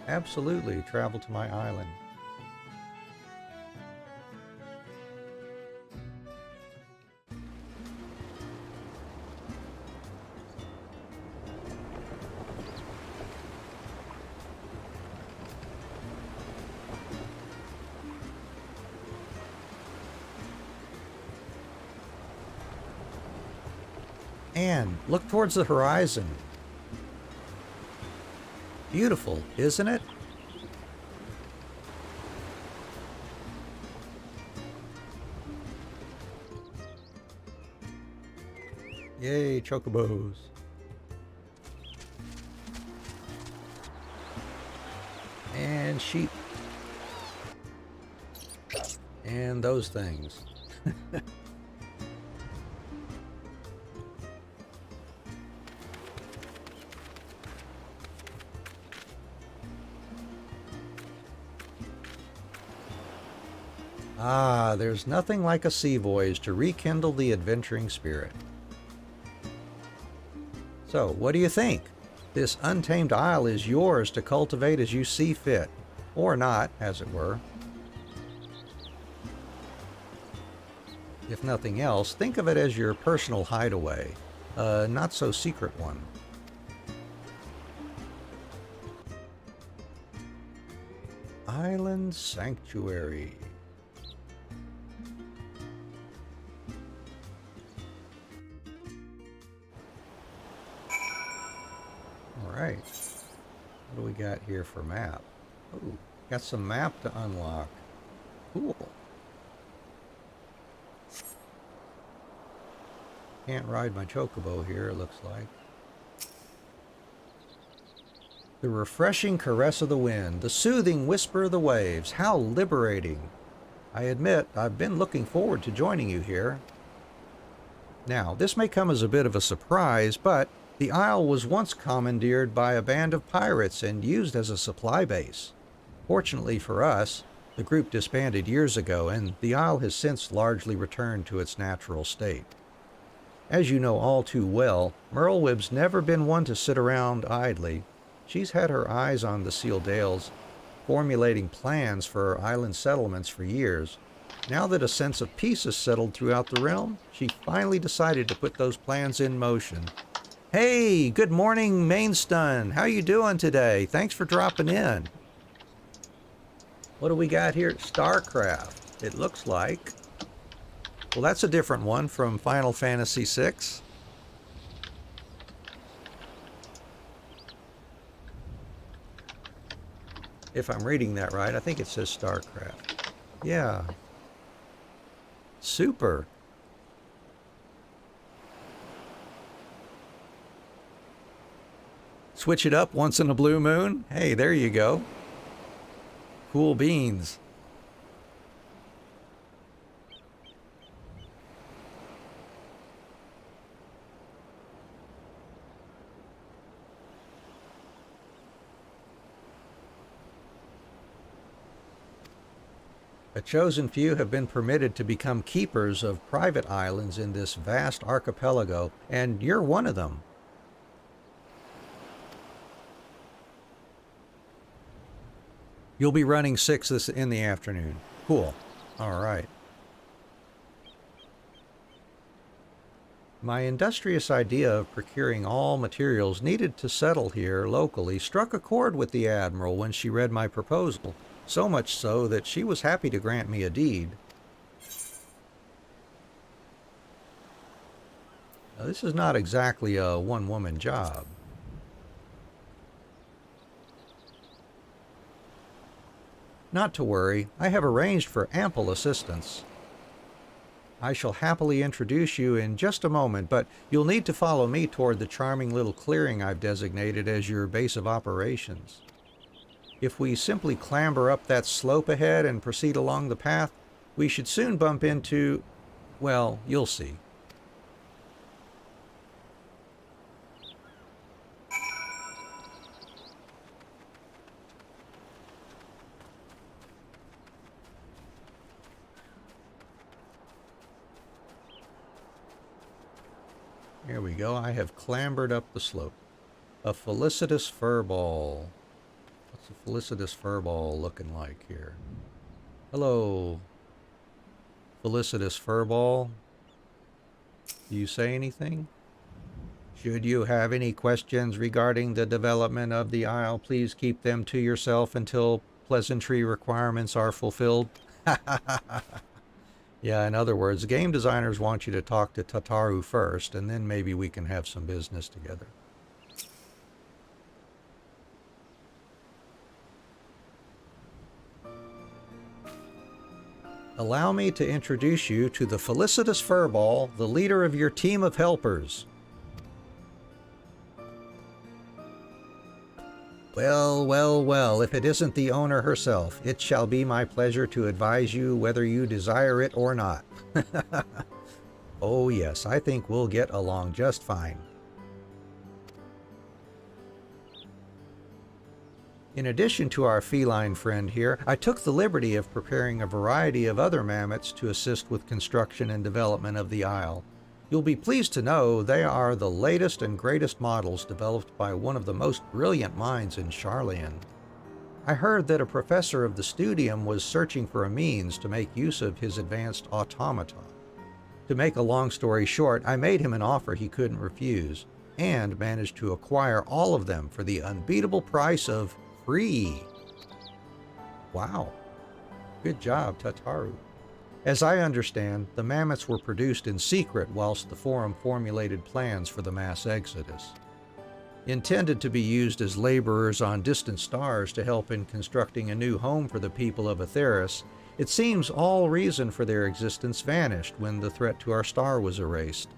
absolutely. Travel to my island. And look towards the horizon. Beautiful, isn't it? Yay, chocobos. And sheep. And those things. Ah, there's nothing like a sea voyage to rekindle the adventuring spirit. So, what do you think? This untamed isle is yours to cultivate as you see fit. Or not, as it were. If nothing else, think of it as your personal hideaway. A not-so-secret one. Island Sanctuary. Alright, what do we got here for map? Oh, got some map to unlock. Cool. Can't ride my chocobo here, it looks like. The refreshing caress of the wind, the soothing whisper of the waves, how liberating. I admit, I've been looking forward to joining you here. Now, this may come as a bit of a surprise, but the isle was once commandeered by a band of pirates and used as a supply base. Fortunately for us, the group disbanded years ago, and the isle has since largely returned to its natural state. As you know all too well, Merlwyb's never been one to sit around idly. She's had her eyes on the Sealed Dales, formulating plans for island settlements for years. Now that a sense of peace has settled throughout the realm, she finally decided to put those plans in motion. Hey, good morning, Mainstun. How you doing today? Thanks for dropping in. What do we got here at StarCraft? It looks like... Well, that's a different one from Final Fantasy VI. If I'm reading that right, I think it says StarCraft. Yeah. Super. Switch it up once in a blue moon? Hey, there you go. Cool beans. A chosen few have been permitted to become keepers of private islands in this vast archipelago, and you're one of them. You'll be running 6 in the afternoon. Cool. All right. My industrious idea of procuring all materials needed to settle here locally struck a chord with the Admiral when she read my proposal. So much so that she was happy to grant me a deed. Now, this is not exactly a one-woman job. Not to worry, I have arranged for ample assistance. I shall happily introduce you in just a moment, but you'll need to follow me toward the charming little clearing I've designated as your base of operations. If we simply clamber up that slope ahead and proceed along the path, we should soon bump into, well, you'll see. Here we go. I have clambered up the slope. A felicitous furball. What's a felicitous furball looking like here? Hello, felicitous furball. Do you say anything? Should you have any questions regarding the development of the Isle, please keep them to yourself until pleasantry requirements are fulfilled. Yeah, in other words, game designers want you to talk to Tataru first, and then maybe we can have some business together. Allow me to introduce you to the felicitous furball, the leader of your team of helpers. Well, well, well, if it isn't the owner herself, it shall be my pleasure to advise you whether you desire it or not. Oh yes, I think we'll get along just fine. In addition to our feline friend here, I took the liberty of preparing a variety of other mammoths to assist with construction and development of the Isle. You'll be pleased to know they are the latest and greatest models developed by one of the most brilliant minds in Sharlayan. I heard that a professor of the studium was searching for a means to make use of his advanced automata. To make a long story short, I made him an offer he couldn't refuse, and managed to acquire all of them for the unbeatable price of free. Wow. Good job, Tataru. As I understand, the mammoths were produced in secret whilst the Forum formulated plans for the mass exodus. Intended to be used as laborers on distant stars to help in constructing a new home for the people of Atheris, it seems all reason for their existence vanished when the threat to our star was erased.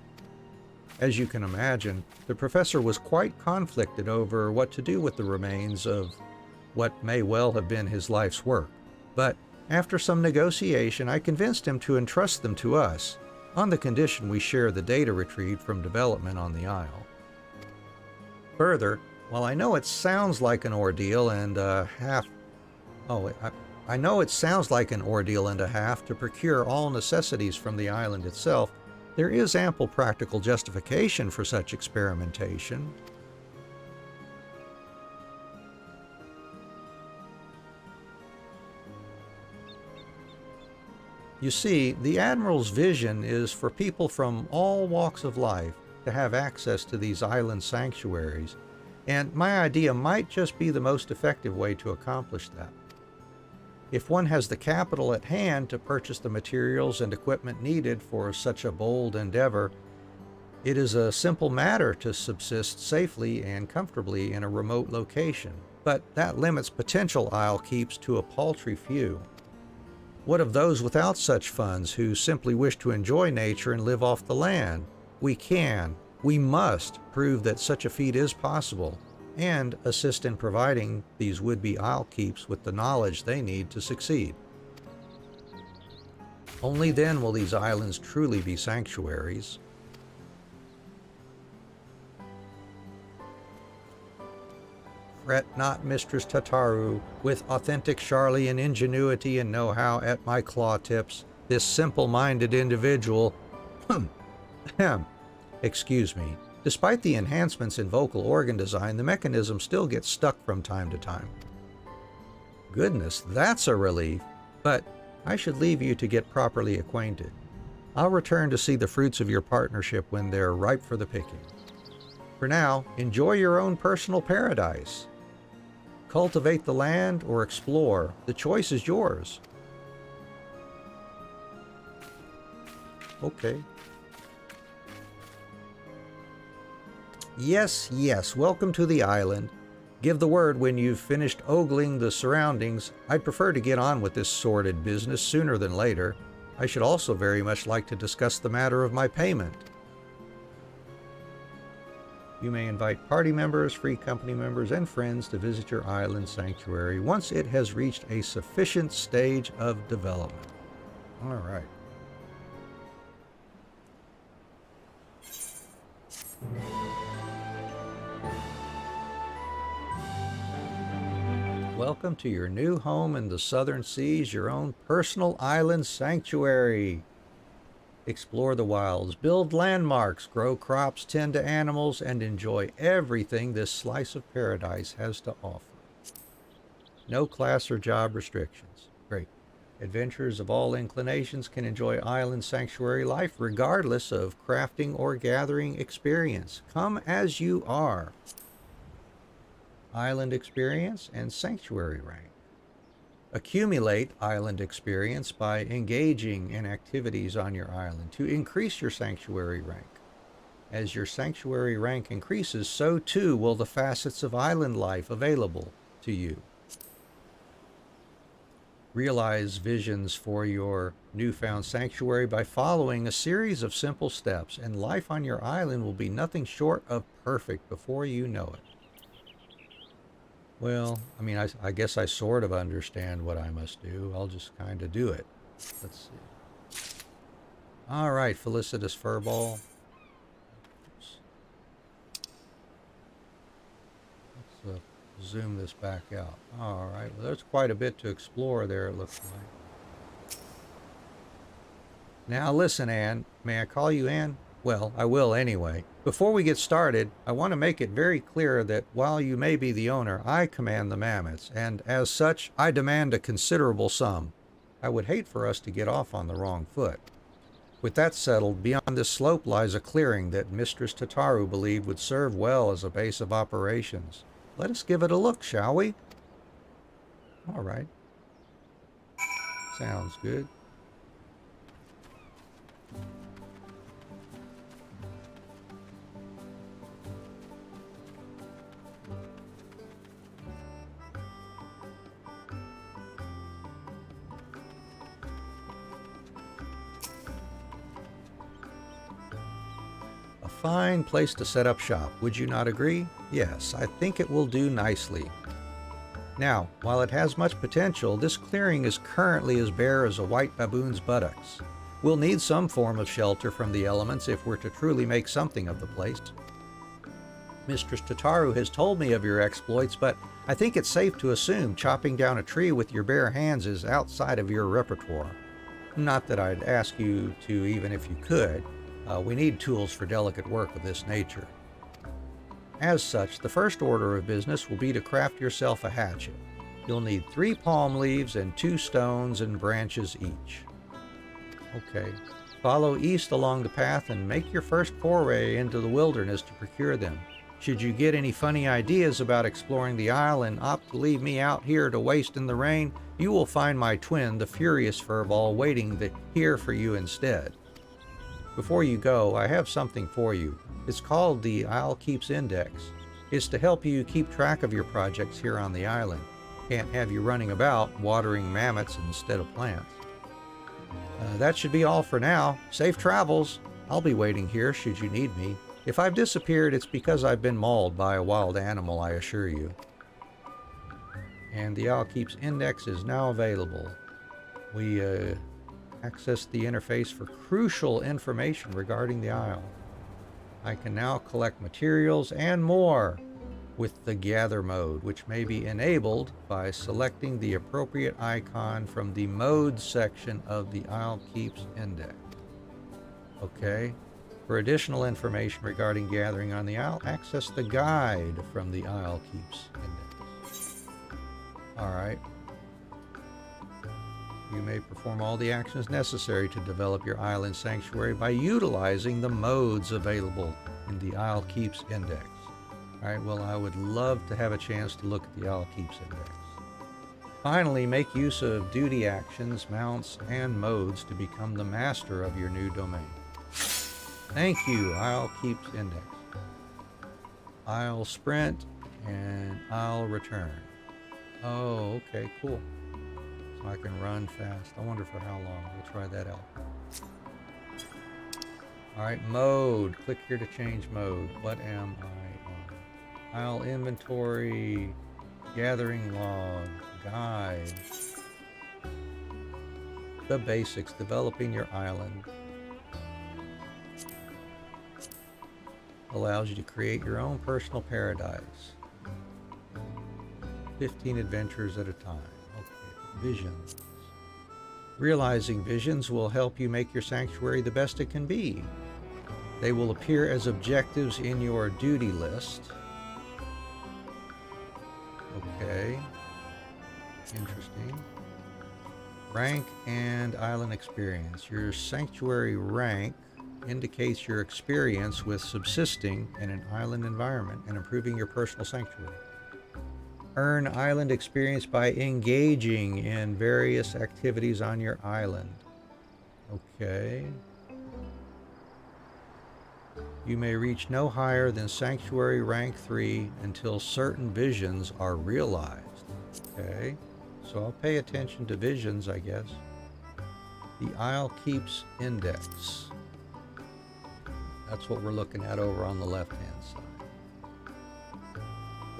As you can imagine, the professor was quite conflicted over what to do with the remains of what may well have been his life's work. But after some negotiation, I convinced him to entrust them to us, on the condition we share the data retrieved from development on the Isle. Further, while I know it sounds like an ordeal and a half... I know it sounds like an ordeal and a half to procure all necessities from the island itself, there is ample practical justification for such experimentation. You see, the Admiral's vision is for people from all walks of life to have access to these island sanctuaries, and my idea might just be the most effective way to accomplish that. If one has the capital at hand to purchase the materials and equipment needed for such a bold endeavor, it is a simple matter to subsist safely and comfortably in a remote location, but that limits potential isle keeps to a paltry few. What of those without such funds who simply wish to enjoy nature and live off the land? We must prove that such a feat is possible, and assist in providing these would-be isle keeps with the knowledge they need to succeed. Only then will these islands truly be sanctuaries. Fret not, Mistress Tataru, with authentic Charlian ingenuity and know-how at my claw tips, this simple-minded individual, excuse me, despite the enhancements in vocal organ design, the mechanism still gets stuck from time to time. Goodness, that's a relief, but I should leave you to get properly acquainted. I'll return to see the fruits of your partnership when they're ripe for the picking. For now, enjoy your own personal paradise. Cultivate the land or explore. The choice is yours. Okay. Yes, welcome to the island. Give the word when you've finished ogling the surroundings. I'd prefer to get on with this sordid business sooner than later. I should also very much like to discuss the matter of my payment. You may invite party members, free company members, and friends to visit your island sanctuary once it has reached a sufficient stage of development. All right. Welcome to your new home in the southern seas, your own personal island sanctuary. Explore the wilds, build landmarks, grow crops, tend to animals, and enjoy everything this slice of paradise has to offer. No class or job restrictions. Great. Adventurers of all inclinations can enjoy island sanctuary life regardless of crafting or gathering experience. Come as you are. Island experience and sanctuary rank. Accumulate island experience by engaging in activities on your island to increase your sanctuary rank. As your sanctuary rank increases, so too will the facets of island life available to you. Realize visions for your newfound sanctuary by following a series of simple steps, and life on your island will be nothing short of perfect before you know it. Well, I mean, I guess I sort of understand what I must do. I'll just kind of do it. Let's see. All right, felicitous furball. Let's zoom this back out. All right, well, there's quite a bit to explore there, it looks like. Now listen, Anne. May I call you Anne? Well, I will anyway. Before we get started, I want to make it very clear that while you may be the owner, I command the mammoths, and as such, I demand a considerable sum. I would hate for us to get off on the wrong foot. With that settled, beyond this slope lies a clearing that Mistress Tataru believed would serve well as a base of operations. Let us give it a look, shall we? All right. Sounds good. Fine place to set up shop, would you not agree? Yes, I think it will do nicely. Now, while it has much potential, this clearing is currently as bare as a white baboon's buttocks. We'll need some form of shelter from the elements if we're to truly make something of the place. Mistress Tataru has told me of your exploits, but I think it's safe to assume chopping down a tree with your bare hands is outside of your repertoire. Not that I'd ask you to, even if you could. We need tools for delicate work of this nature. As such, the first order of business will be to craft yourself a hatchet. You'll need 3 palm leaves and 2 stones and branches each. Okay. Follow east along the path and make your first foray into the wilderness to procure them. Should you get any funny ideas about exploring the isle and opt to leave me out here to waste in the rain, you will find my twin, the Furious Furball, waiting here for you instead. Before you go, I have something for you. It's called the Isle Keeps Index. is to help you keep track of your projects here on the island. Can't have you running about watering mammoths instead of plants. That should be all for now. Safe travels. I'll be waiting here should you need me. If I've disappeared, it's because I've been mauled by a wild animal, I assure you. And the Owl Keeps Index is now available. We access the interface for crucial information regarding the Isle. I can now collect materials and more with the Gather mode, which may be enabled by selecting the appropriate icon from the Modes section of the Isle Keeps Index. Okay. For additional information regarding gathering on the Isle, access the guide from the Isle Keeps Index. Alright. You may perform all the actions necessary to develop your island sanctuary by utilizing the modes available in the Isle Keeps Index. Alright, well, I would love to have a chance to look at the Isle Keeps Index. Finally, make use of duty actions, mounts, and modes to become the master of your new domain. Thank you, Isle Keeps Index. I'll sprint and I'll return. Oh, okay, cool. So I can run fast. I wonder for how long. We'll try that out. Alright, mode. Click here to change mode. What am I on? Isle inventory, gathering log, guide. The basics, developing your island. Allows you to create your own personal paradise. 15 adventures at a time. Okay, visions. Realizing visions will help you make your sanctuary the best it can be. They will appear as objectives in your duty list. Okay. Interesting. Rank and island experience. Your sanctuary rank indicates your experience with subsisting in an island environment and improving your personal sanctuary. Earn island experience by engaging in various activities on your island. Okay. You may reach no higher than Sanctuary Rank 3 until certain visions are realized. Okay. So I'll pay attention to visions, I guess. The Isle Keeps Index. That's what we're looking at over on the left-hand side.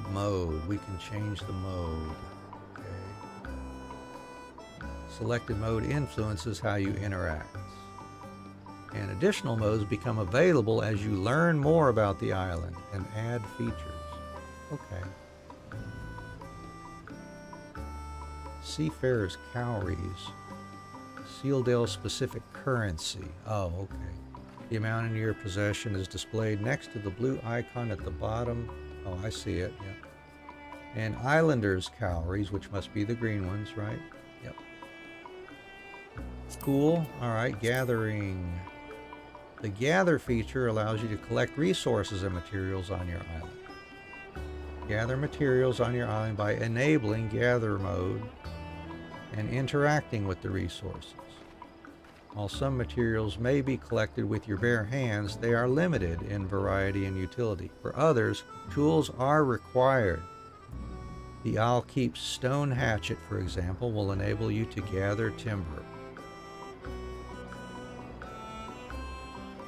The mode. We can change the mode. Okay. Selected mode influences how you interact. And additional modes become available as you learn more about the island and add features. Okay. Seafarers' cowries. Sealdale specific currency. Oh, okay. The amount in your possession is displayed next to the blue icon at the bottom. Oh, I see it. Yep. And Islanders' cowries, which must be the green ones, right? Yep. Cool. All right. Gathering. The Gather feature allows you to collect resources and materials on your island. Gather materials on your island by enabling Gather mode and interacting with the resources. While some materials may be collected with your bare hands, they are limited in variety and utility. For others, tools are required. The Isle Keeps stone hatchet, for example, will enable you to gather timber.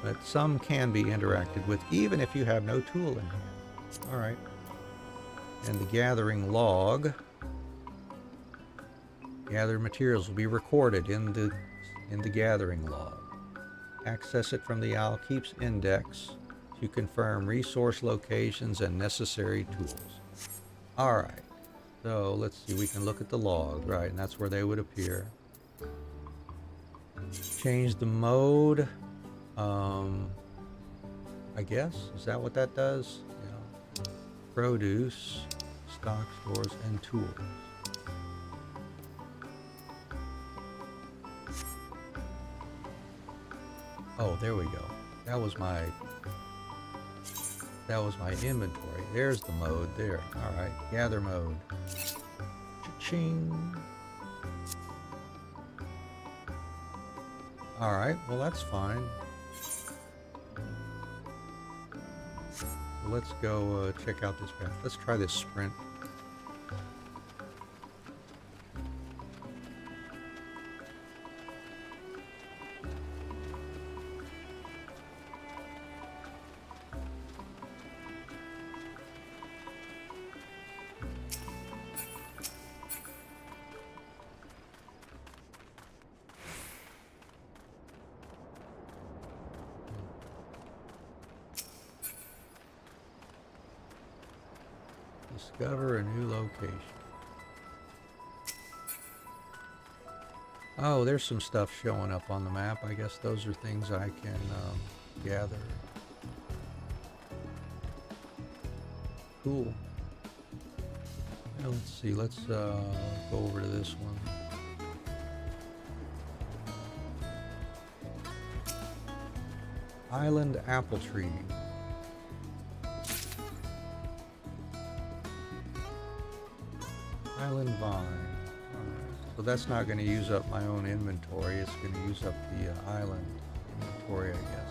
But some can be interacted with even if you have no tool in hand. All right. And the gathering log. Gathered materials will be recorded in the gathering log. Access it from the Isle Keeps Index to confirm resource locations and necessary tools. All right. So let's see. We can look at the log, right? And that's where they would appear. Change the mode. I guess, is that what that does? Yeah. Produce, stock stores, and tools. Oh, there we go. That was my inventory. There's the mode there. All right, gather mode. Cha-ching. All right, well, that's fine. So let's go check out this path. Let's try this sprint. Discover a new location. Oh, there's some stuff showing up on the map. I guess those are things I can gather. Cool. Now, let's see. Let's go over to this one. Island apple tree. Island vine. So that's not going to use up my own inventory. It's going to use up the island inventory, I guess.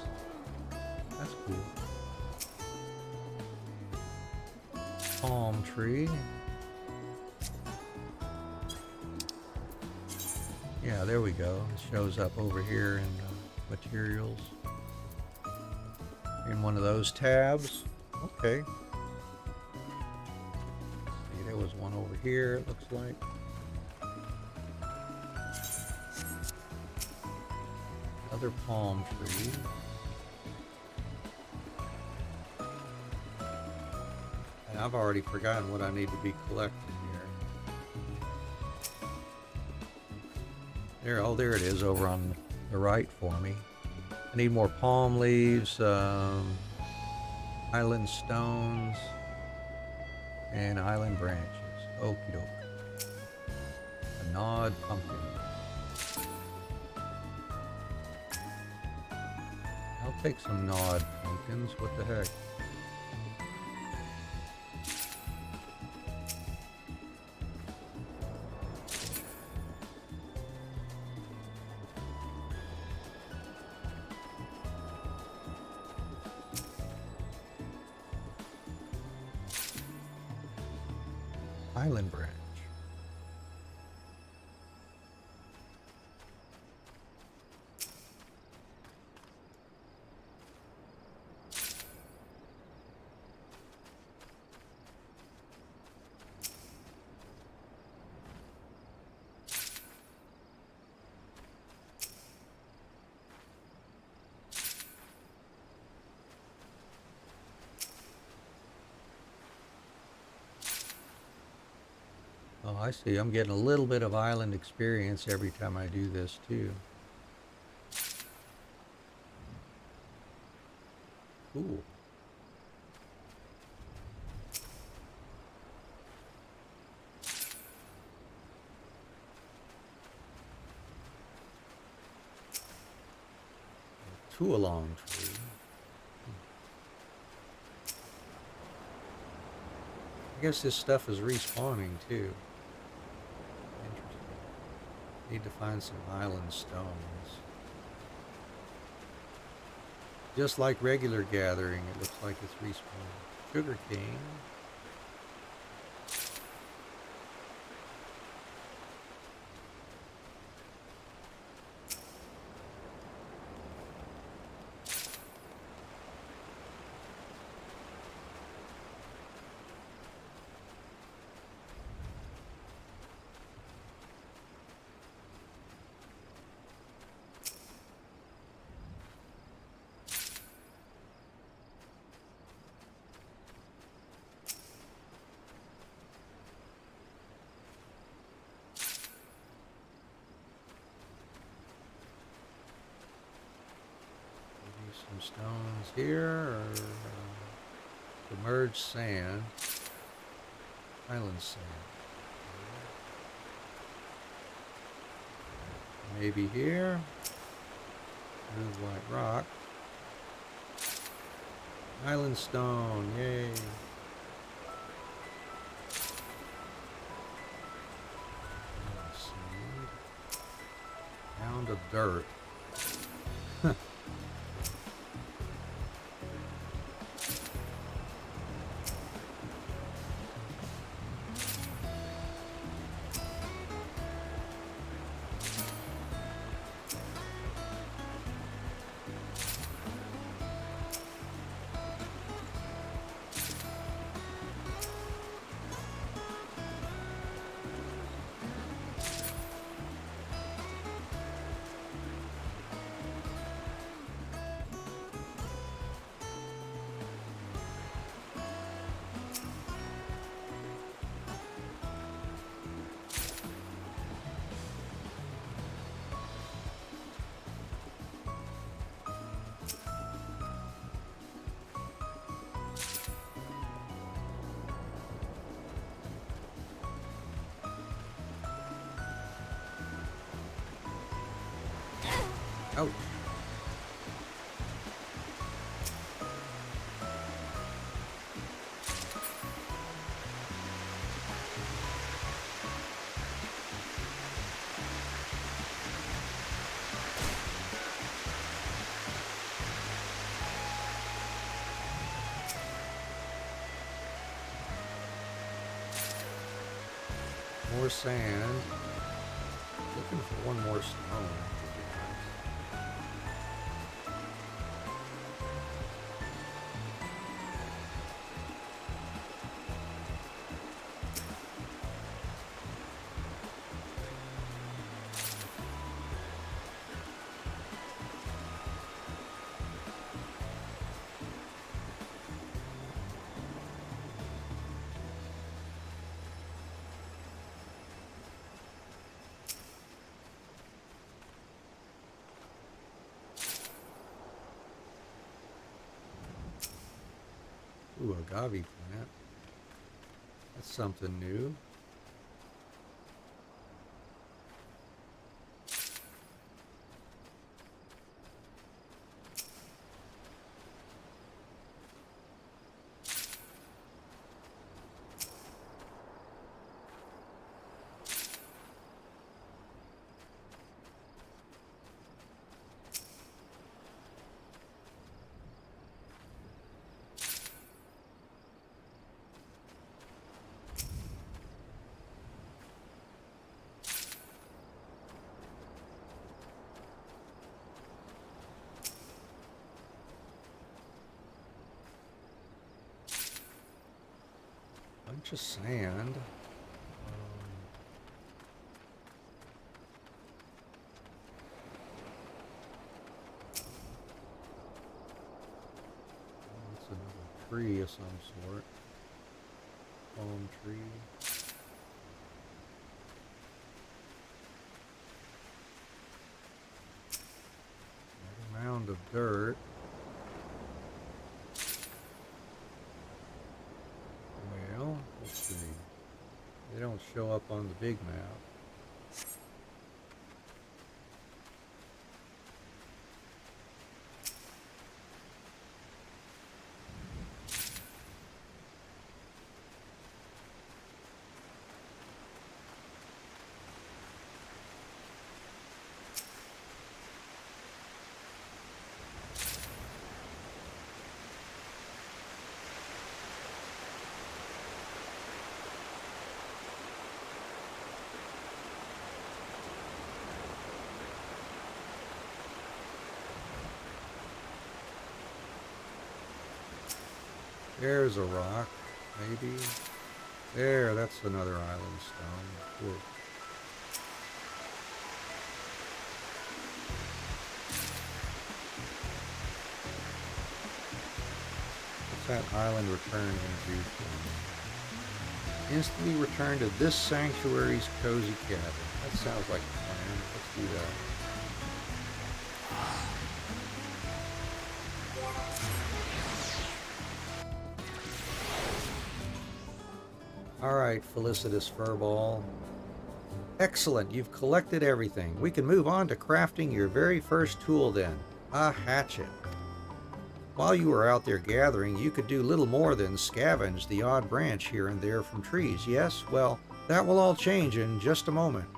That's cool. Palm tree. Yeah, there we go. It shows up over here in materials. In one of those tabs. Okay. See, there was one over here, it looks like. Another palm tree. And I've already forgotten what I need to be collecting here. There, oh, there it is over on the right for me. I need more palm leaves, island stones, and island branches. Okie doke. A gnawed pumpkin. I'll take some gnawed pumpkins. What the heck? Island branch. Oh, I see. I'm getting a little bit of island experience every time I do this, too. Cool. Tuolong tree. I guess this stuff is respawning, too. Need to find some island stones. Just like regular gathering, it looks like it's respawning. Sugar cane. Some stones here, or submerged sand, island sand. Maybe here, smooth white rock, island stone, yay. Pound of dirt. Ouch. More sand. Looking for one more stone. Ooh, agave plant. That's something new. Bunch of sand. That's another tree of some sort. Palm tree. Another mound of dirt. Let's see. They don't show up on the big map. There's a rock, maybe. There, that's another island stone. Cool. What's that island return going to do for me? Instantly return to this sanctuary's cozy cabin. That sounds like a plan. Let's do that. Alright, Felicitous Furball. Excellent, you've collected everything. We can move on to crafting your very first tool then, a hatchet. While you were out there gathering, you could do little more than scavenge the odd branch here and there from trees, yes? Well, that will all change in just a moment.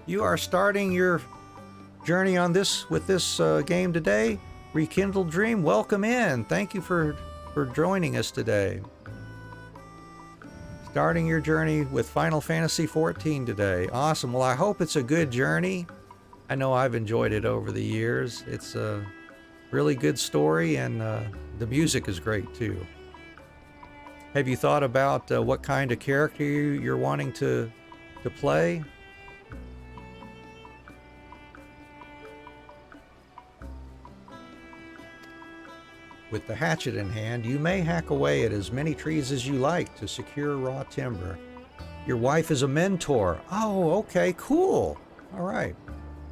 You are starting your journey on this with this game today. Rekindled Dream, welcome in. Thank you for joining us today. Starting your journey with Final Fantasy XIV today. Awesome. Well, I hope it's a good journey. I know I've enjoyed it over the years. It's a really good story, and the music is great too. Have you thought about what kind of character you're wanting to play? With the hatchet in hand, you may hack away at as many trees as you like to secure raw timber. Your wife is a mentor. Oh, okay, cool. All right.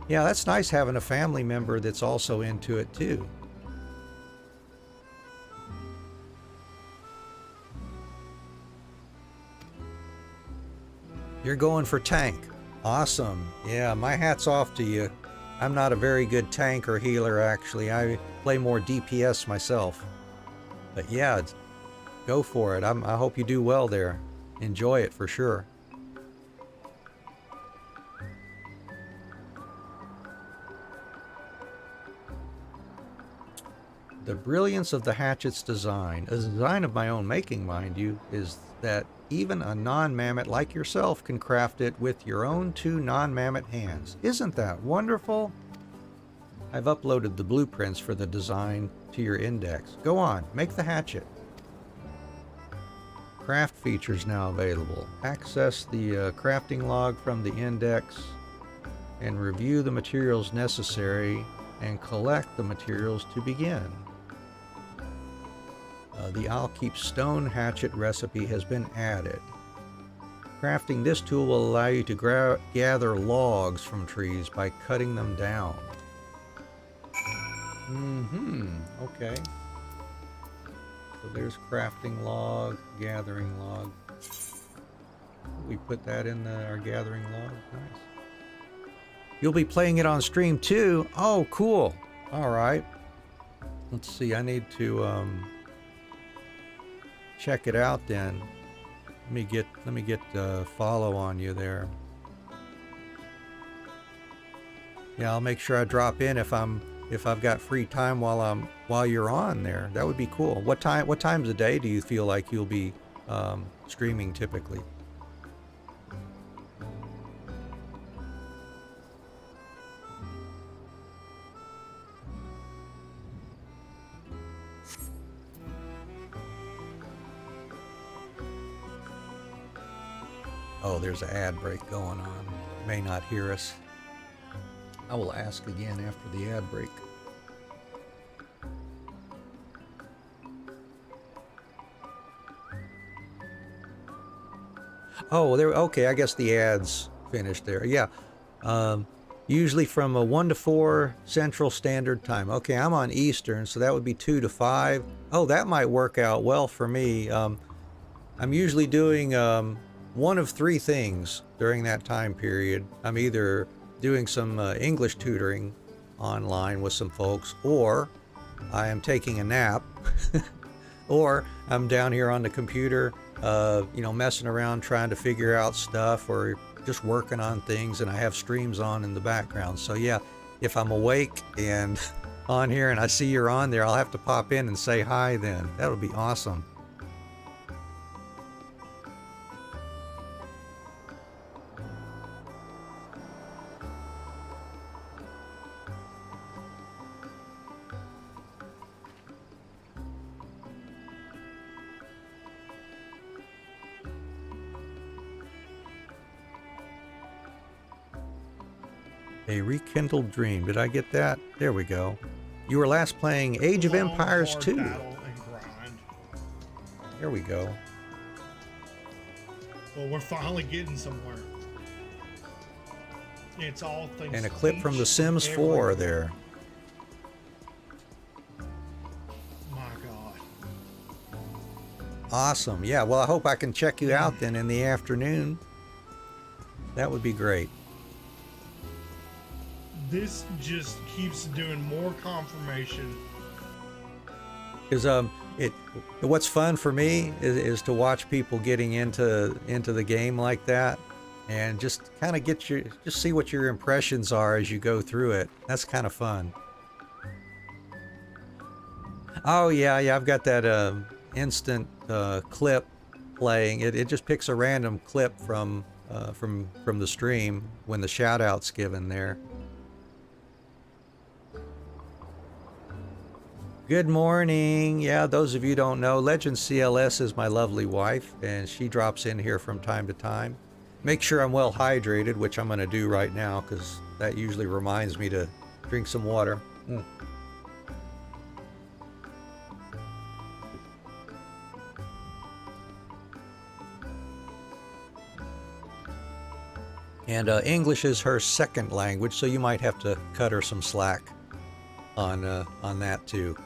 Yeah, that's nice having a family member that's also into it too. You're going for tank. Awesome. Yeah, my hat's off to you. I'm not a very good tank or healer, actually. I play more DPS myself. But yeah, go for it. I hope you do well there. Enjoy it for sure. The brilliance of the hatchet's design, a design of my own making, mind you, is that even a non-mammoth like yourself can craft it with your own 2 non-mammoth hands. Isn't that wonderful? I've uploaded the blueprints for the design to your index. Go on, make the hatchet. Craft features now available. Access the crafting log from the index and review the materials necessary and collect the materials to begin. The I'll Keep Stone hatchet recipe has been added. Crafting this tool will allow you to gather logs from trees by cutting them down. Okay. So there's crafting log, gathering log. We put that in our gathering log. Nice. You'll be playing it on stream too. Oh, cool. All right. Let's see. I need to check it out then. Let me get follow on you there. Yeah, I'll make sure I drop in if I've got free time while you're on there. That would be cool. What times of day do you feel like you'll be streaming typically? Oh, there's an ad break going on. May not hear us. I will ask again after the ad break. Oh, there. Okay, I guess the ad's finished there. Yeah. Usually from 1 to 4 Central Standard Time. Okay, I'm on Eastern, so that would be 2 to 5. Oh, that might work out well for me. I'm usually doing one of 3 things during that time period. I'm either doing some English tutoring online with some folks, or I am taking a nap, or I'm down here on the computer, messing around trying to figure out stuff, or just working on things, and I have streams on in the background. So yeah, if I'm awake and on here and I see you're on there, I'll have to pop in and say hi then. That would be awesome. A rekindled dream. Did I get that? There we go. You were last playing Age of Empires 2. There we go. Well, we're finally getting somewhere. It's all things. And a clip from The Sims 4 there. My God. Awesome. Yeah, well, I hope I can check you out then in the afternoon. That would be great. This just keeps doing more confirmation. Because what's fun for me is to watch people getting into the game like that, and just kind of just see what your impressions are as you go through it. That's kind of fun. Oh yeah, I've got that instant clip playing. It just picks a random clip from the stream when the shout out's given there. Good morning. Yeah, those of you who don't know, Legend CLS is my lovely wife, and she drops in here from time to time. Make sure I'm well hydrated, which I'm going to do right now, because that usually reminds me to drink some water. And English is her second language, so you might have to cut her some slack on that too.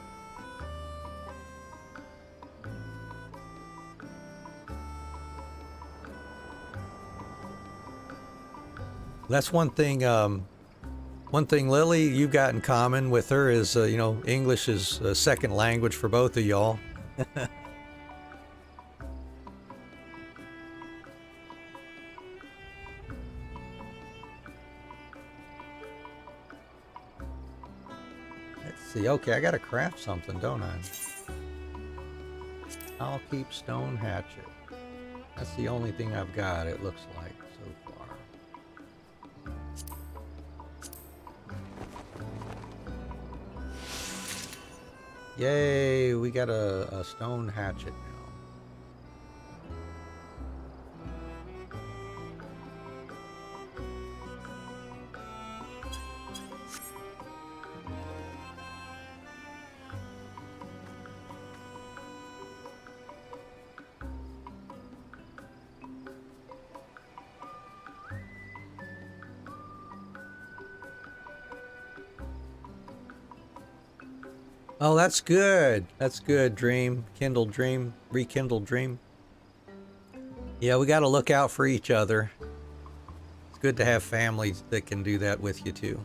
That's one thing. One thing, Lily, you've got in common with her is, you know, English is a second language for both of y'all. Let's see. Okay, I gotta craft something, don't I? I'll keep stone hatchet. That's the only thing I've got, it looks like, so far. Yay, we got a stone hatchet now. Oh, that's good. That's good, Dream. Kindle Dream. Rekindle Dream. Yeah, we got to look out for each other. It's good to have families that can do that with you, too.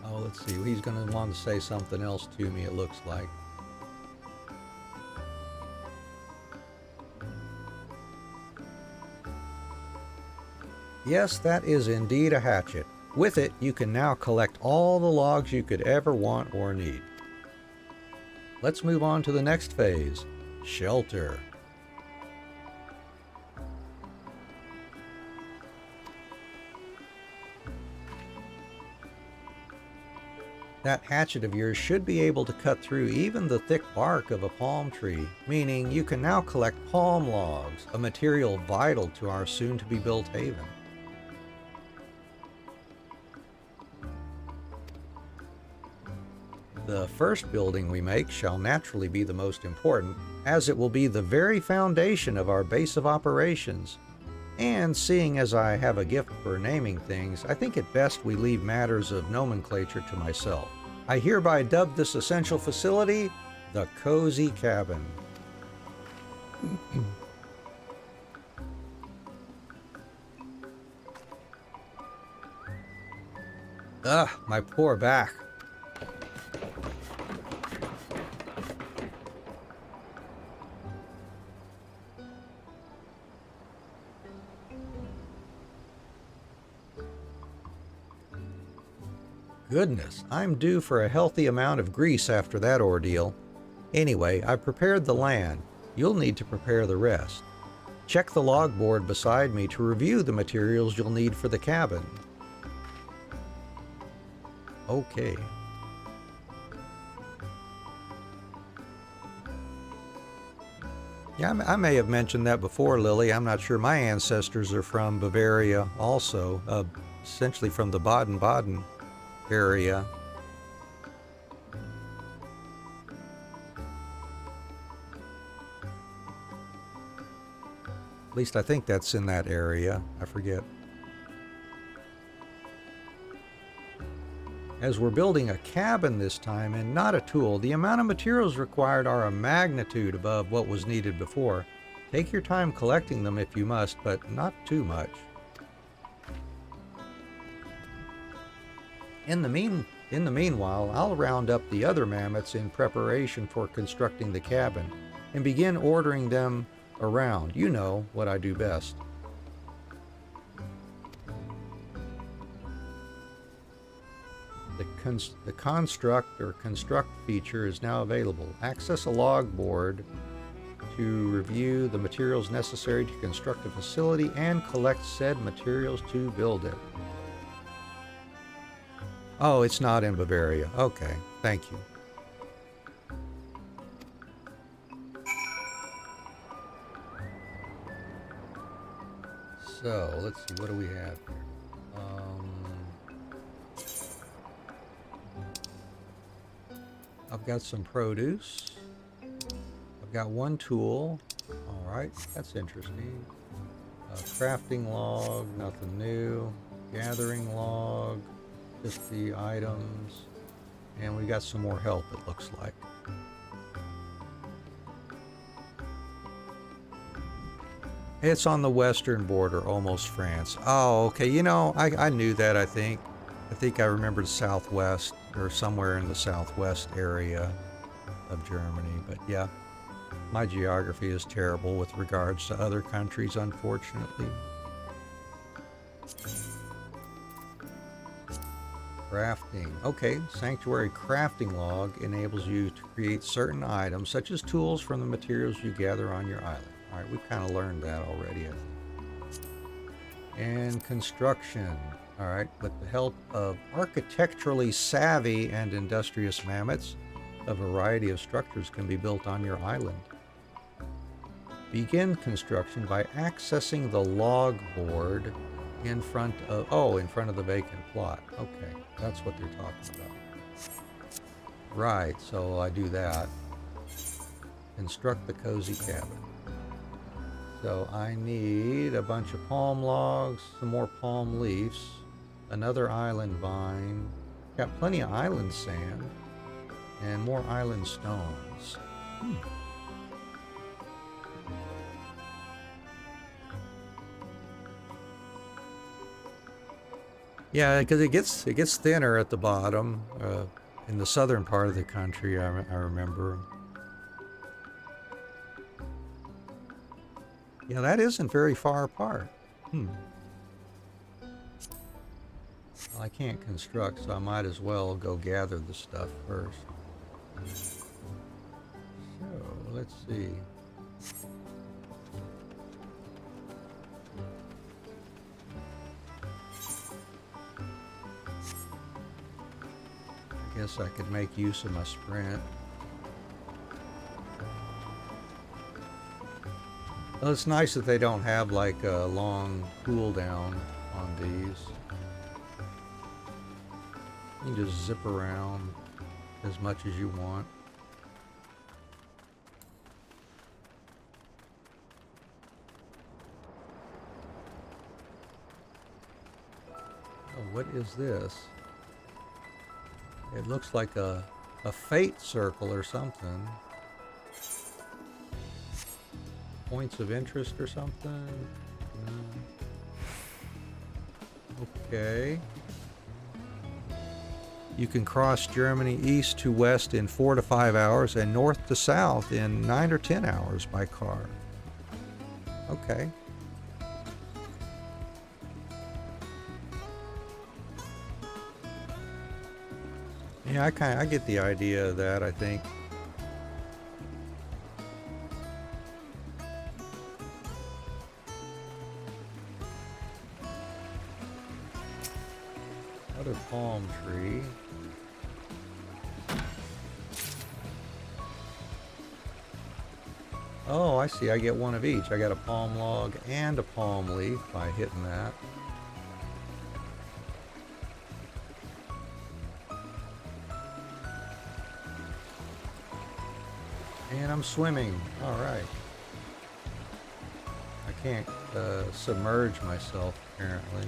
Oh, let's see. He's going to want to say something else to me, it looks like. Yes, that is indeed a hatchet. With it, you can now collect all the logs you could ever want or need. Let's move on to the next phase, shelter. That hatchet of yours should be able to cut through even the thick bark of a palm tree, meaning you can now collect palm logs, a material vital to our soon-to-be-built haven. The first building we make shall naturally be the most important, as it will be the very foundation of our base of operations. And seeing as I have a gift for naming things, I think it best we leave matters of nomenclature to myself. I hereby dub this essential facility the Cozy Cabin. Ugh, my poor back. Goodness, I'm due for a healthy amount of grease after that ordeal. Anyway, I prepared the land. You'll need to prepare the rest. Check the logboard beside me to review the materials you'll need for the cabin. Okay. Yeah, I may have mentioned that before, Lily. I'm not sure. My ancestors are from Bavaria also, essentially from the Baden-Baden area. At least I think that's in that area. I forget. As we're building a cabin this time and not a tool, the amount of materials required are a magnitude above what was needed before. Take your time collecting them if you must, but not too much. In the meanwhile, I'll round up the other mammoths in preparation for constructing the cabin and begin ordering them around. You know what I do best. The construct or construct feature is now available. Access a log board to review the materials necessary to construct a facility and collect said materials to build it. Oh, it's not in Bavaria. Okay, thank you. So, let's see, what do we have here? I've got some produce. Got one tool. All right, that's interesting. Crafting log, nothing new. Gathering log, just the items. And we got some more help, it looks like. It's on the western border, almost France. Oh, okay. You know, I knew that, I think. I think I remembered southwest, or somewhere in the southwest area of Germany. But yeah, my geography is terrible with regards to other countries, unfortunately. Crafting. Okay, Sanctuary Crafting Log enables you to create certain items, such as tools from the materials you gather on your island. All right, we kind of learned that already, I think. And construction. All right, with the help of architecturally savvy and industrious mammoths, a variety of structures can be built on your island. Begin construction by accessing the log board in front of the vacant plot. Okay, that's what they're talking about. Right, so I do that. Construct the cozy cabin. So I need a bunch of palm logs, some more palm leaves, another island vine, got plenty of island sand, and more island stones. Yeah, because it gets thinner at the bottom in the southern part of the country. I remember. Yeah, that isn't very far apart. Well, I can't construct, so I might as well go gather the stuff first. So let's see. I guess I could make use of my sprint. Well, it's nice that they don't have like a long cooldown on these. You can just zip around as much as you want. Oh, what is this? It looks like a fate circle or something. Points of interest or something? Okay. You can cross Germany east to west in 4 to 5 hours and north to south in 9 or 10 hours by car. Okay. Yeah, I get the idea of that, I think. Another palm tree. Oh, I see. I get one of each. I got a palm log and a palm leaf by hitting that. And I'm swimming. All right. I can't submerge myself, apparently.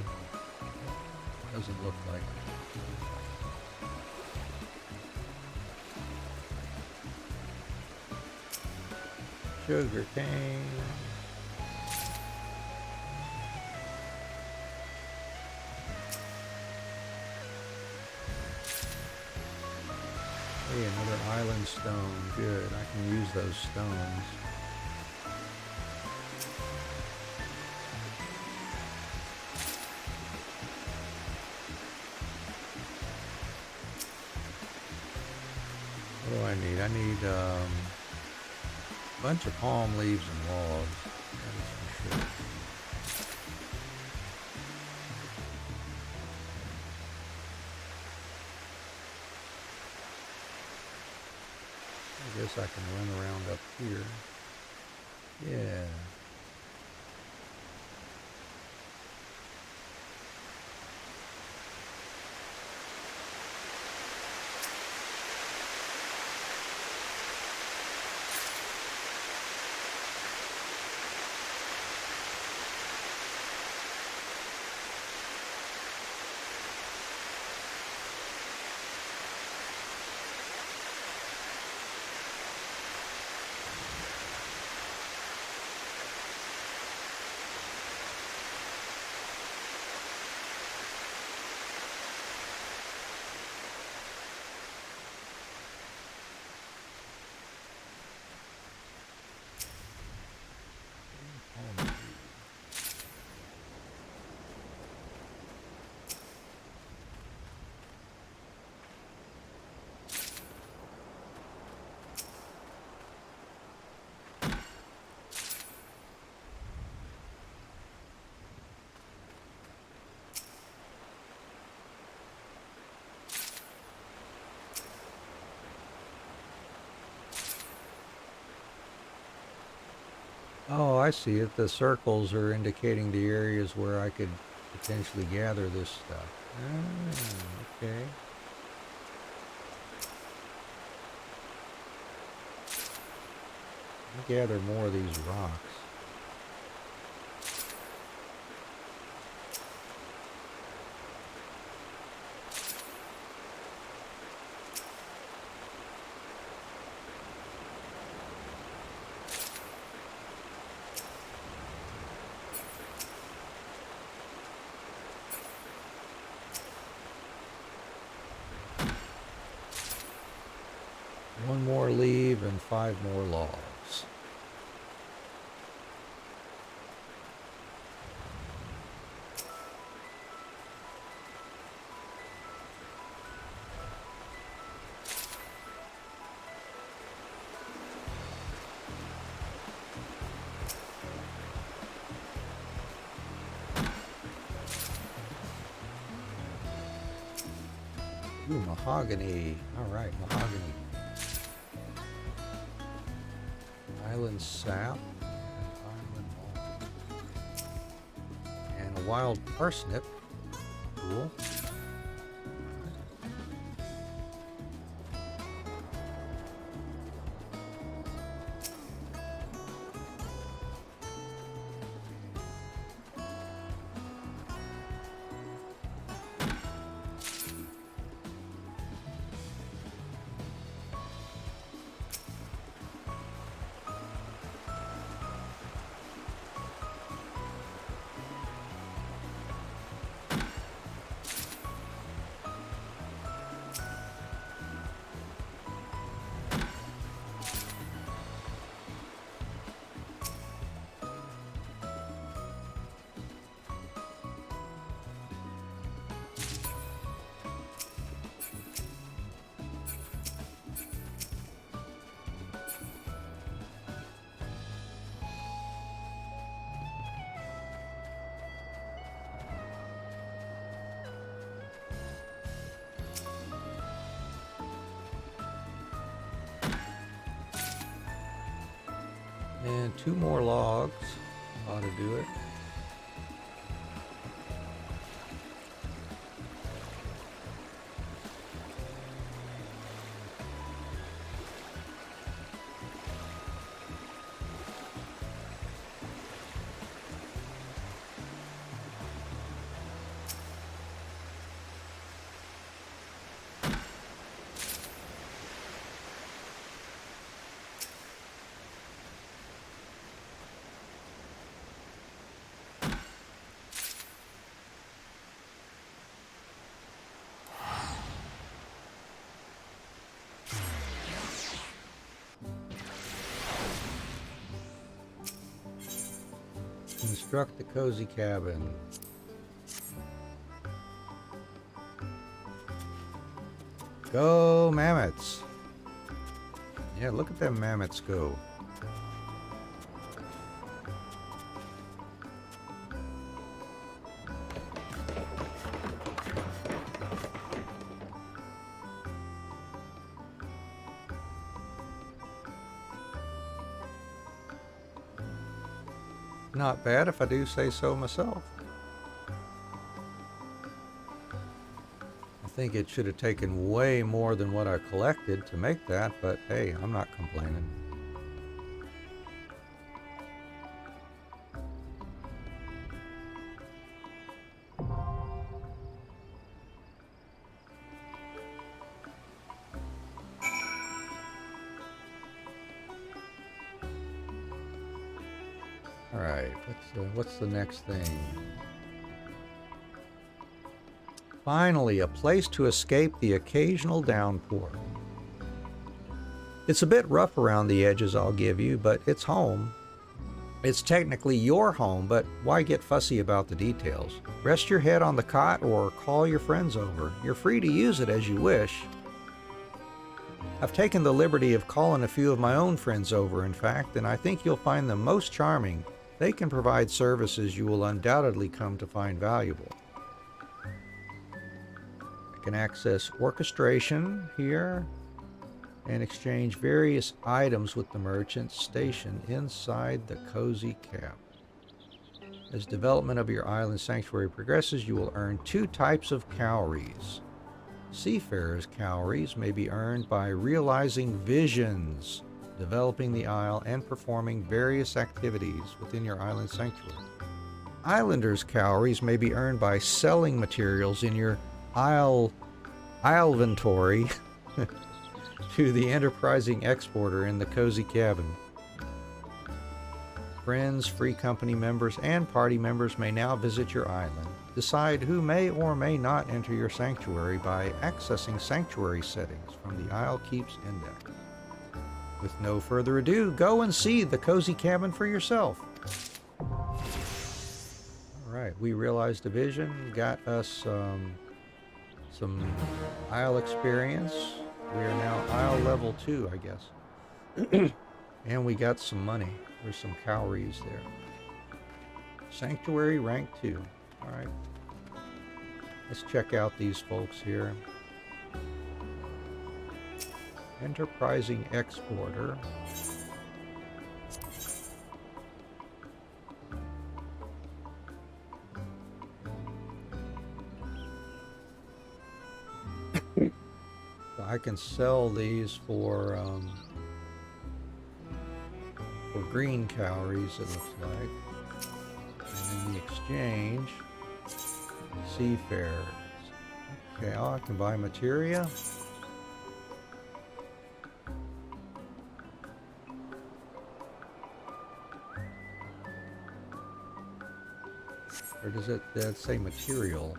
Doesn't look like it. Sugar cane. Hey, another island stone. Good. I can use those stones. What do I need? I need a bunch of palm leaves and logs. That is for sure. I guess I can run around up here. Yeah. Oh, I see it. The circles are indicating the areas where I could potentially gather this stuff. Ah, okay. Let me gather more of these rocks. One more leave and 5 more logs. Ooh, mahogany. All right, mahogany. Island sap. Island malt. And a wild parsnip. Cool. And 2 more logs ought to do it. Construct the cozy cabin. Go mammoths. Yeah, look at them mammoths go. Not bad if I do say so myself. I think it should have taken way more than what I collected to make that, but hey, I'm not complaining. All right, what's the next thing? Finally, a place to escape the occasional downpour. It's a bit rough around the edges, I'll give you, but it's home. It's technically your home, but why get fussy about the details? Rest your head on the cot or call your friends over. You're free to use it as you wish. I've taken the liberty of calling a few of my own friends over, in fact, and I think you'll find them most charming. They can provide services you will undoubtedly come to find valuable. I can access orchestration here. and exchange various items with the merchants stationed inside the cozy cabin. As development of your island sanctuary progresses, you will earn 2 types of cowries. Seafarers' cowries may be earned by realizing visions, developing the isle, and performing various activities within your island sanctuary. Islanders' cowries may be earned by selling materials in your isle inventory to the enterprising exporter in the cozy cabin. Friends, free company members, and party members may now visit your island. Decide who may or may not enter your sanctuary by accessing sanctuary settings from the Isle Keeps Index. With no further ado, go and see the cozy cabin for yourself. Alright, we realized a vision, got us some Isle experience. We are now Isle level 2, I guess. And we got some money. There's some cowries there. Sanctuary rank 2. Alright. Let's check out these folks here. Enterprising exporter. I can sell these for green cowries, it looks like. And in the exchange, seafarers. Okay, oh, I can buy materia. Or does it say material?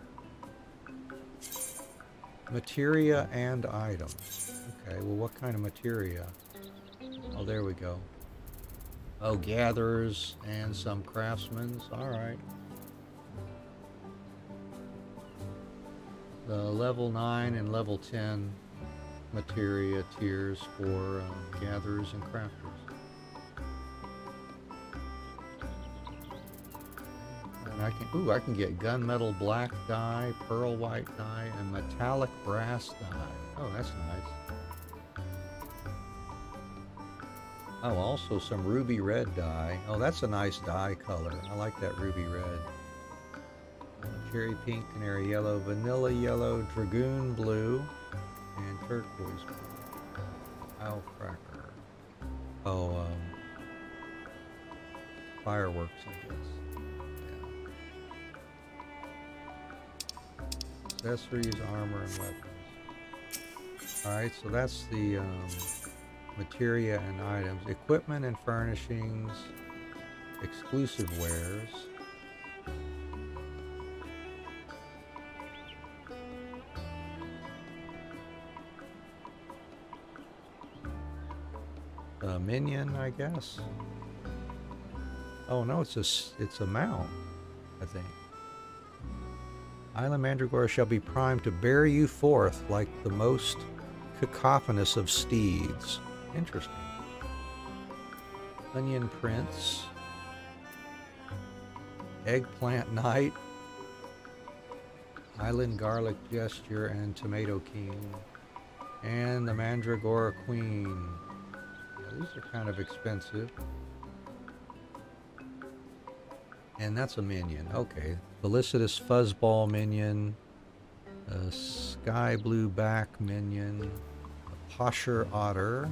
Materia and items. Okay, well, what kind of materia? Oh, there we go. Oh, gatherers and some craftsmen. All right. The level 9 and level 10 materia tiers for gatherers and crafters. And I can get gunmetal black dye, pearl white dye, and metallic brass dye. Oh, that's nice. Oh, also some ruby red dye. Oh, that's a nice dye color. I like that ruby red. Cherry pink, canary yellow, vanilla yellow, dragoon blue, and turquoise blue. Firecracker. Oh, fireworks, I guess. Yeah. Accessories, armor, and weapons. Alright, so that's the materia and items. Equipment and furnishings. Exclusive wares. Minion, I guess. Oh no, it's a mount, I think. Island Mandragora shall be primed to bear you forth like the most cacophonous of steeds. Interesting. Onion Prince. Eggplant Knight. Island Garlic Gesture and Tomato King. And the Mandragora Queen. These are kind of expensive. And that's a minion. Okay. Felicitous Fuzzball minion. A Sky Blue Back minion. A Posher Otter.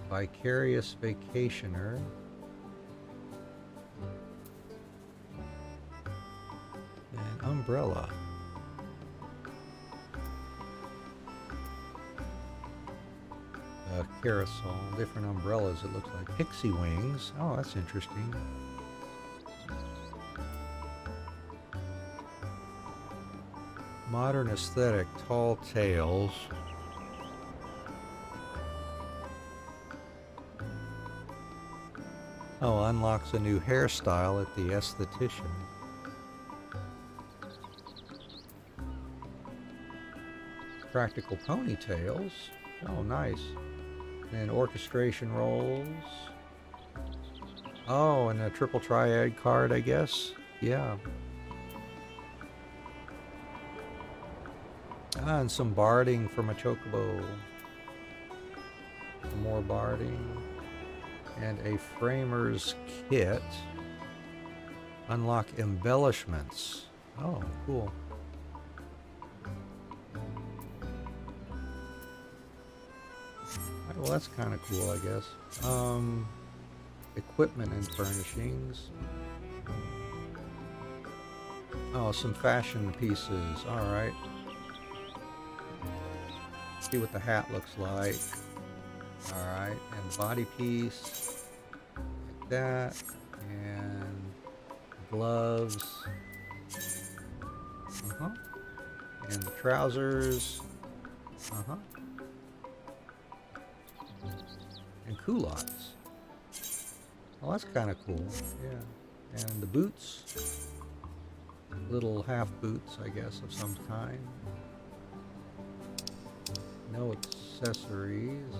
Vicarious Vacationer. And Umbrella. Carousel, different umbrellas it looks like. Pixie wings. Oh, that's interesting. Modern aesthetic, tall tales. Oh, unlocks a new hairstyle at the esthetician. Practical ponytails. Oh, nice. And orchestration rolls. Oh, and a triple triad card, I guess. Yeah. And some barding from a chocobo. Some more barding. And a framer's kit. Unlock embellishments. Oh, cool. Well, that's kind of cool, I guess. Equipment and furnishings. Oh, some fashion pieces. All right. See what the hat looks like. All right, and body piece like that, and gloves. And the trousers. And culottes. Well, that's kind of cool. Yeah. And the boots. Little half boots, I guess, of some kind. No accessories.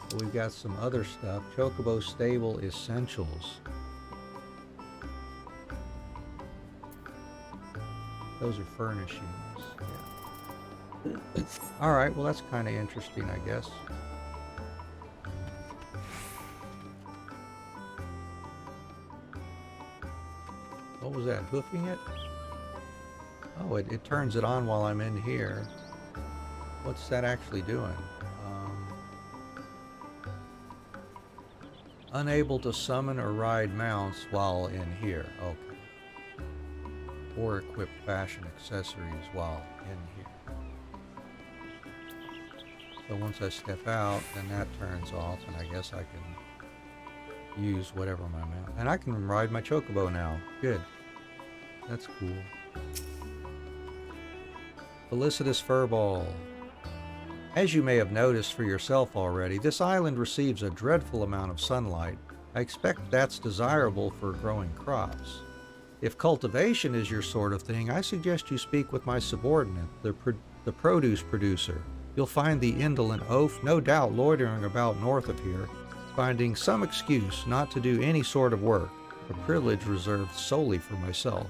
But we've got some other stuff. Chocobo Stable Essentials. Those are furnishings. Yeah. All right, well, that's kind of interesting, I guess. What was that, hoofing it? Oh, it turns it on while I'm in here. What's that actually doing? Unable to summon or ride mounts while in here. Okay. Or equip fashion accessories while in here. So once I step out, then that turns off, and I guess I can use whatever my mount. And I can ride my chocobo now. Good. That's cool. Felicitous Furball. As you may have noticed for yourself already, this island receives a dreadful amount of sunlight. I expect that's desirable for growing crops. If cultivation is your sort of thing, I suggest you speak with my subordinate, the produce producer. You'll find the indolent oaf no doubt loitering about north of here, finding some excuse not to do any sort of work, a privilege reserved solely for myself.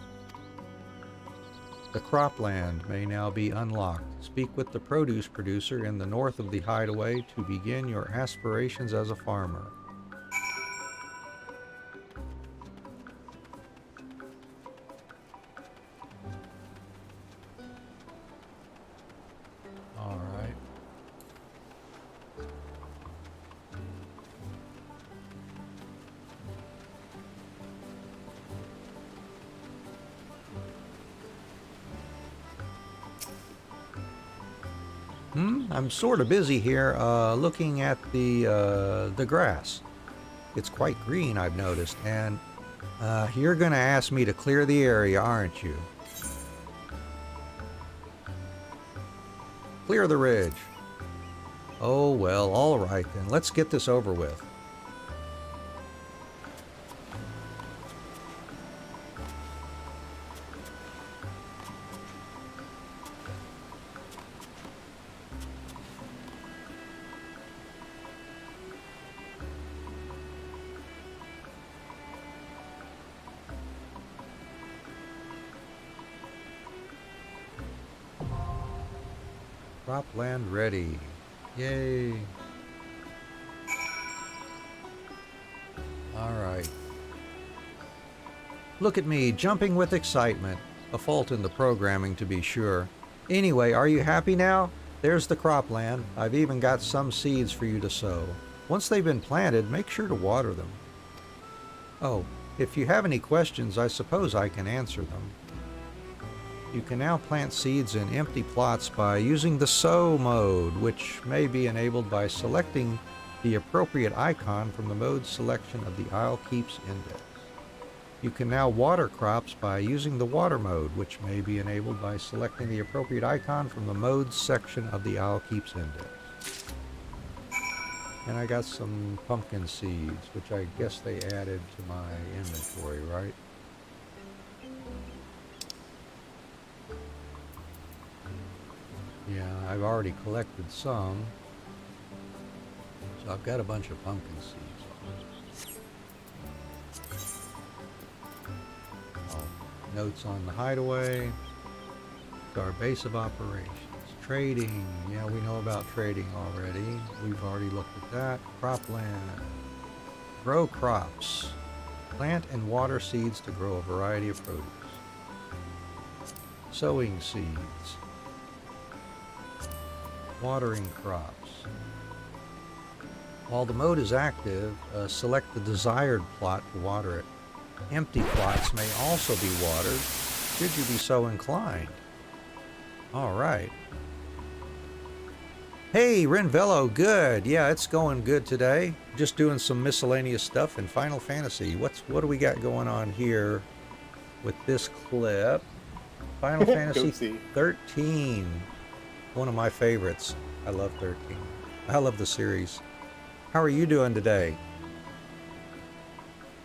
The cropland may now be unlocked. Speak with the produce producer in the north of the hideaway to begin your aspirations as a farmer. All right. I'm sort of busy here looking at the grass. It's quite green, I've noticed, and you're going to ask me to clear the area, aren't you? Clear the ridge. Oh, well, all right then. Let's get this over with. Cropland ready. Yay. All right. Look at me, jumping with excitement. A fault in the programming, to be sure. Anyway, are you happy now? There's the cropland. I've even got some seeds for you to sow. Once they've been planted, make sure to water them. Oh, if you have any questions, I suppose I can answer them. You can now plant seeds in empty plots by using the sow mode, which may be enabled by selecting the appropriate icon from the mode selection of the Isle Keeps index. You can now water crops by using the water mode, which may be enabled by selecting the appropriate icon from the modes section of the Isle Keeps index. And I got some pumpkin seeds, which I guess they added to my inventory, right? Yeah, I've already collected some. So I've got a bunch of pumpkin seeds. Oh, notes on the hideaway. our base of operations. Trading. Yeah, we know about trading already. We've already looked at that. Cropland. Grow crops. Plant and water seeds to grow a variety of produce. Sowing seeds. Watering crops. While the mode is active, select the desired plot to water it. Empty plots may also be watered, should you be so inclined. All right. Hey, Renvello, good. Yeah, it's going good today. Just doing some miscellaneous stuff in Final Fantasy. What do we got going on here with this clip? Final Fantasy 13. One of my favorites. I love 13. I love the series. How are you doing today?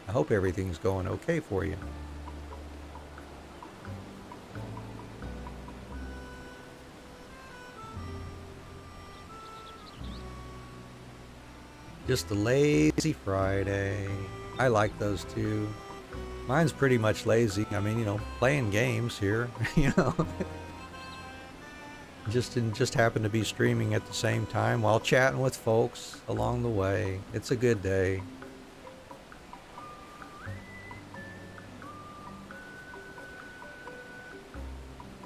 I hope everything's going okay for you. Just a lazy Friday. I like those too. Mine's pretty much lazy. I mean, you know, playing games here, you know. Just happen to be streaming at the same time while chatting with folks along the way. It's a good day.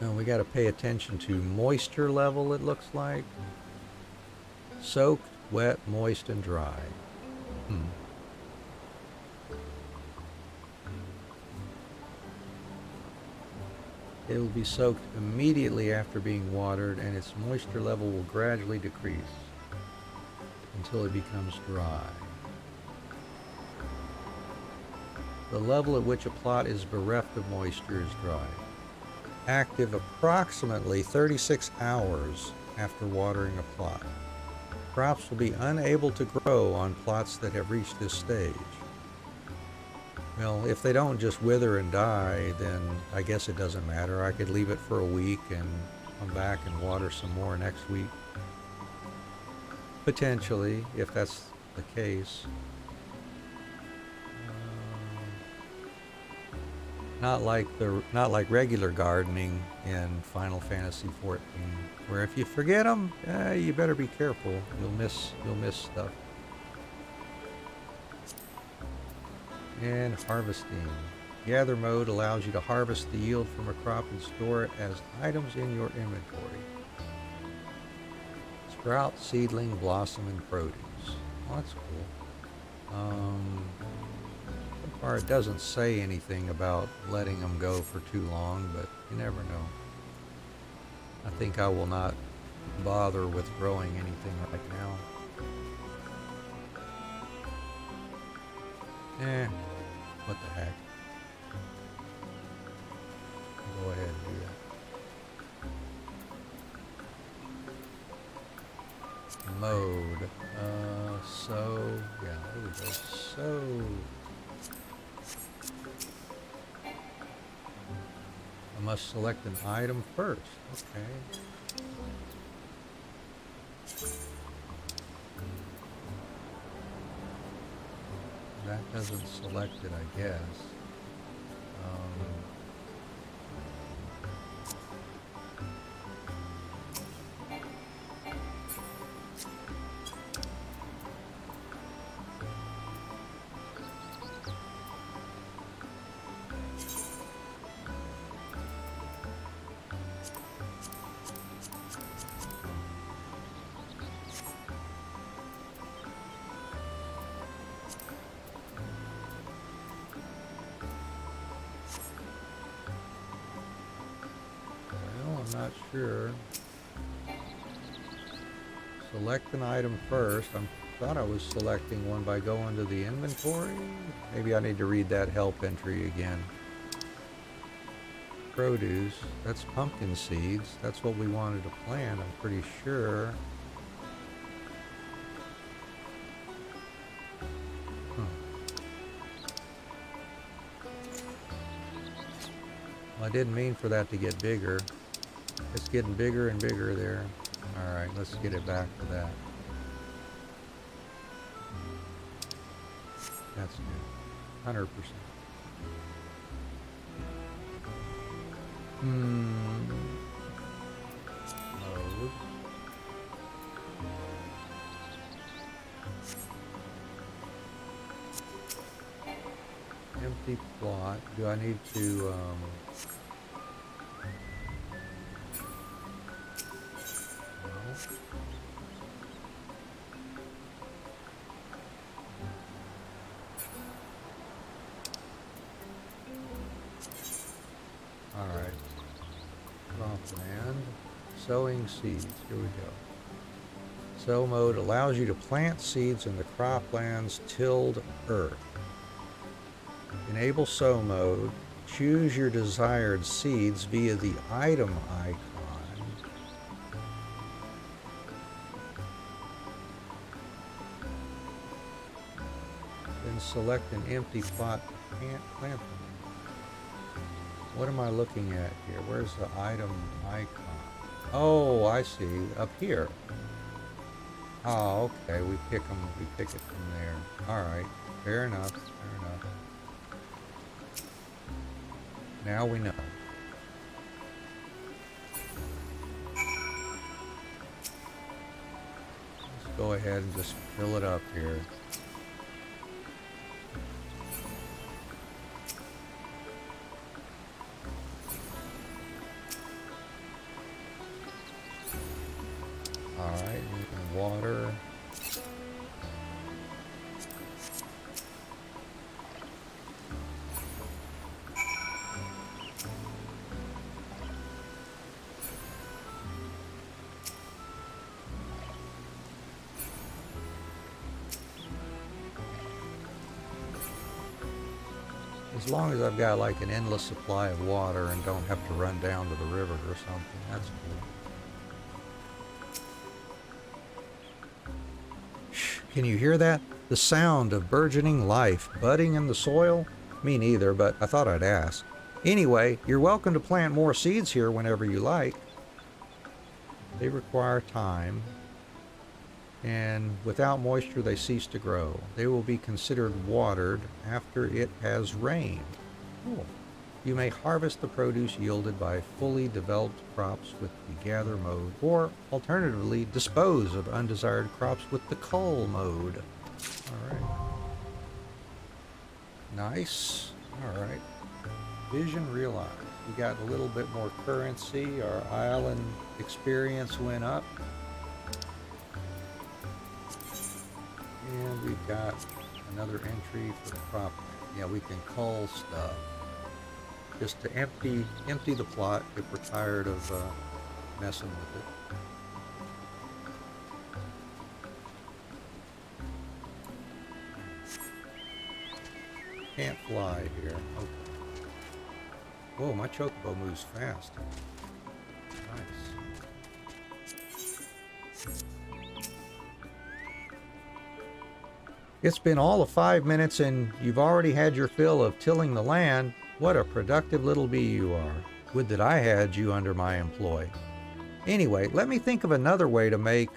Now we got to pay attention to moisture level, it looks like. Soaked, wet, moist, and dry. It will be soaked immediately after being watered, and its moisture level will gradually decrease until it becomes dry. The level at which a plot is bereft of moisture is dry. Active approximately 36 hours after watering a plot. Crops will be unable to grow on plots that have reached this stage. Well, if they don't just wither and die, then I guess it doesn't matter. I could leave it for a week and come back and water some more next week. Potentially, if that's the case. Not like regular gardening in Final Fantasy 14, where if you forget them, you better be careful. You'll miss stuff. And harvesting. Gather mode allows you to harvest the yield from a crop and store it as items in your inventory. Sprout, seedling, blossom, and produce. Well, that's cool. So far it doesn't say anything about letting them go for too long, but you never know. I think I will not bother with growing anything right now. What the heck? Go ahead and do that. Mode. Yeah, there we go. I must select an item first. Okay. That doesn't select it, I guess. Not sure. Select an item first. I thought I was selecting one by going to the inventory. Maybe I need to read that help entry again. Produce. That's pumpkin seeds. That's what we wanted to plant, I'm pretty sure. Well, I didn't mean for that to get bigger. It's getting bigger and bigger there. Alright, let's get it back to that. That's good. 100%. empty plot. Do I need to, no. Alright. Cropland. Sowing seeds. Here we go. Sow mode allows you to plant seeds in the cropland's tilled earth. Enable sow mode. Choose your desired seeds via the item icon. Then select an empty plot to plant them. What am I looking at here? Where's the item icon? Oh, I see. Up here. Oh, okay. We pick it from there. Alright. Fair enough. Fair enough. Now we know. Let's go ahead and just fill it up here. Alright, water. As long as I've got like an endless supply of water and don't have to run down to the river or something, that's cool. Can you hear that? The sound of burgeoning life budding in the soil? Me neither, but I thought I'd ask. Anyway, you're welcome to plant more seeds here whenever you like. They require time, and without moisture they cease to grow. They will be considered watered after it has rained. Cool. You may harvest the produce yielded by fully developed crops with the gather mode, or alternatively dispose of undesired crops with the cull mode. Alright. Nice. Alright. Vision realized. We got a little bit more currency. Our island experience went up. And we've got another entry for the crop. Yeah, we can cull stuff. Just to empty the plot if we're tired of messing with it. Can't fly here. Okay. Whoa, my chocobo moves fast. Nice. It's been all of 5 minutes and you've already had your fill of tilling the land. What a productive little bee you are. Would that I had you under my employ. Anyway, let me think of another way to make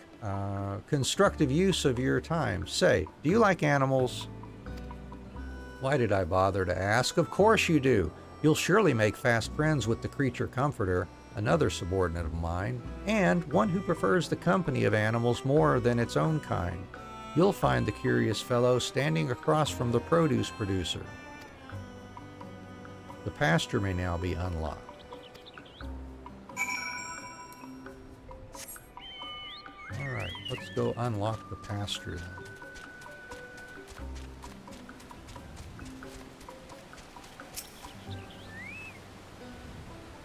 constructive use of your time. Say, do you like animals? Why did I bother to ask? Of course you do. You'll surely make fast friends with the creature comforter, another subordinate of mine, and one who prefers the company of animals more than its own kind. You'll find the curious fellow standing across from the produce producer. The pasture may now be unlocked. Alright, let's go unlock the pasture then.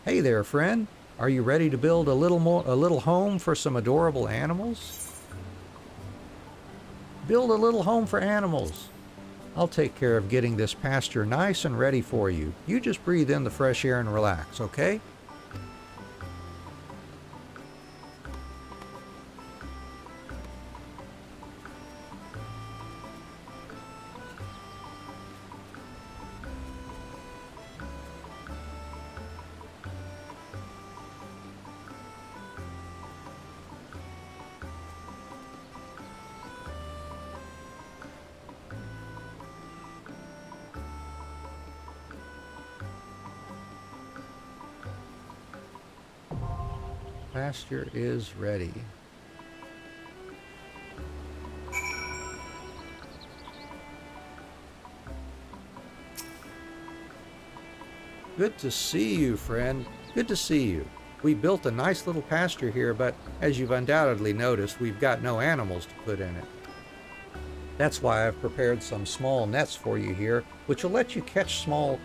Hey there, friend. Are you ready to build a little home for some adorable animals? Build a little home for animals. I'll take care of getting this pasture nice and ready for you. You just breathe in the fresh air and relax, okay? Pasture is ready. Good to see you, friend. Good to see you. We built a nice little pasture here, but as you've undoubtedly noticed, we've got no animals to put in it. That's why I've prepared some small nets for you here, which will let you catch smaller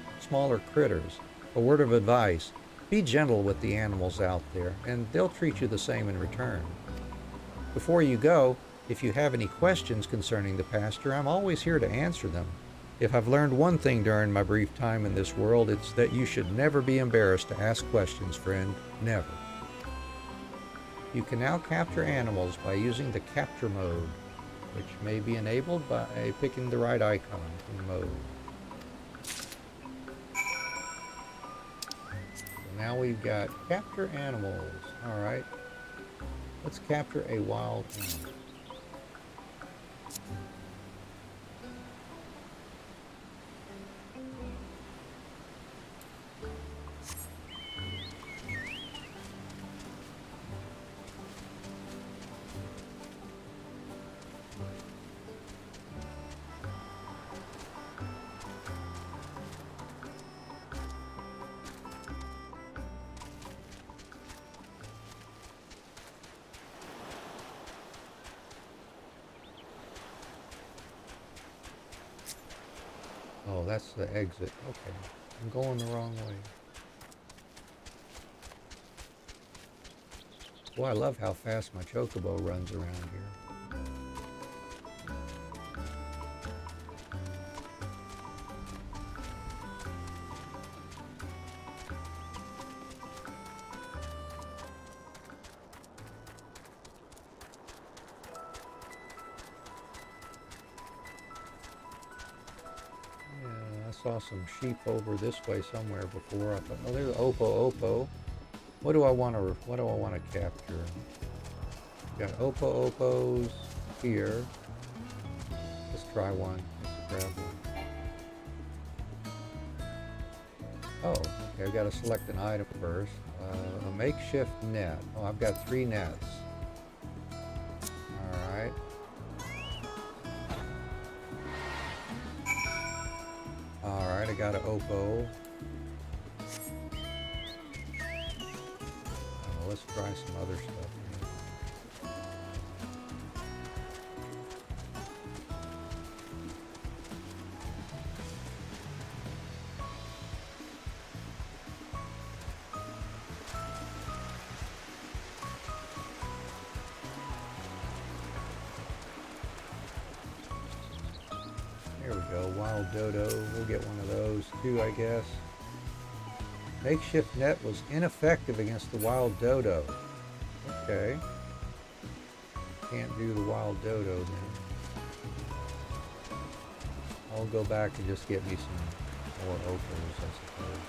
critters. A word of advice, be gentle with the animals out there, and they'll treat you the same in return. Before you go, if you have any questions concerning the pasture, I'm always here to answer them. If I've learned one thing during my brief time in this world, it's that you should never be embarrassed to ask questions, friend. Never. You can now capture animals by using the capture mode, which may be enabled by picking the right icon from the mode. So now we've got capture animals. All right. Let's capture a wild animal. Oh, that's the exit. Okay. I'm going the wrong way. Boy, I love how fast my chocobo runs around here. Saw some sheep over this way somewhere before. I thought, oh, there's Opo. What do I want to capture? Got Opos here. Let's try one. Let's grab one. Oh, okay. I've got to select an item first. A makeshift net. Oh, I've got 3 nets. All right. Alright, I got an Oppo. Let's try some other stuff here. There we go, wild dodo. We'll get one of those too, I guess. Makeshift net was ineffective against the wild dodo. Okay. Can't do the wild dodo then. I'll go back and just get me some more opals, I suppose.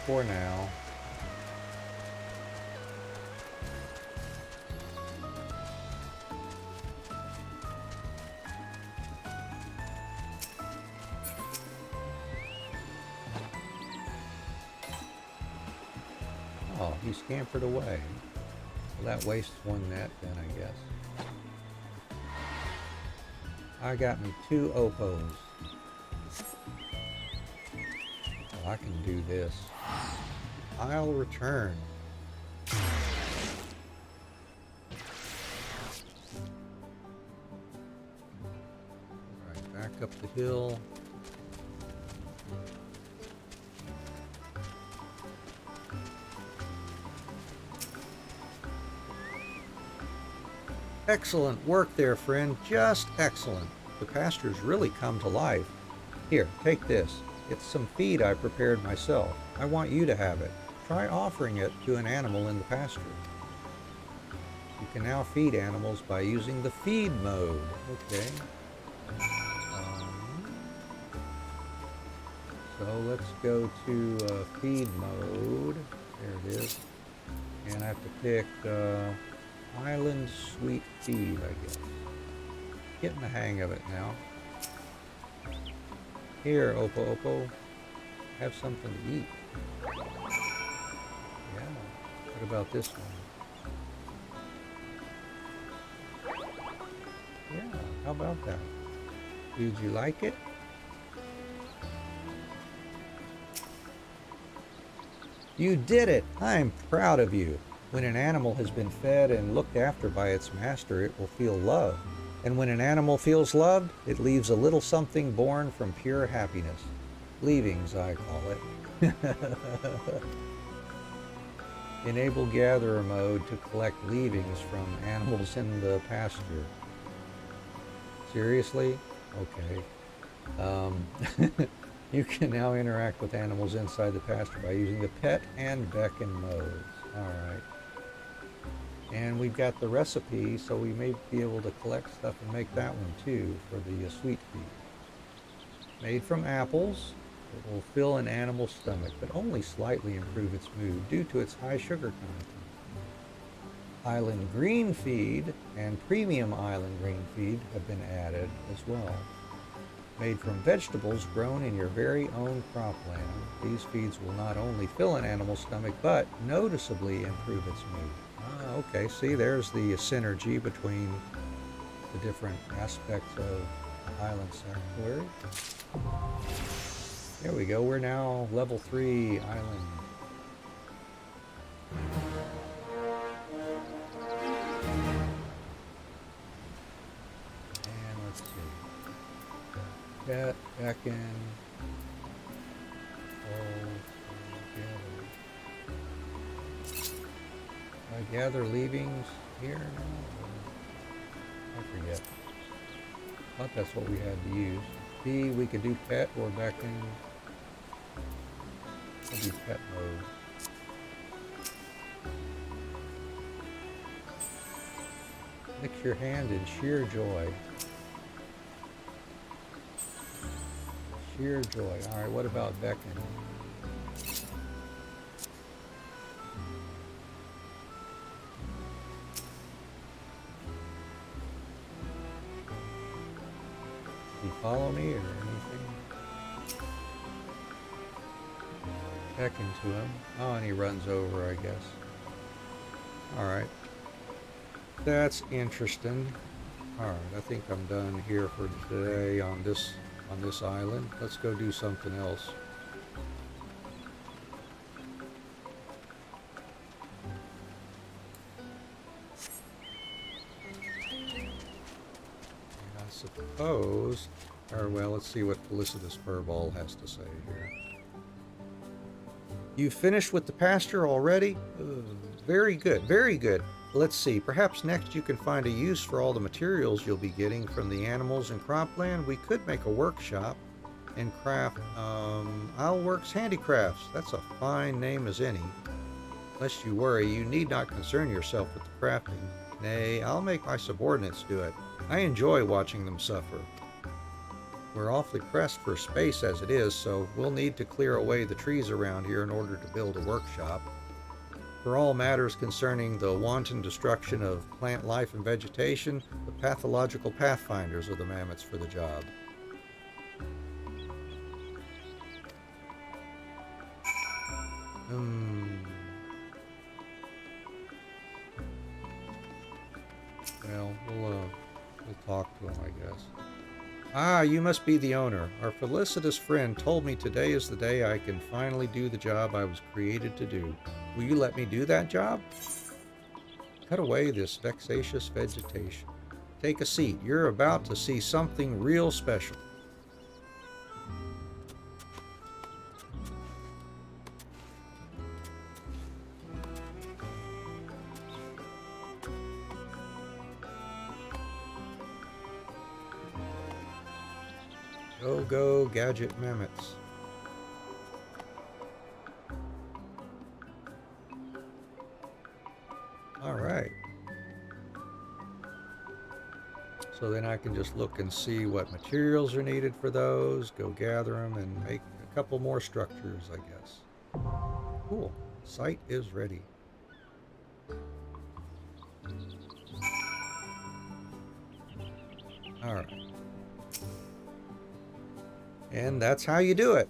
For now. Oh, he scampered away. Well, that wastes one net then, I guess. I got me 2 Opos. Oh, I can do this. I'll return. Alright, back up the hill. Excellent work there, friend. Just excellent. The pasture's really come to life. Here, take this. It's some feed I prepared myself. I want you to have it. Try offering it to an animal in the pasture. You can now feed animals by using the feed mode. Okay. So let's go to feed mode. There it is. And I have to pick Island Sweet Feed, I guess. Getting the hang of it now. Here, Opo, have something to eat. Yeah. What about this one? Yeah, how about that? Did you like it? You did it! I'm proud of you. When an animal has been fed and looked after by its master, it will feel love. And when an animal feels loved, it leaves a little something born from pure happiness. Leavings, I call it. Enable gatherer mode to collect leavings from animals in the pasture. Seriously? Okay. You can now interact with animals inside the pasture by using the pet and beckon modes. Alright. And we've got the recipe, so we may be able to collect stuff and make that one too for the sweet feed. Made from apples, it will fill an animal's stomach, but only slightly improve its mood due to its high sugar content. Island green feed and premium island green feed have been added as well. Made from vegetables grown in your very own cropland, these feeds will not only fill an animal's stomach, but noticeably improve its mood. Okay, see, there's the synergy between the different aspects of Island Sanctuary. There we go, we're now level 3 island. And let's see. Pet, beckon, I gather leavings here now? I forget. I thought that's what we had to use. B, we could do pet or beckon. I'll do pet mode. Mix your hand in sheer joy. Sheer joy. Alright, what about beckon? You follow me or anything? Beckon to him. Oh, and he runs over, I guess. Alright. That's interesting. Alright, I think I'm done here for today on this island. Let's go do something else. I suppose, or well, let's see what Felicitous Furball has to say here. You finished with the pasture already? Very good, very good. Let's see, perhaps next you can find a use for all the materials you'll be getting from the animals in cropland. We could make a workshop and craft Isleworks Handicrafts. That's a fine name as any. Lest you worry, you need not concern yourself with the crafting. Nay, I'll make my subordinates do it. I enjoy watching them suffer. We're awfully pressed for space as it is, so we'll need to clear away the trees around here in order to build a workshop. For all matters concerning the wanton destruction of plant life and vegetation, the pathological pathfinders are the mammoths for the job. Well, we'll talk to him, I guess. Ah, you must be the owner. Our felicitous friend told me today is the day I can finally do the job I was created to do. Will you let me do that job? Cut away this vexatious vegetation. Take a seat. You're about to see something real special. Go, go, gadget mammoths. All right. So then I can just look and see what materials are needed for those, go gather them, and make a couple more structures, I guess. Cool. Site is ready. All right. And that's how you do it.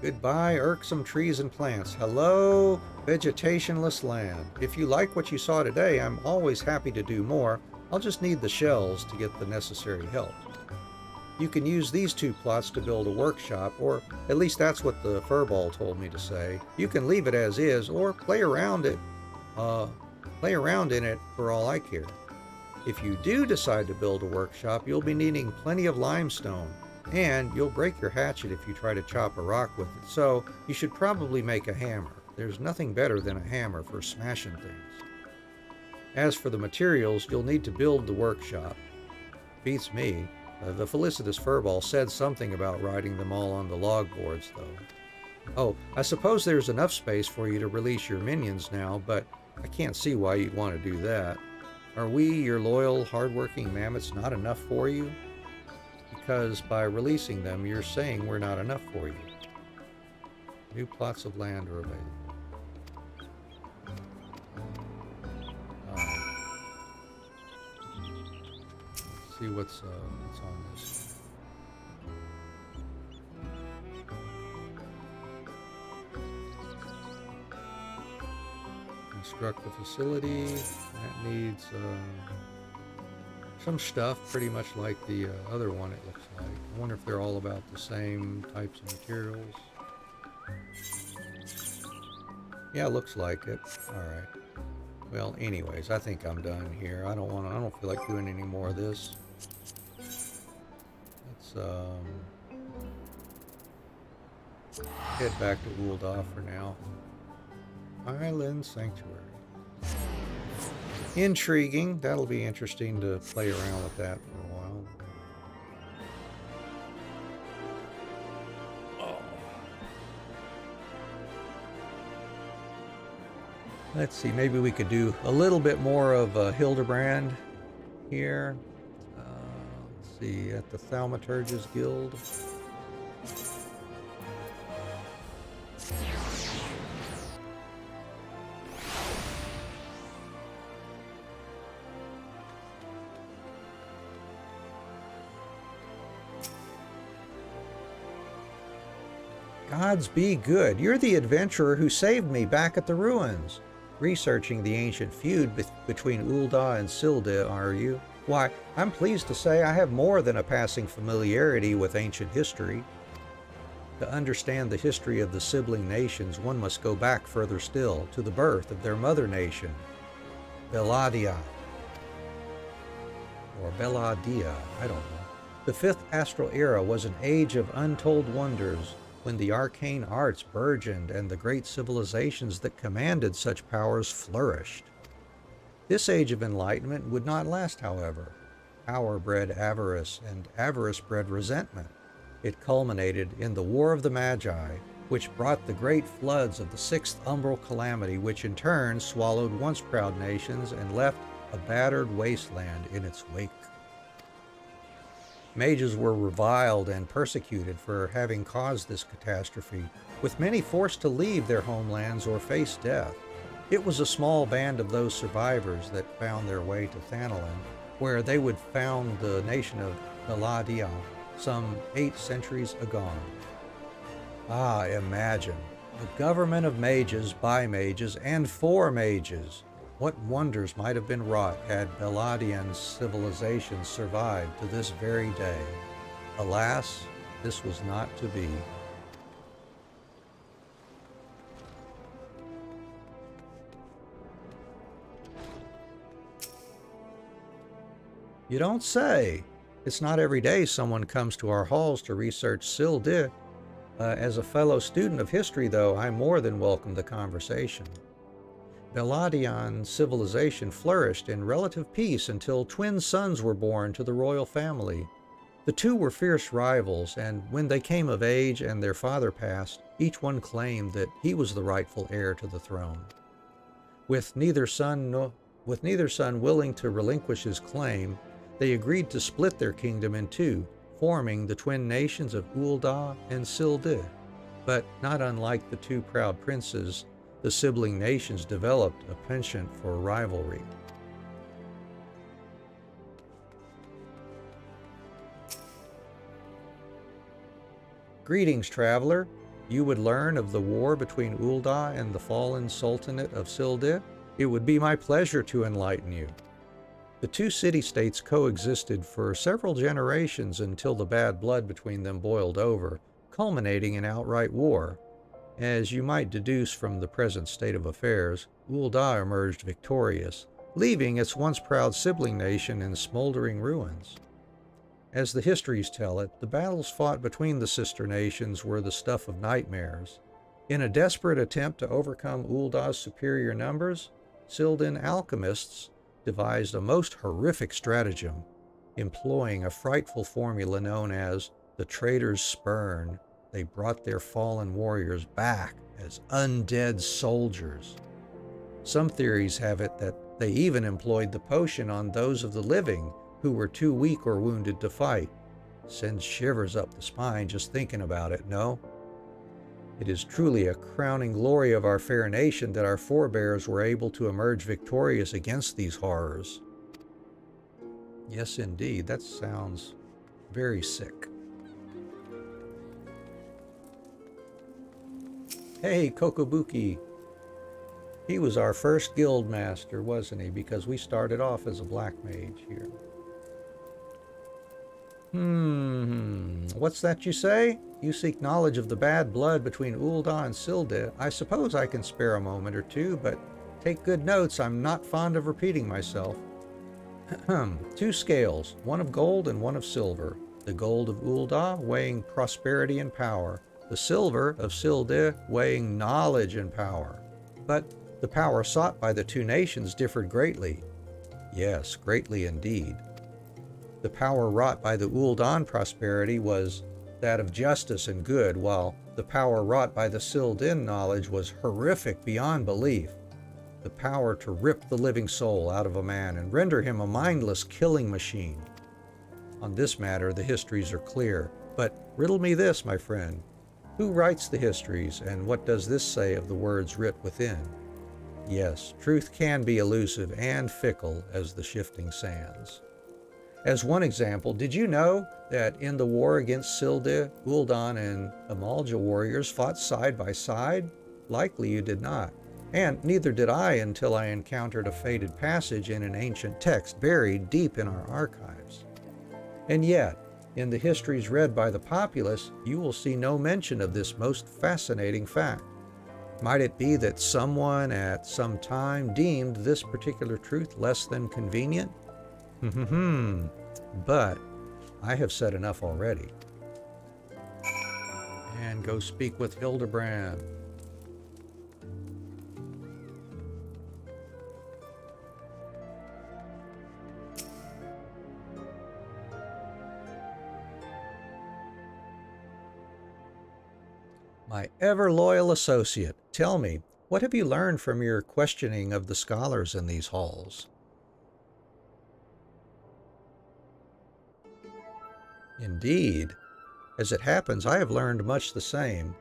Goodbye, irksome trees and plants. Hello, vegetationless land. If you like what you saw today, I'm always happy to do more. I'll just need the shells to get the necessary help. You can use these 2 plots to build a workshop, or at least that's what the furball told me to say. You can leave it as is, or play around in it for all I care. If you do decide to build a workshop, you'll be needing plenty of limestone, and you'll break your hatchet if you try to chop a rock with it, so you should probably make a hammer. There's nothing better than a hammer for smashing things. As for the materials, you'll need to build the workshop. Beats me. The felicitous furball said something about writing them all on the log boards, though. Oh, I suppose there's enough space for you to release your minions now, but I can't see why you'd want to do that. Are we, your loyal, hardworking mammoths, not enough for you? Because by releasing them, you're saying we're not enough for you. New plots of land are available. Let's see what's on this. Construct the facility. That needs some stuff, pretty much like the other one, it looks like. I wonder if they're all about the same types of materials. Yeah, looks like it. Alright. Well, anyways, I think I'm done here. I don't feel like doing any more of this. Let's head back to Ul'dah for now. Island Sanctuary. Intriguing. That'll be interesting to play around with that for a while. Let's see, maybe we could do a little bit more of Hildebrand here. Let's see, at the Thaumaturge's Guild. Gods be good. You're the adventurer who saved me back at the ruins. Researching the ancient feud between Ul'dah and Sil'dih, are you? Why, I'm pleased to say I have more than a passing familiarity with ancient history. To understand the history of the sibling nations, one must go back further still, to the birth of their mother nation, Belladia. Or Belladia, I don't know. The 5th Astral Era was an age of untold wonders, when the arcane arts burgeoned and the great civilizations that commanded such powers flourished. This age of enlightenment would not last, however. Power bred avarice, and avarice bred resentment. It culminated in the War of the Magi, which brought the great floods of the 6th umbral calamity, which in turn swallowed once proud nations and left a battered wasteland in its wake. Mages were reviled and persecuted for having caused this catastrophe, with many forced to leave their homelands or face death. It was a small band of those survivors that found their way to Thanalan, where they would found the nation of Belladia some 8 centuries agone. Ah, imagine, the government of mages, by mages, and for mages. What wonders might have been wrought had Belladian civilization survived to this very day. Alas, this was not to be. You don't say. It's not every day someone comes to our halls to research Sil'dih. As a fellow student of history, though, I more than welcome the conversation. Belladian civilization flourished in relative peace until twin sons were born to the royal family. The 2 were fierce rivals, and when they came of age and their father passed, each one claimed that he was the rightful heir to the throne. With neither son willing to relinquish his claim, they agreed to split their kingdom in 2, forming the twin nations of Ul'dah and Sil'dih. But not unlike the 2 proud princes, the sibling nations developed a penchant for rivalry. Greetings, traveler. You would learn of the war between Ul'dah and the fallen Sultanate of Sil'dih? It would be my pleasure to enlighten you. The two city-states coexisted for several generations until the bad blood between them boiled over, culminating in outright war. As you might deduce from the present state of affairs, Ul'dah emerged victorious, leaving its once proud sibling nation in smoldering ruins. As the histories tell it, the battles fought between the sister nations were the stuff of nightmares. In a desperate attempt to overcome Ul'dah's superior numbers, Sil'din alchemists devised a most horrific stratagem, employing a frightful formula known as the Traitor's Spurn. They brought their fallen warriors back as undead soldiers. Some theories have it that they even employed the potion on those of the living who were too weak or wounded to fight. Sends shivers up the spine just thinking about it, no? It is truly a crowning glory of our fair nation that our forebears were able to emerge victorious against these horrors. Yes, indeed, that sounds very sick. Hey, Kokobuki. He was our first guild master, wasn't he? Because we started off as a black mage here. What's that you say? You seek knowledge of the bad blood between Ul'dah and Sil'dih. I suppose I can spare a moment or two, but take good notes. I'm not fond of repeating myself. Two scales, one of gold and one of silver. The gold of Ul'dah weighing prosperity and power. The silver of Sil'dih weighing knowledge and power. But the power sought by the two nations differed greatly. Yes, greatly indeed. The power wrought by the Ul'dah prosperity was that of justice and good, while the power wrought by the Sil'dih knowledge was horrific beyond belief. The power to rip the living soul out of a man and render him a mindless killing machine. On this matter, the histories are clear. But riddle me this, my friend. Who writes the histories, and what does this say of the words writ within? Yes, truth can be elusive and fickle as the shifting sands. As one example, did you know that in the war against Sil'dih, Ul'dah and Amalja warriors fought side by side? Likely you did not. And neither did I until I encountered a faded passage in an ancient text buried deep in our archives. And yet, in the histories read by the populace, you will see no mention of this most fascinating fact. Might it be that someone at some time deemed this particular truth less than convenient? But I have said enough already. And go speak with Hildebrand. My ever-loyal associate, tell me, what have you learned from your questioning of the scholars in these halls? Indeed. As it happens, I have learned much the same.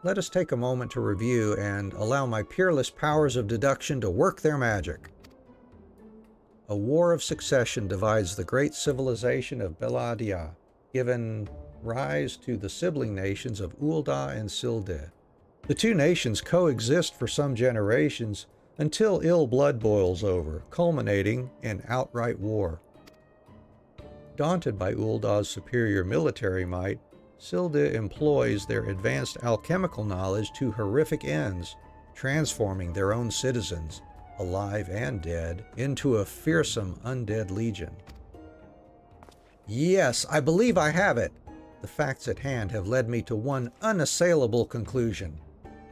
Let us take a moment to review and allow my peerless powers of deduction to work their magic. A war of succession divides the great civilization of Beladia, giving rise to the sibling nations of Ul'dah and Sil'dih. The two nations coexist for some generations until ill blood boils over, culminating in outright war. Daunted by Ul'dah's superior military might, Sil'dih employs their advanced alchemical knowledge to horrific ends, transforming their own citizens, alive and dead, into a fearsome undead legion. Yes, I believe I have it! The facts at hand have led me to one unassailable conclusion.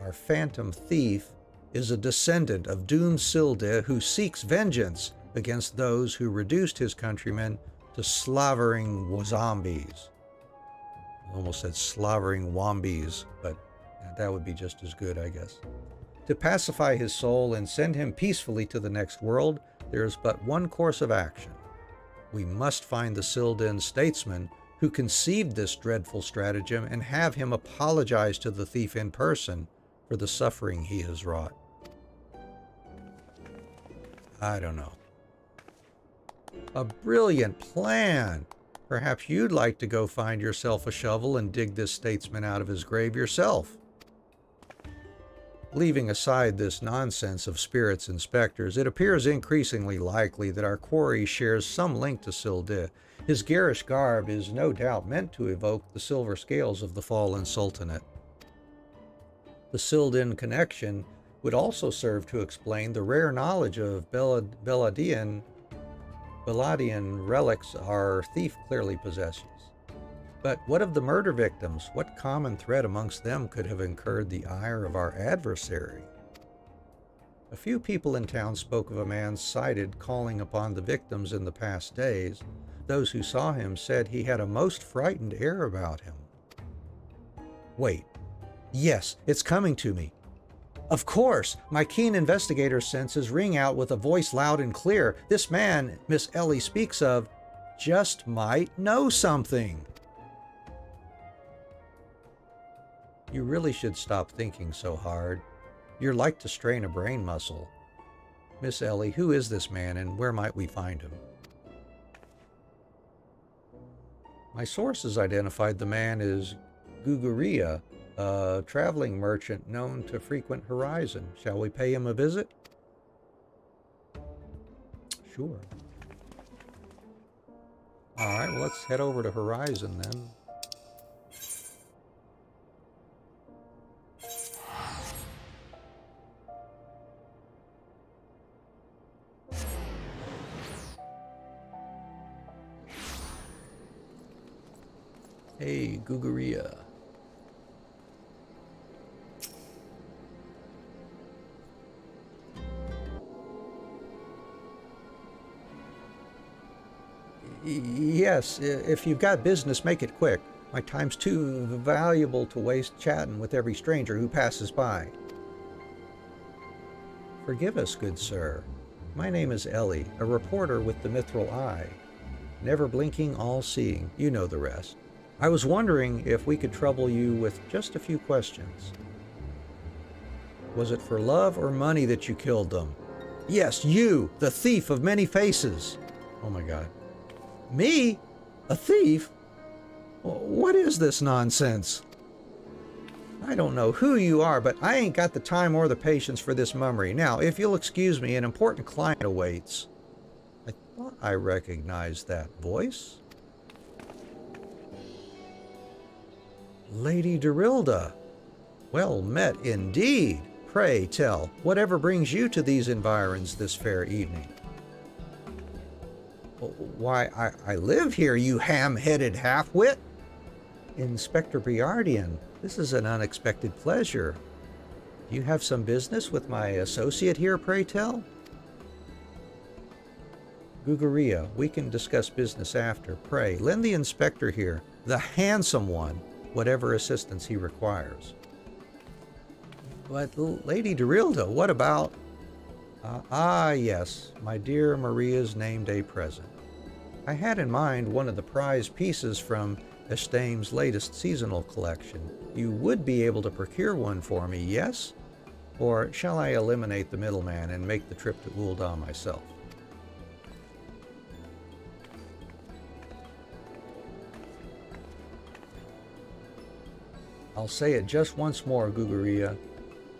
Our phantom thief is a descendant of doomed Sil'dih who seeks vengeance against those who reduced his countrymen to slavering zombies. I almost said slavering wombies, but that would be just as good, I guess. To pacify his soul and send him peacefully to the next world, there is but one course of action. We must find the Sil'dih statesman who conceived this dreadful stratagem and have him apologize to the thief in person for the suffering he has wrought. I don't know. A brilliant plan! Perhaps you'd like to go find yourself a shovel and dig this statesman out of his grave yourself. Leaving aside this nonsense of spirits inspectors, it appears increasingly likely that our quarry shares some link to Silde. His garish garb is no doubt meant to evoke the silver scales of the fallen sultanate. The Sildian connection would also serve to explain the rare knowledge of Beladian relics our thief clearly possesses. But what of the murder victims? What common thread amongst them could have incurred the ire of our adversary? A few people in town spoke of a man sighted calling upon the victims in the past days. Those who saw him said he had a most frightened air about him. Wait. Yes, it's coming to me. Of course, my keen investigator senses ring out with a voice loud and clear. This man Miss Ellie speaks of just might know something. You really should stop thinking so hard. You're like to strain a brain muscle. Miss Ellie, who is this man and where might we find him? My sources identified the man as Guguria, a traveling merchant known to frequent Horizon. Shall we pay him a visit? Sure. All right, well, let's head over to Horizon then. Hey, Guguria. Yes, if you've got business, make it quick. My time's too valuable to waste chatting with every stranger who passes by. Forgive us, good sir. My name is Ellie, a reporter with the Mithril Eye. Never blinking, all-seeing. You know the rest. I was wondering if we could trouble you with just a few questions. Was it for love or money that you killed them? Yes, you, the thief of many faces. Oh my God. Me? A thief? What is this nonsense? I don't know who you are, but I ain't got the time or the patience for this mummery. Now, if you'll excuse me, an important client awaits. I thought I recognized that voice. Lady Dorilda. Well met indeed. Pray tell, whatever brings you to these environs this fair evening? Why, I live here, you ham-headed half-wit. Inspector Briardian, this is an unexpected pleasure. Do you have some business with my associate here, pray tell? Guguria, we can discuss business after. Pray, lend the inspector here, the handsome one, whatever assistance he requires. But Lady Dorilda, what about... yes, my dear Maria's name day present. I had in mind one of the prize pieces from Estame's latest seasonal collection. You would be able to procure one for me, yes? Or shall I eliminate the middleman and make the trip to Ul'dah myself? I'll say it just once more, Guguria.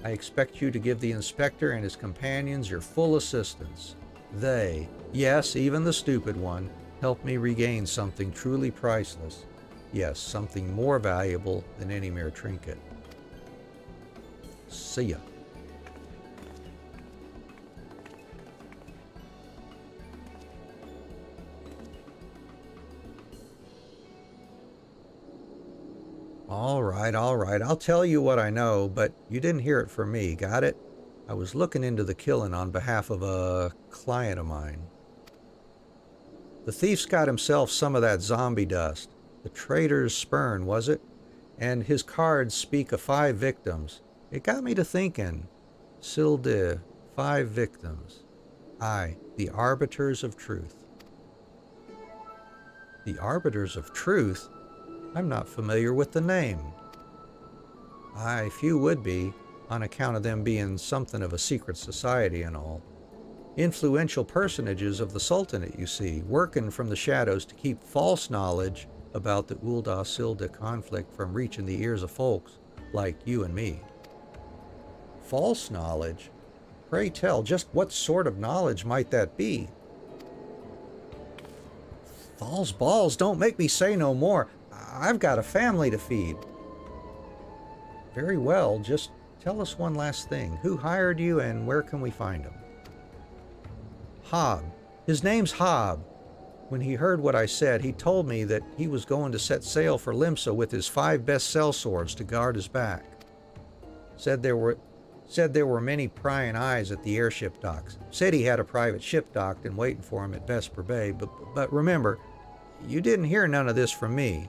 I expect you to give the inspector and his companions your full assistance. They, yes, even the stupid one, help me regain something truly priceless. Yes, something more valuable than any mere trinket. See ya. All right, I'll tell you what I know, but you didn't hear it from me, got it? I was looking into the killing on behalf of a client of mine. The thief's got himself some of that zombie dust. The traitor's spurn, was it? And his cards speak of 5 victims. It got me to thinking. Silde, 5 victims. Aye, the Arbiters of Truth. The Arbiters of Truth? I'm not familiar with the name. Aye, few would be, on account of them being something of a secret society and all. Influential personages of the Sultanate, you see, working from the shadows to keep false knowledge about the Ul'dah-Silde conflict from reaching the ears of folks like you and me. False knowledge? Pray tell, just what sort of knowledge might that be? False balls, don't make me say no more. I've got a family to feed. Very well, just tell us one last thing. Who hired you and where can we find him? Hob. His name's Hob. When he heard what I said, he told me that he was going to set sail for Limsa with his 5 best sellswords to guard his back. Said there were many prying eyes at the airship docks. Said he had a private ship docked and waiting for him at Vesper Bay. But remember, you didn't hear none of this from me.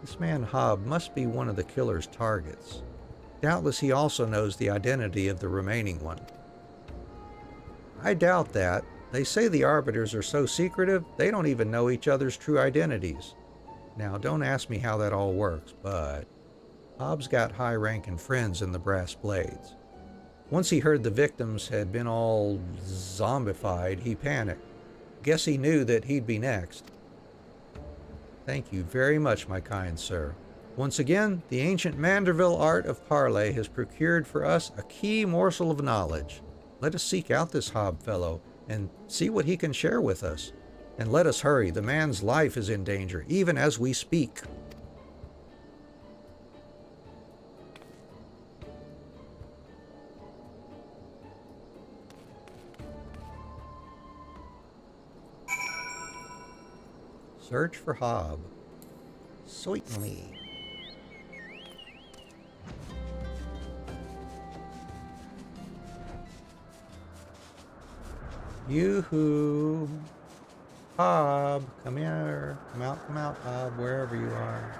This man Hob must be one of the killer's targets. Doubtless he also knows the identity of the remaining one. I doubt that. They say the Arbiters are so secretive, they don't even know each other's true identities. Now, don't ask me how that all works, but Hobbs got high-ranking friends in the Brass Blades. Once he heard the victims had been all zombified, he panicked. Guess he knew that he'd be next. Thank you very much, my kind sir. Once again, the ancient Manderville art of parley has procured for us a key morsel of knowledge. Let us seek out this Hob fellow and see what he can share with us. And let us hurry, the man's life is in danger, even as we speak. Search for Hob. Certainly. Yoo-hoo. Hob, come here. Come out, Hob, wherever you are.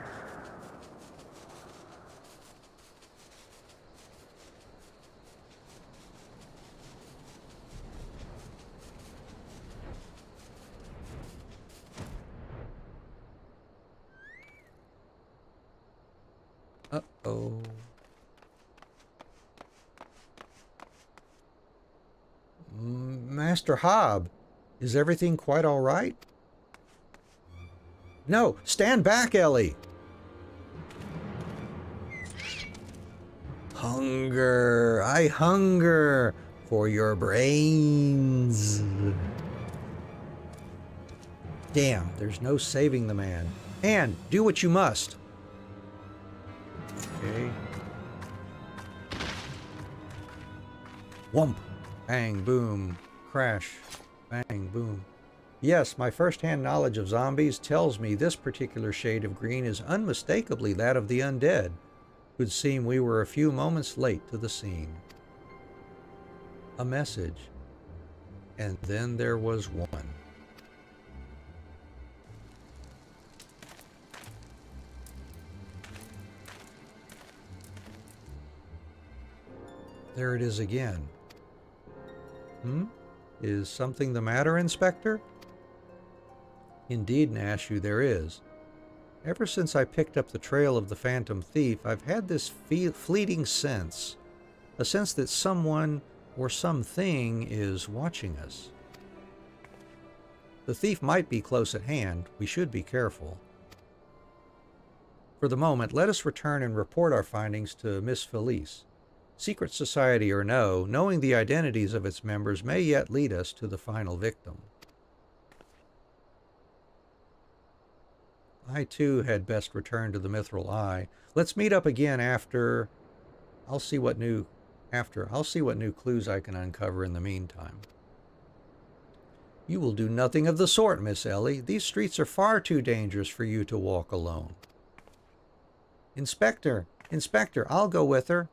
Uh-oh. Master Hob, is everything quite all right? No, stand back, Ellie. Hunger, I hunger for your brains. Damn, there's no saving the man. Anne, do what you must. Okay. Whump. Bang, boom. Crash. Bang, boom. Yes, my first-hand knowledge of zombies tells me this particular shade of green is unmistakably that of the undead. It would seem we were a few moments late to the scene. A message. And then there was one. There it is again. Is something the matter, Inspector? Indeed, Nashu, there is. Ever since I picked up the trail of the Phantom Thief, I've had this fleeting sense. A sense that someone or something is watching us. The thief might be close at hand. We should be careful. For the moment, let us return and report our findings to Miss Felice. Secret society or no, knowing the identities of its members may yet lead us to the final victim. I too had best return to the Mithril Eye. Let's meet up again after. I'll see what new clues I can uncover in the meantime. You will do nothing of the sort, Miss Ellie. These streets are far too dangerous for you to walk alone. Inspector, I'll go with her.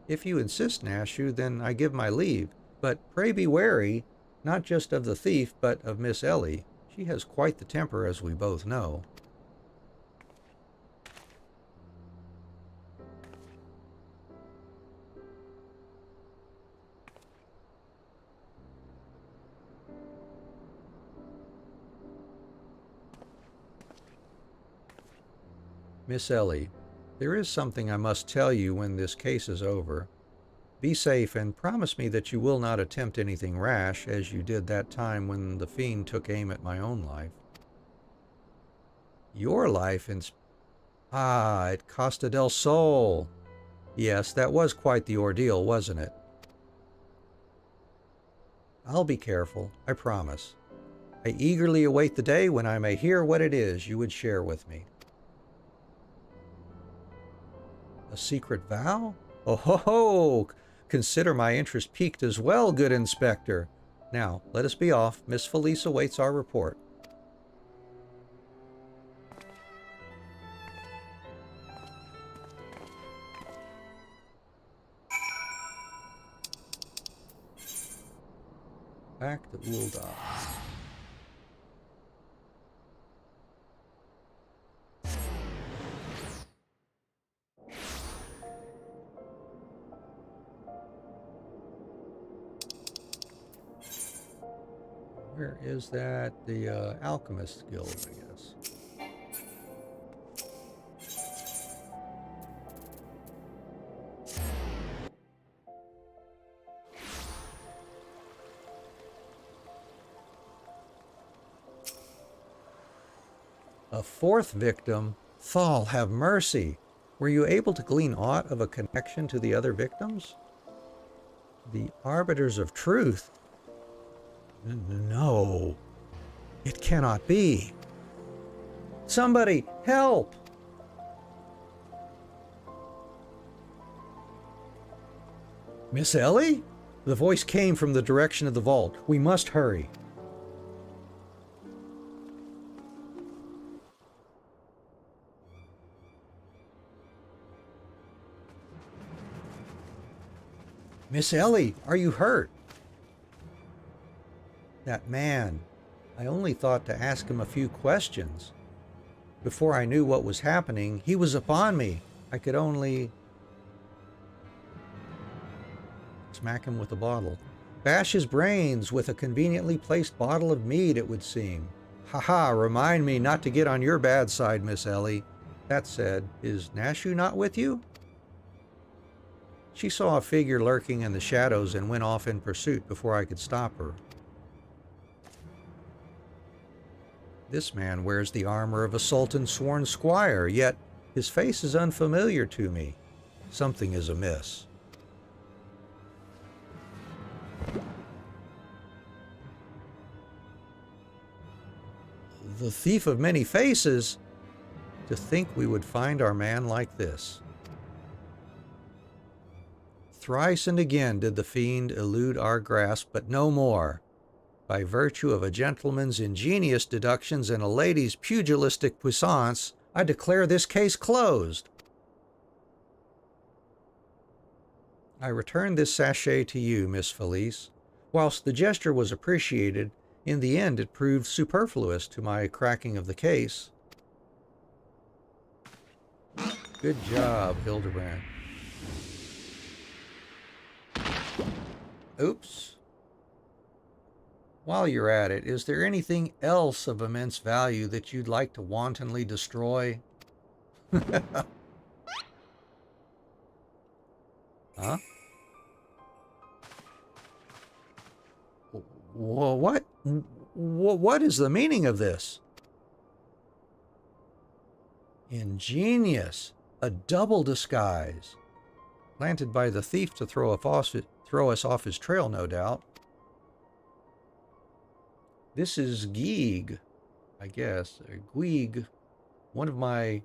If you insist, Nashu, then I give my leave. But pray be wary, not just of the thief, but of Miss Ellie. She has quite the temper, as we both know. Miss Ellie, there is something I must tell you when this case is over. Be safe and promise me that you will not attempt anything rash, as you did that time when the fiend took aim at my own life. Your life at Costa del Sol. Yes, that was quite the ordeal, wasn't it? I'll be careful, I promise. I eagerly await the day when I may hear what it is you would share with me. A secret vow? Oh ho ho! Consider my interest piqued as well, good inspector. Now, let us be off. Miss Felice awaits our report. Back to Ul'dah. Where is that? The Alchemist Guild, I guess. A fourth victim? Thal, have mercy! Were you able to glean aught of a connection to the other victims? The Arbiters of Truth? No. It cannot be. Somebody, help! Miss Ellie? The voice came from the direction of the vault. We must hurry. Miss Ellie, are you hurt? That man. I only thought to ask him a few questions. Before I knew what was happening, he was upon me. I could only smack him with a bottle. Bash his brains with a conveniently placed bottle of mead, it would seem. Haha, remind me not to get on your bad side, Miss Ellie. That said, is Nashu not with you? She saw a figure lurking in the shadows and went off in pursuit before I could stop her. This man wears the armor of a Sultan's sworn squire, yet his face is unfamiliar to me. Something is amiss. The thief of many faces? To think we would find our man like this. Thrice and again did the fiend elude our grasp, but no more. By virtue of a gentleman's ingenious deductions and a lady's pugilistic puissance, I declare this case closed. I return this sachet to you, Miss Felice. Whilst the gesture was appreciated, in the end it proved superfluous to my cracking of the case. Good job, Hildebrand. Oops. While you're at it, is there anything else of immense value that you'd like to wantonly destroy? Huh? What? What is the meaning of this? Ingenious. A double disguise. Planted by the thief to throw us off his trail, no doubt. This is Geeg, I guess. Guig, one of my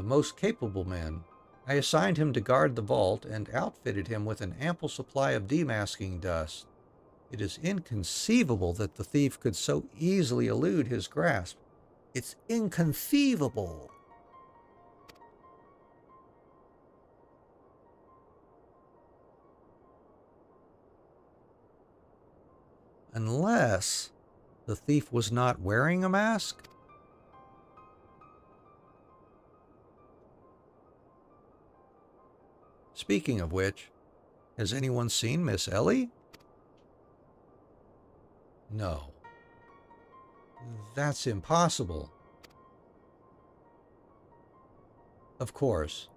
most capable men. I assigned him to guard the vault and outfitted him with an ample supply of demasking dust. It is inconceivable that the thief could so easily elude his grasp. It's inconceivable. Unless the thief was not wearing a mask? Speaking of which, has anyone seen Miss Ellie? No. That's impossible. Of course.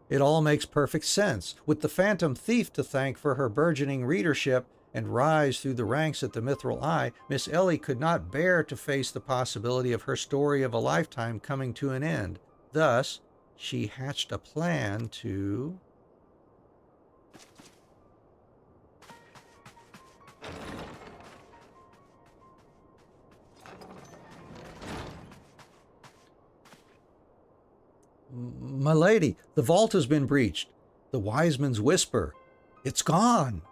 It all makes perfect sense. With the Phantom Thief to thank for her burgeoning readership and rise through the ranks at the Mithril Eye, Miss Ellie could not bear to face the possibility of her story of a lifetime coming to an end. Thus, she hatched a plan to... My lady, the vault has been breached. The wise man's whisper. It's gone.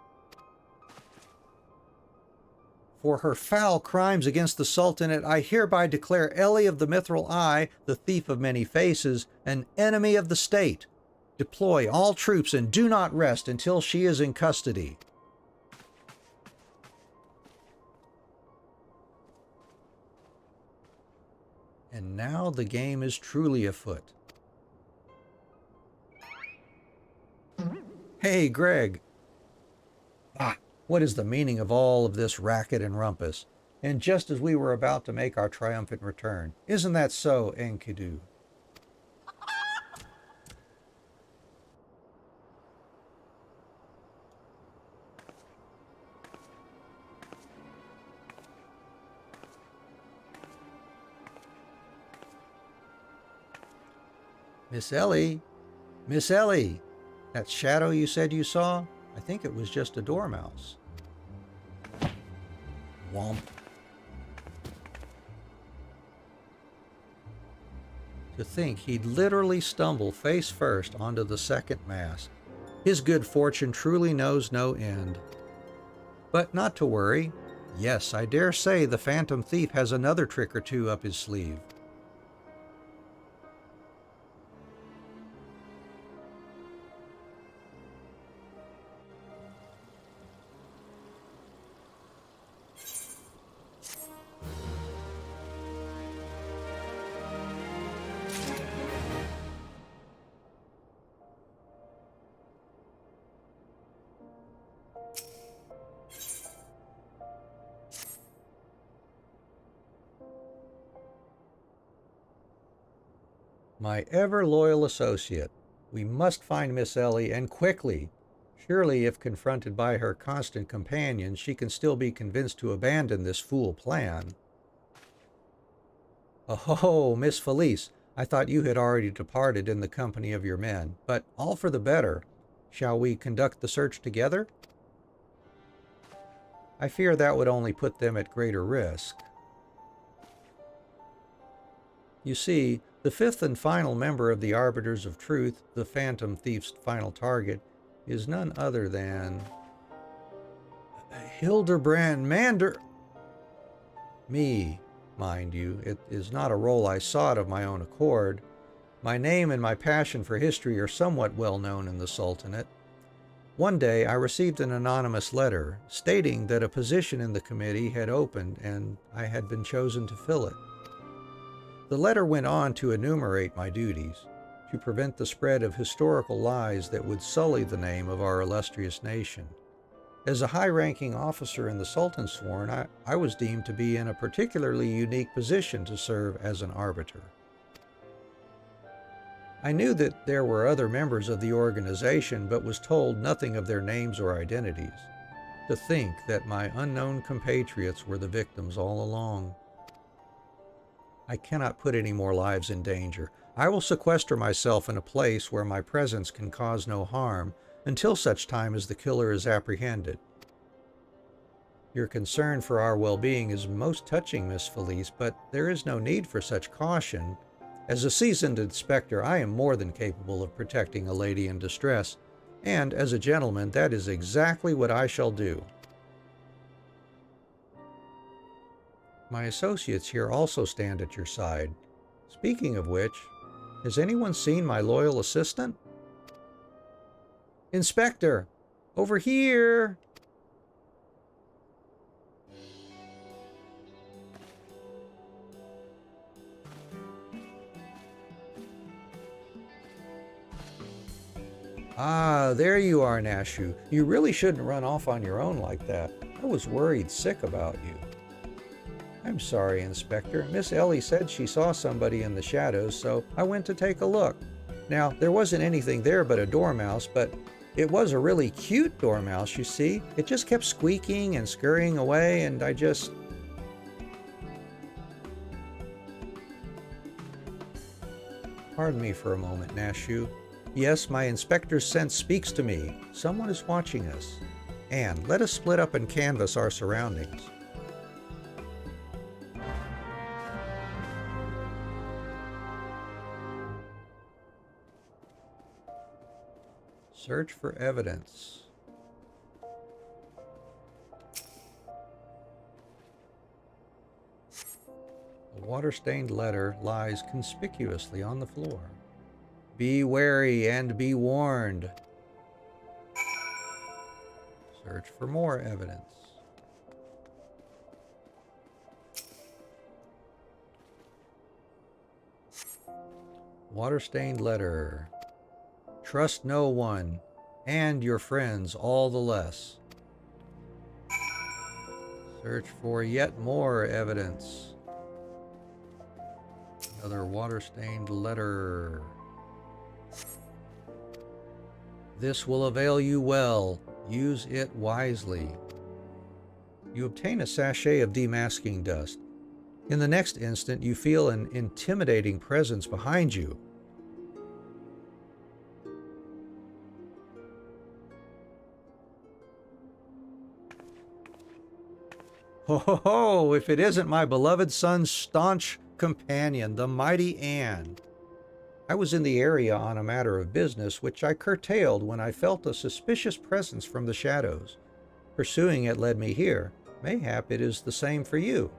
For her foul crimes against the Sultanate, I hereby declare Ellie of the Mithril Eye, the thief of many faces, an enemy of the state. Deploy all troops and do not rest until she is in custody. And now the game is truly afoot. Hey, Greg. What is the meaning of all of this racket and rumpus? And just as we were about to make our triumphant return. Isn't that so, Enkidu? Miss Ellie? Miss Ellie! That shadow you said you saw? I think it was just a dormouse. Womp. To think he'd literally stumble face first onto the second mask. His good fortune truly knows no end. But not to worry. Yes, I dare say the Phantom Thief has another trick or two up his sleeve. My ever-loyal associate, we must find Miss Ellie, and quickly. Surely, if confronted by her constant companions, she can still be convinced to abandon this fool plan. Oh, Miss Felice, I thought you had already departed in the company of your men, but all for the better. Shall we conduct the search together? I fear that would only put them at greater risk. You see, the fifth and final member of the Arbiters of Truth, the Phantom Thief's final target, is none other than... Hildebrand Me, mind you. It is not a role I sought of my own accord. My name and my passion for history are somewhat well known in the Sultanate. One day I received an anonymous letter stating that a position in the committee had opened and I had been chosen to fill it. The letter went on to enumerate my duties, to prevent the spread of historical lies that would sully the name of our illustrious nation. As a high-ranking officer in the Sultan's Sworn, I was deemed to be in a particularly unique position to serve as an arbiter. I knew that there were other members of the organization, but was told nothing of their names or identities. To think that my unknown compatriots were the victims all along. I cannot put any more lives in danger. I will sequester myself in a place where my presence can cause no harm until such time as the killer is apprehended. Your concern for our well-being is most touching, Miss Felice, but there is no need for such caution. As a seasoned inspector, I am more than capable of protecting a lady in distress, and as a gentleman, that is exactly what I shall do. My associates here also stand at your side. Speaking of which, has anyone seen my loyal assistant? Inspector! Over here! Ah, there you are, Nashu. You really shouldn't run off on your own like that. I was worried sick about you. I'm sorry, Inspector. Miss Ellie said she saw somebody in the shadows, so I went to take a look. Now, there wasn't anything there but a dormouse, but it was a really cute dormouse, you see. It just kept squeaking and scurrying away, and I just... Pardon me for a moment, Nashu. Yes, my inspector's sense speaks to me. Someone is watching us. And let us split up and canvass our surroundings. Search for evidence. A water-stained letter lies conspicuously on the floor. Be wary and be warned. Search for more evidence. Water-stained letter. Trust no one, and your friends all the less. Search for yet more evidence. Another water-stained letter. This will avail you well. Use it wisely. You obtain a sachet of demasking dust. In the next instant, you feel an intimidating presence behind you. Ho ho ho! If it isn't my beloved son's staunch companion, the mighty Anne. I was in the area on a matter of business, which I curtailed when I felt a suspicious presence from the shadows. Pursuing it led me here. Mayhap it is the same for you.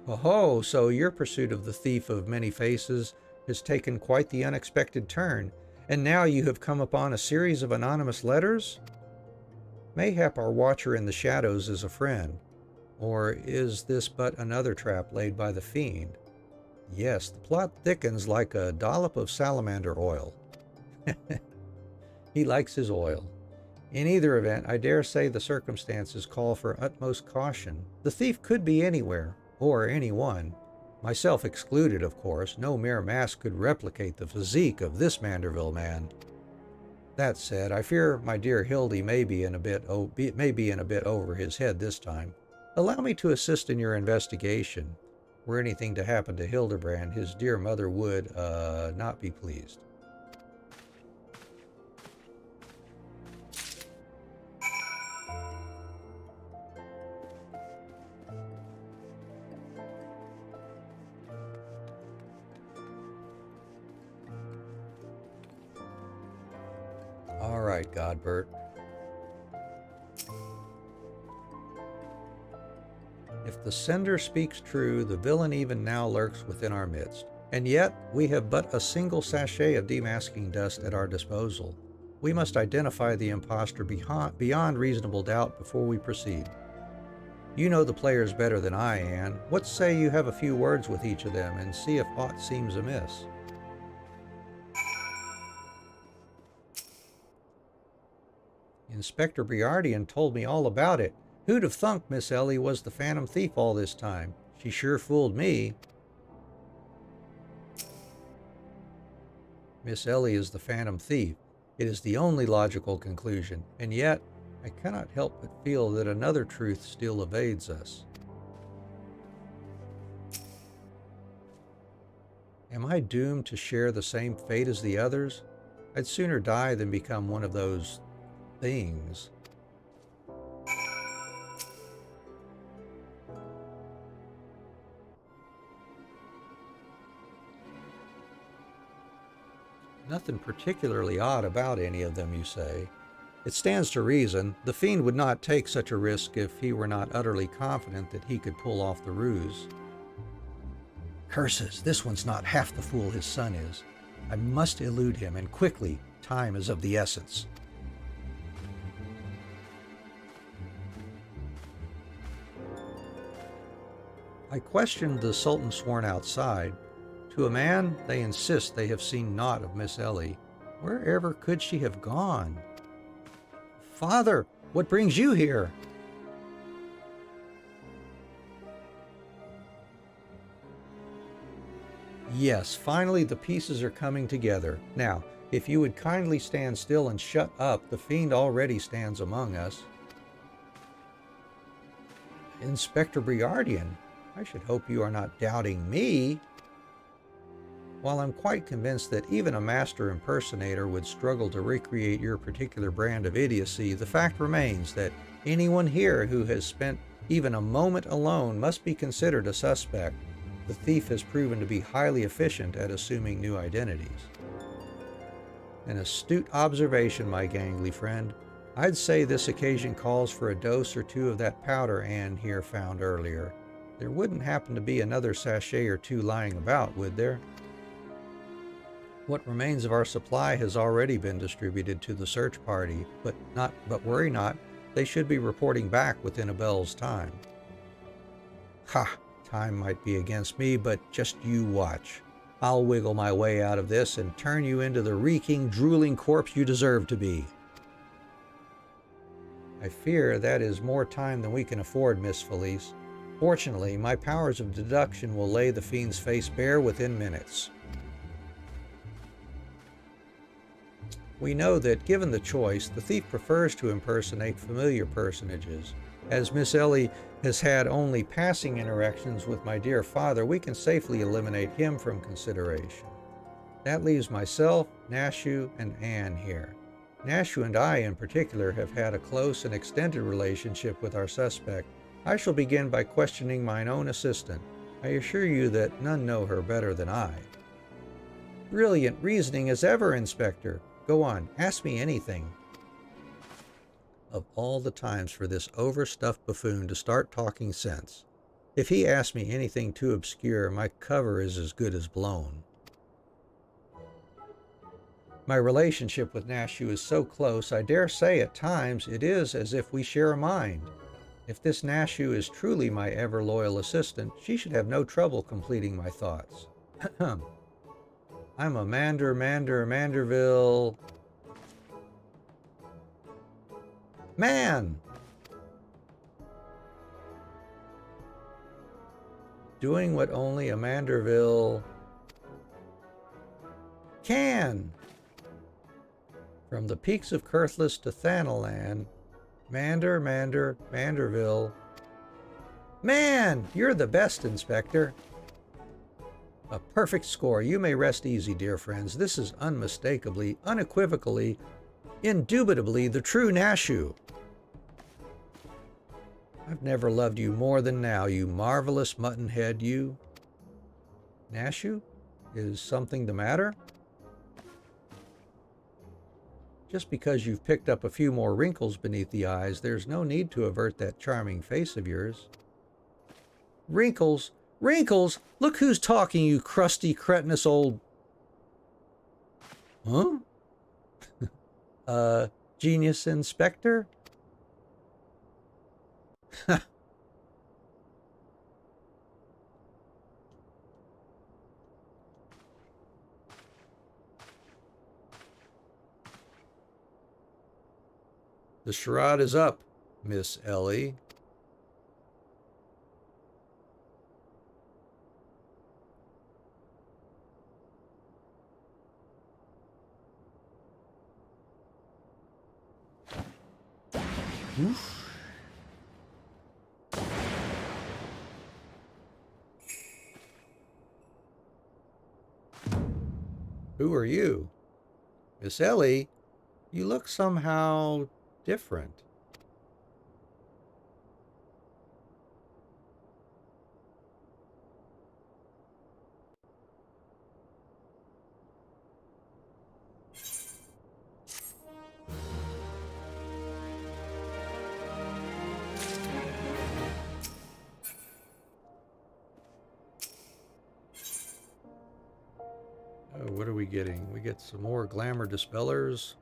Ho ho! So your pursuit of the thief of many faces has taken quite the unexpected turn. And now you have come upon a series of anonymous letters? Mayhap our watcher in the shadows is a friend. Or is this but another trap laid by the fiend? Yes, the plot thickens like a dollop of salamander oil. He likes his oil. In either event, I dare say the circumstances call for utmost caution. The thief could be anywhere, or anyone. Myself excluded, of course. No mere mask could replicate the physique of this Manderville man. That said, I fear my dear Hildy may be in a bit over his head this time. Allow me to assist in your investigation. Were anything to happen to Hildebrand, his dear mother would not be pleased. All right, Godbert. If the sender speaks true, the villain even now lurks within our midst. And yet, we have but a single sachet of demasking dust at our disposal. We must identify the impostor beyond reasonable doubt before we proceed. You know the players better than I, Anne. What say you have a few words with each of them and see if aught seems amiss? Inspector Briardian told me all about it. Who'd have thunk Miss Ellie was the Phantom Thief all this time? She sure fooled me. Miss Ellie is the Phantom Thief. It is the only logical conclusion, and yet I cannot help but feel that another truth still evades us. Am I doomed to share the same fate as the others? I'd sooner die than become one of those things. Nothing particularly odd about any of them, you say. It stands to reason. The fiend would not take such a risk if he were not utterly confident that he could pull off the ruse. Curses, this one's not half the fool his son is. I must elude him, and quickly. Time is of the essence. I questioned the Sultan sworn outside. To a man, they insist they have seen naught of Miss Ellie. Wherever could she have gone? Father, what brings you here? Yes, finally the pieces are coming together. Now, if you would kindly stand still and shut up, the fiend already stands among us. Inspector Briardian, I should hope you are not doubting me. While I'm quite convinced that even a master impersonator would struggle to recreate your particular brand of idiocy, the fact remains that anyone here who has spent even a moment alone must be considered a suspect. The thief has proven to be highly efficient at assuming new identities. An astute observation, my gangly friend. I'd say this occasion calls for a dose or two of that powder Anne here found earlier. There wouldn't happen to be another sachet or two lying about, would there? What remains of our supply has already been distributed to the search party, but worry not, they should be reporting back within a bell's time. Ha! Time might be against me, but just you watch. I'll wiggle my way out of this and turn you into the reeking, drooling corpse you deserve to be. I fear that is more time than we can afford, Miss Felice. Fortunately, my powers of deduction will lay the fiend's face bare within minutes. We know that, given the choice, the thief prefers to impersonate familiar personages. As Miss Ellie has had only passing interactions with my dear father, we can safely eliminate him from consideration. That leaves myself, Nashu, and Anne here. Nashu and I, in particular, have had a close and extended relationship with our suspect. I shall begin by questioning mine own assistant. I assure you that none know her better than I. Brilliant reasoning as ever, Inspector. Go on, ask me anything. Of all the times for this overstuffed buffoon to start talking sense. If he asks me anything too obscure, my cover is as good as blown. My relationship with Nashu is so close, I dare say at times it is as if we share a mind. If this Nashu is truly my ever-loyal assistant, she should have no trouble completing my thoughts. I'm a Manderville... man! Doing what only a Manderville... can! From the peaks of Kurthlas to Thanalan, Manderville... Man! You're the best, Inspector! A perfect score. You may rest easy, dear friends. This is unmistakably, unequivocally, indubitably the true Nashu. I've never loved you more than now, you marvelous muttonhead, you. Nashu? Is something the matter? Just because you've picked up a few more wrinkles beneath the eyes, there's no need to avert that charming face of yours. Wrinkles? Wrinkles? Look who's talking, you crusty, cretinous old... Huh? Genius Inspector? The charade is up, Miss Ellie. Oof. Who are you? Miss Ellie, you look somehow different. Oh, what are we getting? We get some more glamour dispellers.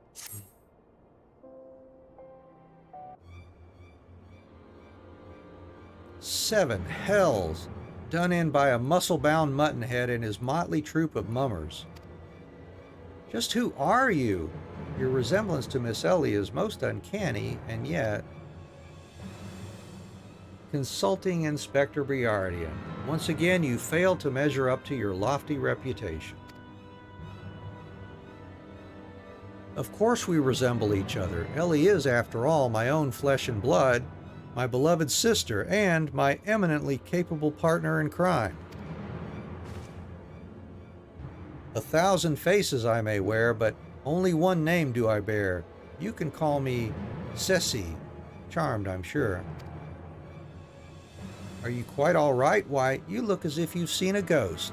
Seven hells! Done in by a muscle-bound muttonhead and his motley troop of mummers. Just who are you? Your resemblance to Miss Ellie is most uncanny, and yet... Consulting Inspector Briardian. Once again, you failed to measure up to your lofty reputation. Of course we resemble each other. Ellie is, after all, my own flesh and blood. my beloved sister, and my eminently capable partner in crime. 1,000 faces I may wear, but only one name do I bear. You can call me Ceci. Charmed, I'm sure. Are you quite all right? Why, you look as if you've seen a ghost.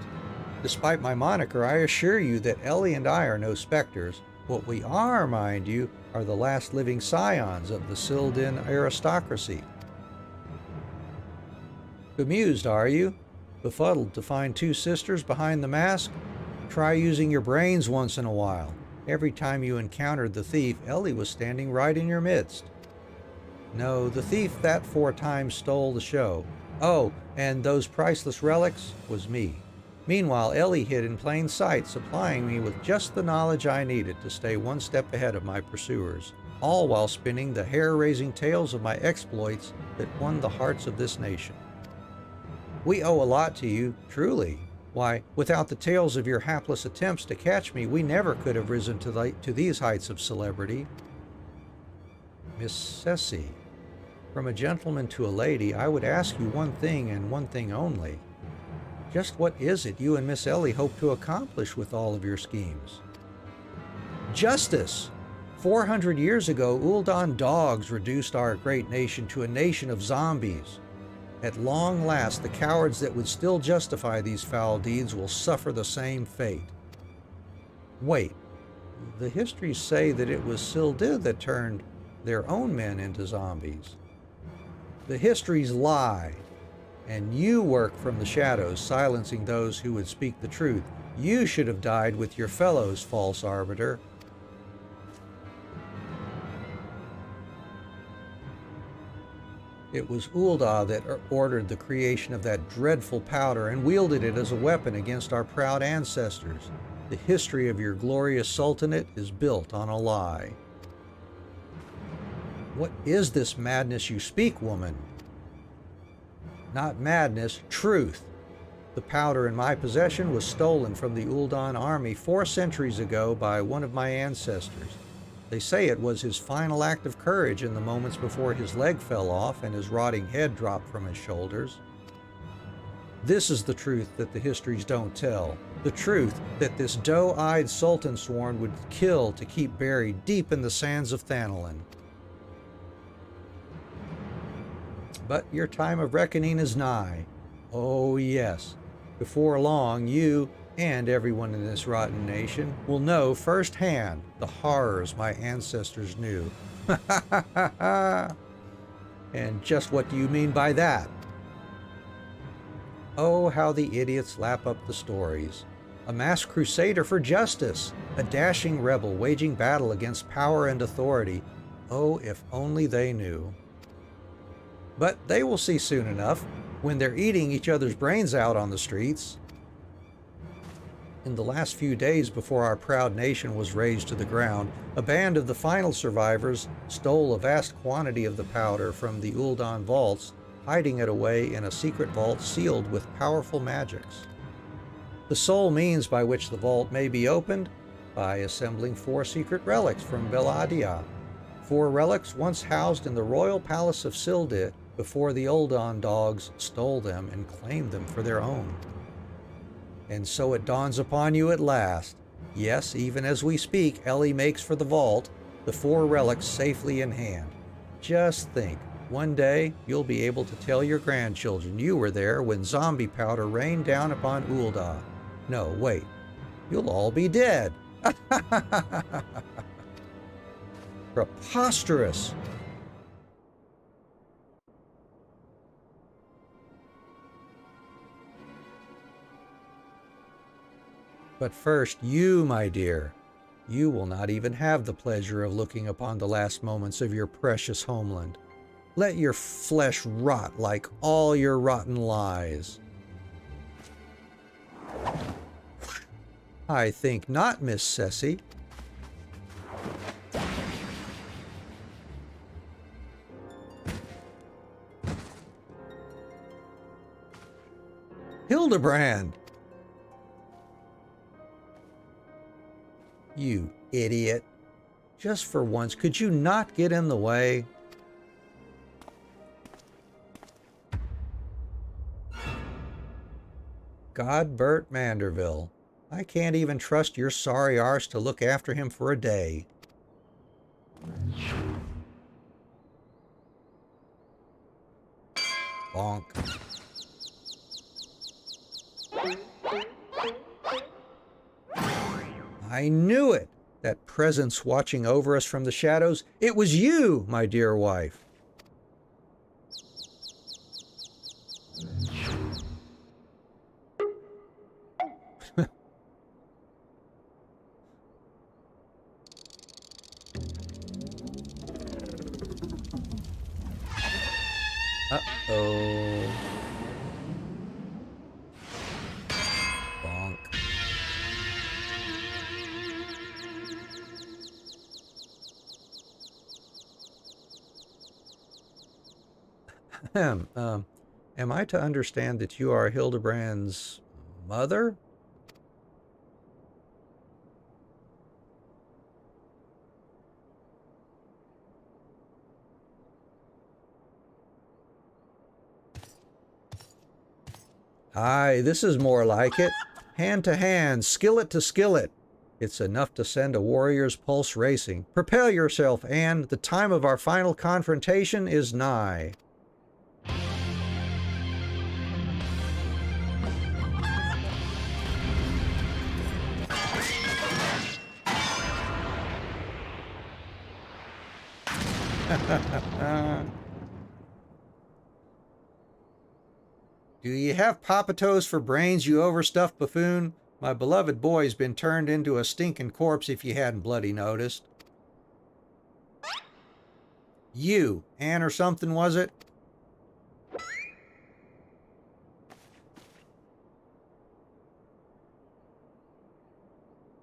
Despite my moniker, I assure you that Ellie and I are no specters. What we are, mind you, are the last living scions of the Sildin aristocracy. Bemused, are you? Befuddled to find two sisters behind the mask? Try using your brains once in a while. Every time you encountered the thief, Ellie was standing right in your midst. No, the thief that 4 times stole the show. Oh, and those priceless relics was me. Meanwhile, Ellie hid in plain sight, supplying me with just the knowledge I needed to stay one step ahead of my pursuers, all while spinning the hair-raising tales of my exploits that won the hearts of this nation. We owe a lot to you, truly. Why, without the tales of your hapless attempts to catch me, we never could have risen to these heights of celebrity. Miss Ceci, from a gentleman to a lady, I would ask you one thing and one thing only. Just what is it you and Miss Ellie hope to accomplish with all of your schemes? Justice! 400 years ago, Uldan dogs reduced our great nation to a nation of zombies. At long last, the cowards that would still justify these foul deeds will suffer the same fate. Wait, the histories say that it was Sildid that turned their own men into zombies. The histories lie, and you work from the shadows, silencing those who would speak the truth. You should have died with your fellows, false arbiter. It was Ulda that ordered the creation of that dreadful powder and wielded it as a weapon against our proud ancestors. The history of your glorious sultanate is built on a lie. What is this madness you speak, woman? Not madness, truth. The powder in my possession was stolen from the Uldan army 4 centuries ago by one of my ancestors. They say it was his final act of courage in the moments before his leg fell off and his rotting head dropped from his shoulders. This is the truth that the histories don't tell. The truth that this doe-eyed sultan sworn would kill to keep buried deep in the sands of Thanalin. But your time of reckoning is nigh. Oh yes, before long you and everyone in this rotten nation will know firsthand the horrors my ancestors knew. And just what do you mean by that? Oh, how the idiots lap up the stories. A masked crusader for justice, a dashing rebel waging battle against power and authority. Oh, if only they knew. But they will see soon enough, when they're eating each other's brains out on the streets. In the last few days before our proud nation was razed to the ground, a band of the final survivors stole a vast quantity of the powder from the Uldan vaults, hiding it away in a secret vault sealed with powerful magics. The sole means by which the vault may be opened? By assembling 4 secret relics from Beladia. 4 relics once housed in the royal palace of Sildid before the Uldan dogs stole them and claimed them for their own. And so it dawns upon you at last. Yes, even as we speak, Ellie makes for the vault, the 4 relics safely in hand. Just think, one day you'll be able to tell your grandchildren you were there when zombie powder rained down upon Ulda. No, wait, you'll all be dead. Preposterous. But first, you, my dear, you will not even have the pleasure of looking upon the last moments of your precious homeland. Let your flesh rot like all your rotten lies. I think not, Miss Ceci. Hildebrand! You idiot. Just for once, could you not get in the way? Godbert Manderville. I can't even trust your sorry arse to look after him for a day. Bonk. I knew it! That presence watching over us from the shadows. It was you, my dear wife. Uh-oh. Bonk. Am I to understand that you are Hildebrand's mother? Aye, this is more like it. Hand to hand, skillet to skillet. It's enough to send a warrior's pulse racing. Prepare yourself, Anne. The time of our final confrontation is nigh. Do you have Papatoes for brains, you overstuffed buffoon? My beloved boy's been turned into a stinking corpse if you hadn't bloody noticed. You, Anne or something, was it?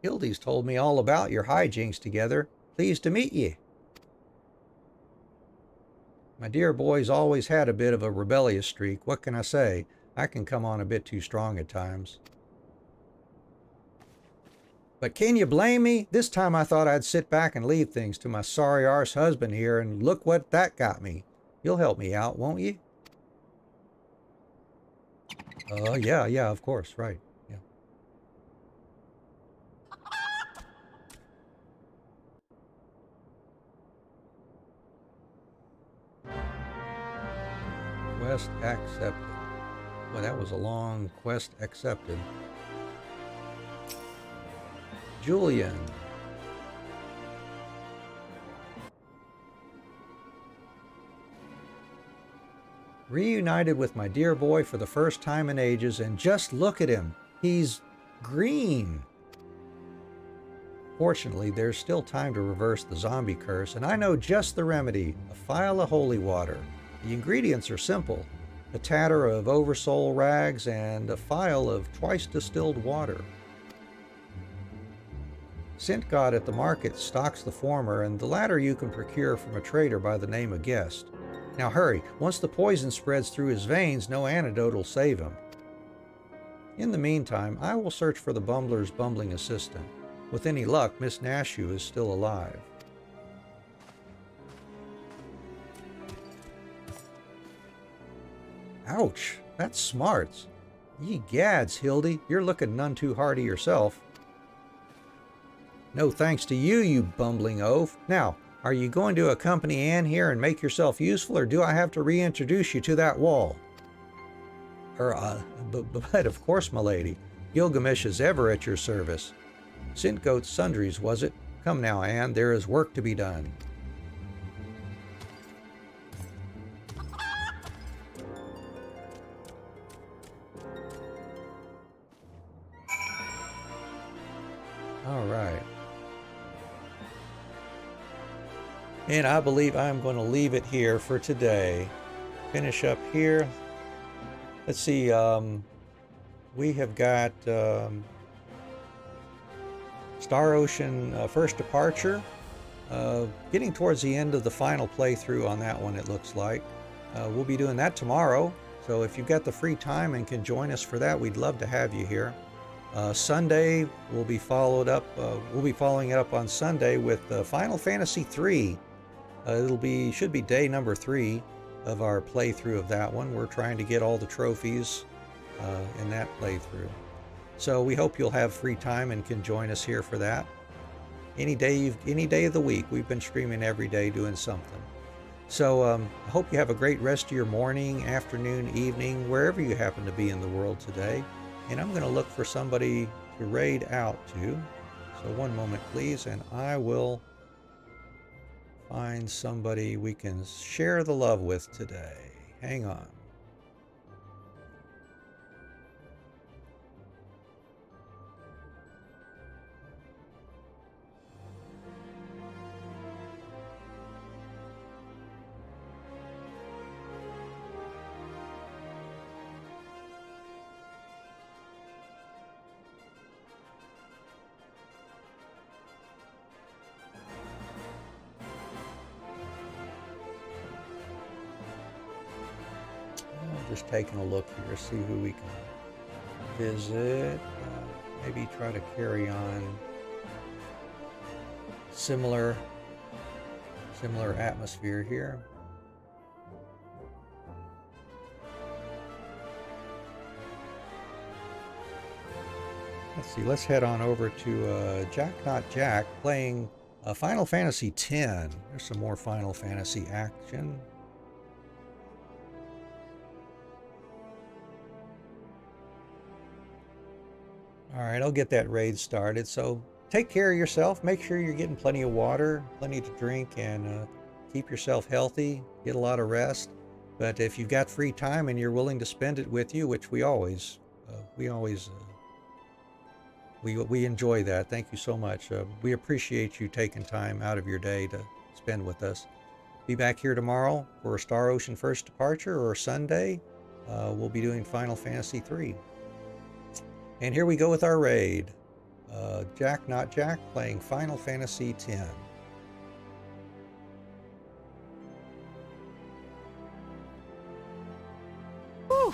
Hildy's told me all about your hijinks together. Pleased to meet ye. My dear boy's always had a bit of a rebellious streak. What can I say? I can come on a bit too strong at times. But can you blame me? This time I thought I'd sit back and leave things to my sorry arse husband here, and look what that got me. You'll help me out, won't you? Yeah, of course, right. Yeah. Quest accepted. Well, that was a long quest accepted. Julian. Reunited with my dear boy for the first time in ages, and just look at him. He's green. Fortunately, there's still time to reverse the zombie curse, and I know just the remedy: a phial of holy water. The ingredients are simple: a tatter of oversoul rags and a phial of twice distilled water. Scent God at the market stocks the former, and the latter you can procure from a trader by the name of Guest. Now hurry, once the poison spreads through his veins, no antidote will save him. In the meantime, I will search for the bumbler's bumbling assistant. With any luck, Miss Nashu is still alive. Ouch, that's smarts. Ye gads, Hildy, you're looking none too hearty yourself. No thanks to you, you bumbling oaf. Now, are you going to accompany Anne here and make yourself useful, or do I have to reintroduce you to that wall? But of course, my lady. Gilgamesh is ever at your service. Scintgoat's sundries, was it? Come now, Anne, there is work to be done. All right. And I believe I'm going to leave it here for today. Finish up here. Let's see. We have got Star Ocean First Departure. Getting towards the end of the final playthrough on that one, it looks like. We'll be doing that tomorrow. So if you've got the free time and can join us for that, we'd love to have you here. Sunday will be followed up. We'll be following it up on Sunday with Final Fantasy III. Should be day number 3 of our playthrough of that one. We're trying to get all the trophies in that playthrough. So we hope you'll have free time and can join us here for that. Any day of the week. We've been streaming every day doing something. So I hope you have a great rest of your morning, afternoon, evening, wherever you happen to be in the world today. And I'm going to look for somebody to raid out to. So one moment, please, and I will find somebody we can share the love with today. Hang on. Just taking a look here, see who we can visit. Maybe try to carry on similar atmosphere here. Let's see. Let's head on over to Jack Not Jack playing Final Fantasy X. There's some more Final Fantasy action. All right, I'll get that raid started. So take care of yourself. Make sure you're getting plenty of water, plenty to drink, and keep yourself healthy. Get a lot of rest. But if you've got free time and you're willing to spend it with you, which we enjoy that. Thank you so much. We appreciate you taking time out of your day to spend with us. Be back here tomorrow for Star Ocean First Departure, or Sunday. We'll be doing Final Fantasy III. And here we go with our raid. Jack Not Jack playing Final Fantasy X. Whew.